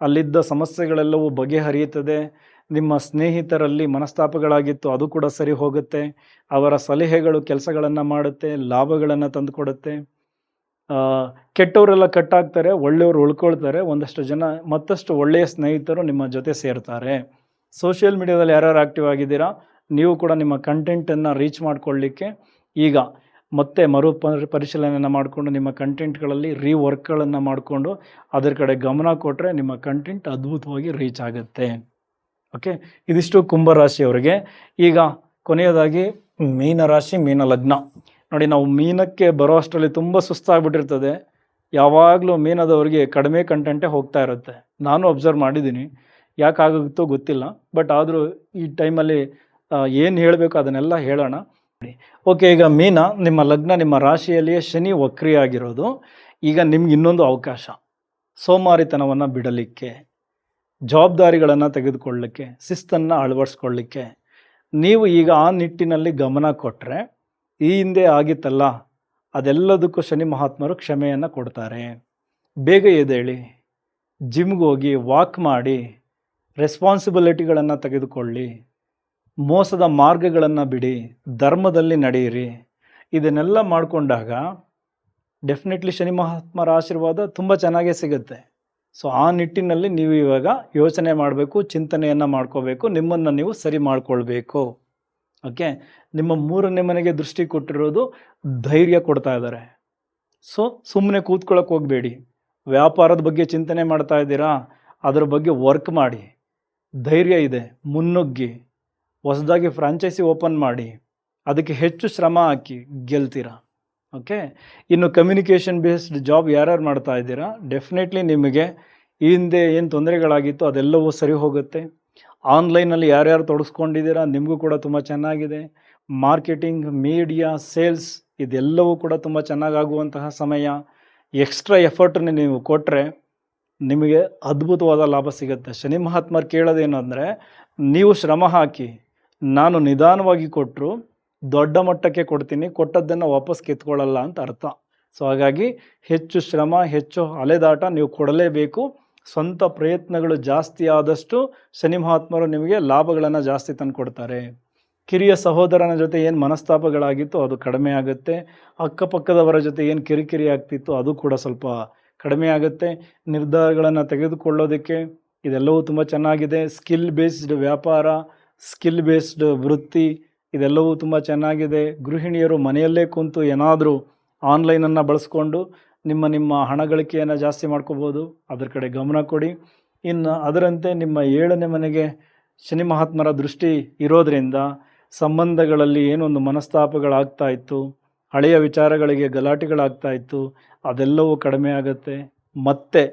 ಅಲ್ಲಿದ್ದ ಸಮಸ್ಯೆಗಳೆಲ್ಲವೂ ಬಗೆಹರಿಯುತ್ತದೆ. ನಿಮ್ಮ ಸ್ನೇಹಿತರಲ್ಲಿ ಮನಸ್ತಾಪಗಳಾಗಿತ್ತು, ಅದು ಕೂಡ ಸರಿ ಹೋಗುತ್ತೆ. ಅವರ ಸಲಹೆಗಳು ಕೆಲಸಗಳನ್ನು ಮಾಡುತ್ತೆ, ಲಾಭಗಳನ್ನು ತಂದುಕೊಡುತ್ತೆ. ಕೆಟ್ಟವರೆಲ್ಲ ಕಟ್ಟಾಗ್ತಾರೆ, ಒಳ್ಳೆಯವರು ಉಳ್ಕೊಳ್ತಾರೆ. ಒಂದಷ್ಟು ಜನ ಮತ್ತಷ್ಟು ಒಳ್ಳೆಯ ಸ್ನೇಹಿತರು ನಿಮ್ಮ ಜೊತೆ ಸೇರ್ತಾರೆ. ಸೋಷಿಯಲ್ ಮೀಡಿಯಾದಲ್ಲಿ ಯಾರ್ಯಾರು ಆ್ಯಕ್ಟಿವ್ ಆಗಿದ್ದೀರಾ, ನೀವು ಕೂಡ ನಿಮ್ಮ ಕಂಟೆಂಟನ್ನು ರೀಚ್ ಮಾಡಿಕೊಳ್ಳಿಕ್ಕೆ ಈಗ ಮತ್ತೆ ಪರಿಶೀಲನೆಯನ್ನು ಮಾಡಿಕೊಂಡು ನಿಮ್ಮ ಕಂಟೆಂಟ್ಗಳಲ್ಲಿ ರೀವರ್ಕ್ಗಳನ್ನು ಮಾಡಿಕೊಂಡು ಅದರ ಕಡೆ ಗಮನ ಕೊಟ್ಟರೆ ನಿಮ್ಮ ಕಂಟೆಂಟ್ ಅದ್ಭುತವಾಗಿ ರೀಚ್ ಆಗುತ್ತೆ. ಓಕೆ, ಇದಿಷ್ಟು ಕುಂಭರಾಶಿಯವರಿಗೆ. ಈಗ ಕೊನೆಯದಾಗಿ ಮೀನರಾಶಿ, ಮೀನ ಲಗ್ನ. ನೋಡಿ, ನಾವು ಮೀನಕ್ಕೆ ಬರೋ ಅಷ್ಟರಲ್ಲಿ ತುಂಬ ಸುಸ್ತಾಗ್ಬಿಟ್ಟಿರ್ತದೆ. ಯಾವಾಗಲೂ ಮೀನದವರಿಗೆ ಕಡಿಮೆ ಕಂಟೆಂಟೇ ಹೋಗ್ತಾ ಇರುತ್ತೆ. ನಾನು ಅಬ್ಸರ್ವ್ ಮಾಡಿದ್ದೀನಿ, ಯಾಕಾಗುತ್ತೋ ಗೊತ್ತಿಲ್ಲ. ಬಟ್ ಆದರೂ ಈ ಟೈಮಲ್ಲಿ ಏನು ಹೇಳಬೇಕು ಅದನ್ನೆಲ್ಲ ಹೇಳೋಣ. ಓಕೆ, ಈಗ ಮೀನ ನಿಮ್ಮ ಲಗ್ನ, ನಿಮ್ಮ ರಾಶಿಯಲ್ಲಿಯೇ ಶನಿ ವಕ್ರಿಯಾಗಿರೋದು. ಈಗ ನಿಮ್ಗೆ ಇನ್ನೊಂದು ಅವಕಾಶ, ಸೋಮಾರಿತನವನ್ನು ಬಿಡಲಿಕ್ಕೆ, ಜವಾಬ್ದಾರಿಗಳನ್ನು ತೆಗೆದುಕೊಳ್ಳಲಿಕ್ಕೆ, ಶಿಸ್ತನ್ನು ಅಳವಡಿಸ್ಕೊಳ್ಳಿಕ್ಕೆ. ನೀವು ಈಗ ಆ ನಿಟ್ಟಿನಲ್ಲಿ ಗಮನ ಕೊಟ್ಟರೆ ಈ ಹಿಂದೆ ಆಗಿತ್ತಲ್ಲ ಅದೆಲ್ಲದಕ್ಕೂ ಶನಿ ಮಹಾತ್ಮರು ಕ್ಷಮೆಯನ್ನು ಕೊಡ್ತಾರೆ. ಬೇಗ ಎದ್ದೇಳಿ, ಜಿಮ್ಗೆ ಹೋಗಿ, ವಾಕ್ ಮಾಡಿ, ರೆಸ್ಪಾನ್ಸಿಬಿಲಿಟಿಗಳನ್ನು ತೆಗೆದುಕೊಳ್ಳಿ, ಮೋಸದ ಮಾರ್ಗಗಳನ್ನು ಬಿಡಿ, ಧರ್ಮದಲ್ಲಿ ನಡೆಯಿರಿ. ಇದನ್ನೆಲ್ಲ ಮಾಡಿಕೊಂಡಾಗ ಡೆಫಿನೆಟ್ಲಿ ಶನಿ ಮಹಾತ್ಮರ ಆಶೀರ್ವಾದ ತುಂಬ ಚೆನ್ನಾಗೇ ಸಿಗುತ್ತೆ. ಸೊ ಆ ನಿಟ್ಟಿನಲ್ಲಿ ನೀವು ಇವಾಗ ಯೋಚನೆ ಮಾಡಬೇಕು, ಚಿಂತನೆಯನ್ನು ಮಾಡ್ಕೋಬೇಕು, ನಿಮ್ಮನ್ನು ನೀವು ಸರಿ ಮಾಡಿಕೊಳ್ಬೇಕು. ಓಕೆ, ನಿಮ್ಮ 3ನೇ ಮನೆಗೆ ದೃಷ್ಟಿ ಕೊಟ್ಟಿರೋದು ಧೈರ್ಯ ಕೊಡ್ತಾ ಇದ್ದಾರೆ. ಸೊ ಸುಮ್ಮನೆ ಕೂತ್ಕೊಳ್ಳೋಕೆ ಹೋಗಬೇಡಿ. ವ್ಯಾಪಾರದ ಬಗ್ಗೆ ಚಿಂತನೆ ಮಾಡ್ತಾ ಇದ್ದೀರಾ, ಅದರ ಬಗ್ಗೆ ವರ್ಕ್ ಮಾಡಿ. ಧೈರ್ಯ ಇದೆ, ಮುನ್ನುಗ್ಗಿ. ಹೊಸದಾಗಿ ಫ್ರಾಂಚೈಸಿ ಓಪನ್ ಮಾಡಿ, ಅದಕ್ಕೆ ಹೆಚ್ಚು ಶ್ರಮ ಹಾಕಿ, ಗೆಲ್ತೀರಾ. ಓಕೆ, ಇನ್ನು ಕಮ್ಯುನಿಕೇಷನ್ ಬೇಸ್ಡ್ ಜಾಬ್ ಯಾರ್ಯಾರು ಮಾಡ್ತಾ ಇದ್ದೀರಾ, ಡೆಫಿನೆಟ್ಲಿ ನಿಮಗೆ ಈ ಹಿಂದೆ ಏನು ತೊಂದರೆಗಳಾಗಿತ್ತು ಅದೆಲ್ಲವೂ ಸರಿ ಹೋಗುತ್ತೆ. ಆನ್ಲೈನಲ್ಲಿ ಯಾರ್ಯಾರು ತೊಡಗಿಸ್ಕೊಂಡಿದ್ದೀರಾ ನಿಮಗೂ ಕೂಡ ತುಂಬ ಚೆನ್ನಾಗಿದೆ. ಮಾರ್ಕೆಟಿಂಗ್, ಮೀಡಿಯಾ, ಸೇಲ್ಸ್ ಇದೆಲ್ಲವೂ ಕೂಡ ತುಂಬ ಚೆನ್ನಾಗಾಗುವಂತಹ ಸಮಯ. ಎಕ್ಸ್ಟ್ರಾ ಎಫರ್ಟನ್ನು ನೀವು ಕೊಟ್ಟರೆ ನಿಮಗೆ ಅದ್ಭುತವಾದ ಲಾಭ ಸಿಗುತ್ತೆ. ಶನಿ ಮಹಾತ್ಮರು ಕೇಳೋದೇನು ಅಂದರೆ, ನೀವು ಶ್ರಮ ಹಾಕಿ, ನಾನು ನಿಧಾನವಾಗಿ ಕೊಟ್ಟರು ದೊಡ್ಡ ಮಟ್ಟಕ್ಕೆ ಕೊಡ್ತೀನಿ, ಕೊಟ್ಟದ್ದನ್ನು ವಾಪಸ್ ಕಿತ್ಕೊಳ್ಳಲ್ಲ ಅಂತ ಅರ್ಥ. ಸೊ ಹಾಗಾಗಿ ಹೆಚ್ಚು ಶ್ರಮ, ಹೆಚ್ಚು ಅಲೆದಾಟ ನೀವು ಕೊಡಲೇಬೇಕು. ಸ್ವಂತ ಪ್ರಯತ್ನಗಳು ಜಾಸ್ತಿ ಆದಷ್ಟು ಶನಿ ಮಹಾತ್ಮರು ನಿಮಗೆ ಲಾಭಗಳನ್ನು ಜಾಸ್ತಿ ತಂದು ಕೊಡ್ತಾರೆ. ಕಿರಿಯ ಸಹೋದರನ ಜೊತೆ ಏನು ಮನಸ್ತಾಪಗಳಾಗಿತ್ತು ಅದು ಕಡಿಮೆ ಆಗುತ್ತೆ. ಅಕ್ಕಪಕ್ಕದವರ ಜೊತೆ ಏನು ಕಿರಿಕಿರಿ ಆಗ್ತಿತ್ತು ಅದು ಕೂಡ ಸ್ವಲ್ಪ ಕಡಿಮೆ ಆಗುತ್ತೆ. ನಿರ್ಧಾರಗಳನ್ನು ತೆಗೆದುಕೊಳ್ಳೋದಕ್ಕೆ ಇದೆಲ್ಲವೂ ತುಂಬ ಚೆನ್ನಾಗಿದೆ. ಸ್ಕಿಲ್ ಬೇಸ್ಡ್ ವ್ಯಾಪಾರ, ಸ್ಕಿಲ್ ಬೇಸ್ಡ್ ವೃತ್ತಿ ಇದೆಲ್ಲವೂ ತುಂಬ ಚೆನ್ನಾಗಿದೆ. ಗೃಹಿಣಿಯರು ಮನೆಯಲ್ಲೇ ಕುಂತು ಏನಾದರೂ ಆನ್ಲೈನನ್ನು ಬಳಸ್ಕೊಂಡು ನಿಮ್ಮ ಹಣ ಗಳಿಕೆಯನ್ನು ಜಾಸ್ತಿ ಮಾಡ್ಕೋಬೋದು. ಅದರ ಕಡೆ ಗಮನ ಕೊಡಿ. ಇನ್ನು ಅದರಂತೆ ನಿಮ್ಮ 7ನೇ ಮನೆಗೆ ಶನಿ ಮಹಾತ್ಮರ ದೃಷ್ಟಿ ಇರೋದರಿಂದ ಸಂಬಂಧಗಳಲ್ಲಿ ಏನೊಂದು ಮನಸ್ತಾಪಗಳಾಗ್ತಾ ಇತ್ತು, ಹಳೆಯ ವಿಚಾರಗಳಿಗೆ ಗಲಾಟೆಗಳಾಗ್ತಾ ಇತ್ತು, ಅದೆಲ್ಲವೂ ಕಡಿಮೆ ಆಗುತ್ತೆ. ಮತ್ತೆ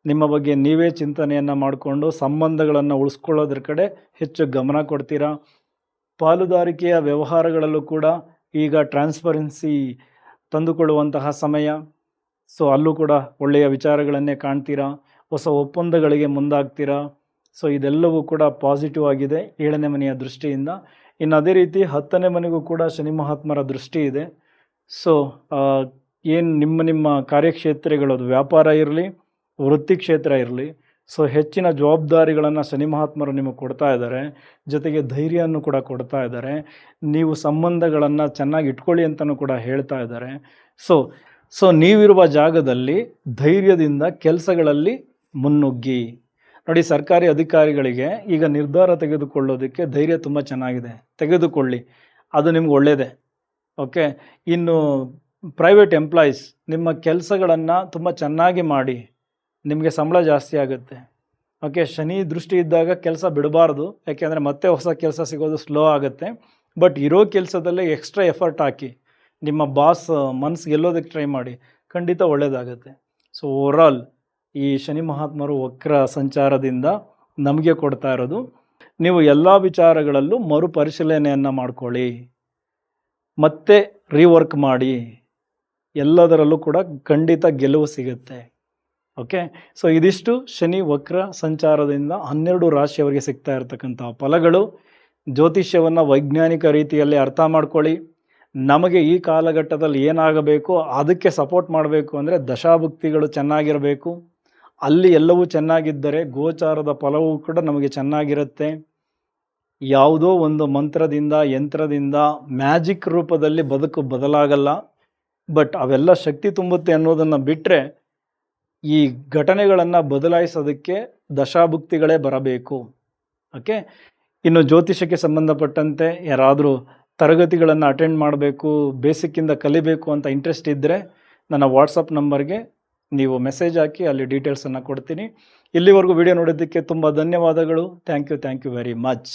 ನಿಮ್ಮ ಬಗ್ಗೆ ನೀವೇ ಚಿಂತನೆಯನ್ನು ಮಾಡಿಕೊಂಡು ಸಂಬಂಧಗಳನ್ನು ಉಳಿಸ್ಕೊಳ್ಳೋದ್ರ ಕಡೆ ಹೆಚ್ಚು ಗಮನ ಕೊಡ್ತೀರಾ. ಪಾಲುದಾರಿಕೆಯ ವ್ಯವಹಾರಗಳಲ್ಲೂ ಕೂಡ ಈಗ ಟ್ರಾನ್ಸ್ಪರೆನ್ಸಿ ತಂದುಕೊಳ್ಳುವಂತಹ ಸಮಯ. ಸೊ ಅಲ್ಲೂ ಕೂಡ ಒಳ್ಳೆಯ ವಿಚಾರಗಳನ್ನೇ ಕಾಣ್ತೀರಾ. ಹೊಸ ಒಪ್ಪಂದಗಳಿಗೆ ಮುಂದಾಗ್ತೀರಾ. ಸೊ ಇದೆಲ್ಲವೂ ಕೂಡ ಪಾಸಿಟಿವ್ ಆಗಿದೆ 7ನೇ ಮನೆಯ ದೃಷ್ಟಿಯಿಂದ. ಇನ್ನು ಅದೇ ರೀತಿ 10ನೇ ಮನೆಗೂ ಕೂಡ ಶನಿ ಮಹಾತ್ಮರ ದೃಷ್ಟಿ ಇದೆ. ಸೊ ಏನು ನಿಮ್ಮ ಕಾರ್ಯಕ್ಷೇತ್ರಗಳು, ಅದು ವ್ಯಾಪಾರ ಇರಲಿ, ವೃತ್ತಿ ಕ್ಷೇತ್ರ ಇರಲಿ, ಸೊ ಹೆಚ್ಚಿನ ಜವಾಬ್ದಾರಿಗಳನ್ನು ಶನಿ ಮಹಾತ್ಮರು ನಿಮಗೆ ಕೊಡ್ತಾ ಇದ್ದಾರೆ. ಜೊತೆಗೆ ಧೈರ್ಯವನ್ನು ಕೂಡ ಕೊಡ್ತಾ ಇದ್ದಾರೆ. ನೀವು ಸಂಬಂಧಗಳನ್ನು ಚೆನ್ನಾಗಿ ಇಟ್ಕೊಳ್ಳಿ ಅಂತಲೂ ಕೂಡ ಹೇಳ್ತಾ ಇದ್ದಾರೆ. ಸೊ ನೀವಿರುವ ಜಾಗದಲ್ಲಿ ಧೈರ್ಯದಿಂದ ಕೆಲಸಗಳಲ್ಲಿ ಮುನ್ನುಗ್ಗಿ. ನೋಡಿ, ಸರ್ಕಾರಿ ಅಧಿಕಾರಿಗಳಿಗೆ ಈಗ ನಿರ್ಧಾರ ತೆಗೆದುಕೊಳ್ಳೋದಕ್ಕೆ ಧೈರ್ಯ ತುಂಬ ಚೆನ್ನಾಗಿದೆ, ತೆಗೆದುಕೊಳ್ಳಿ, ಅದು ನಿಮ್ಗೆ ಒಳ್ಳೆಯದೇ. ಓಕೆ, ಇನ್ನು ಪ್ರೈವೇಟ್ ಎಂಪ್ಲಾಯೀಸ್ ನಿಮ್ಮ ಕೆಲಸಗಳನ್ನು ತುಂಬ ಚೆನ್ನಾಗಿ ಮಾಡಿ, ನಿಮಗೆ ಸಂಬಳ ಜಾಸ್ತಿ ಆಗುತ್ತೆ. ಓಕೆ, ಶನಿ ದೃಷ್ಟಿ ಇದ್ದಾಗ ಕೆಲಸ ಬಿಡಬಾರ್ದು, ಯಾಕೆಂದರೆ ಮತ್ತೆ ಹೊಸ ಕೆಲಸ ಸಿಗೋದು ಸ್ಲೋ ಆಗುತ್ತೆ. ಬಟ್ ಇರೋ ಕೆಲಸದಲ್ಲೇ ಎಕ್ಸ್ಟ್ರಾ ಎಫರ್ಟ್ ಹಾಕಿ ನಿಮ್ಮ ಬಾಸ್ ಮನಸ್ಸು ಗೆಲ್ಲೋದಕ್ಕೆ ಟ್ರೈ ಮಾಡಿ, ಖಂಡಿತ ಒಳ್ಳೆಯದಾಗುತ್ತೆ. ಸೊ ಓವರಾಲ್ ಈ ಶನಿ ಮಹಾತ್ಮರು ವಕ್ರ ಸಂಚಾರದಿಂದ ನಮಗೆ ಕೊಡ್ತಾ ಇರೋದು, ನೀವು ಎಲ್ಲ ವಿಚಾರಗಳಲ್ಲೂ ಮರುಪರಿಶೀಲನೆಯನ್ನು ಮಾಡ್ಕೊಳ್ಳಿ, ಮತ್ತೆ ರೀವರ್ಕ್ ಮಾಡಿ, ಎಲ್ಲದರಲ್ಲೂ ಕೂಡ ಖಂಡಿತ ಗೆಲುವು ಸಿಗುತ್ತೆ. ಓಕೆ, ಸೊ ಇದಿಷ್ಟು ಶನಿ ವಕ್ರ ಸಂಚಾರದಿಂದ 12 ರಾಶಿಯವರಿಗೆ ಸಿಗ್ತಾ ಇರತಕ್ಕಂಥ ಫಲಗಳು. ಜ್ಯೋತಿಷ್ಯವನ್ನು ವೈಜ್ಞಾನಿಕ ರೀತಿಯಲ್ಲಿ ಅರ್ಥ ಮಾಡ್ಕೊಳ್ಳಿ. ನಮಗೆ ಈ ಕಾಲಘಟ್ಟದಲ್ಲಿ ಏನಾಗಬೇಕು, ಅದಕ್ಕೆ ಸಪೋರ್ಟ್ ಮಾಡಬೇಕು ಅಂದರೆ ದಶಾಭುಕ್ತಿಗಳು ಚೆನ್ನಾಗಿರಬೇಕು. ಅಲ್ಲಿ ಎಲ್ಲವೂ ಚೆನ್ನಾಗಿದ್ದರೆ ಗೋಚಾರದ ಫಲವೂ ಕೂಡ ನಮಗೆ ಚೆನ್ನಾಗಿರುತ್ತೆ. ಯಾವುದೋ ಒಂದು ಮಂತ್ರದಿಂದ ಯಂತ್ರದಿಂದ ಮ್ಯಾಜಿಕ್ ರೂಪದಲ್ಲಿ ಬದುಕು ಬದಲಾಗಲ್ಲ. ಬಟ್ ಅವೆಲ್ಲ ಶಕ್ತಿ ತುಂಬುತ್ತೆ ಅನ್ನೋದನ್ನು ಬಿಟ್ಟರೆ ಈ ಘಟನೆಗಳನ್ನು ಬದಲಾಯಿಸೋದಕ್ಕೆ ದಶಾಭುಕ್ತಿಗಳೇ ಬರಬೇಕು. ಓಕೆ, ಇನ್ನು ಜ್ಯೋತಿಷಕ್ಕೆ ಸಂಬಂಧಪಟ್ಟಂತೆ ಯಾರಾದರೂ ತರಗತಿಗಳನ್ನು ಅಟೆಂಡ್ ಮಾಡಬೇಕು, ಬೇಸಿಕ್ಕಿಂದ ಕಲಿಬೇಕು ಅಂತ ಇಂಟ್ರೆಸ್ಟ್ ಇದ್ದರೆ ನನ್ನ ವಾಟ್ಸಪ್ ನಂಬರ್ಗೆ ನೀವು ಮೆಸೇಜ್ ಹಾಕಿ, ಅಲ್ಲಿ ಡೀಟೇಲ್ಸನ್ನು ಕೊಡ್ತೀನಿ. ಇಲ್ಲಿವರೆಗೂ ವಿಡಿಯೋ ನೋಡೋದಕ್ಕೆ ತುಂಬ ಧನ್ಯವಾದಗಳು. Thank you very much.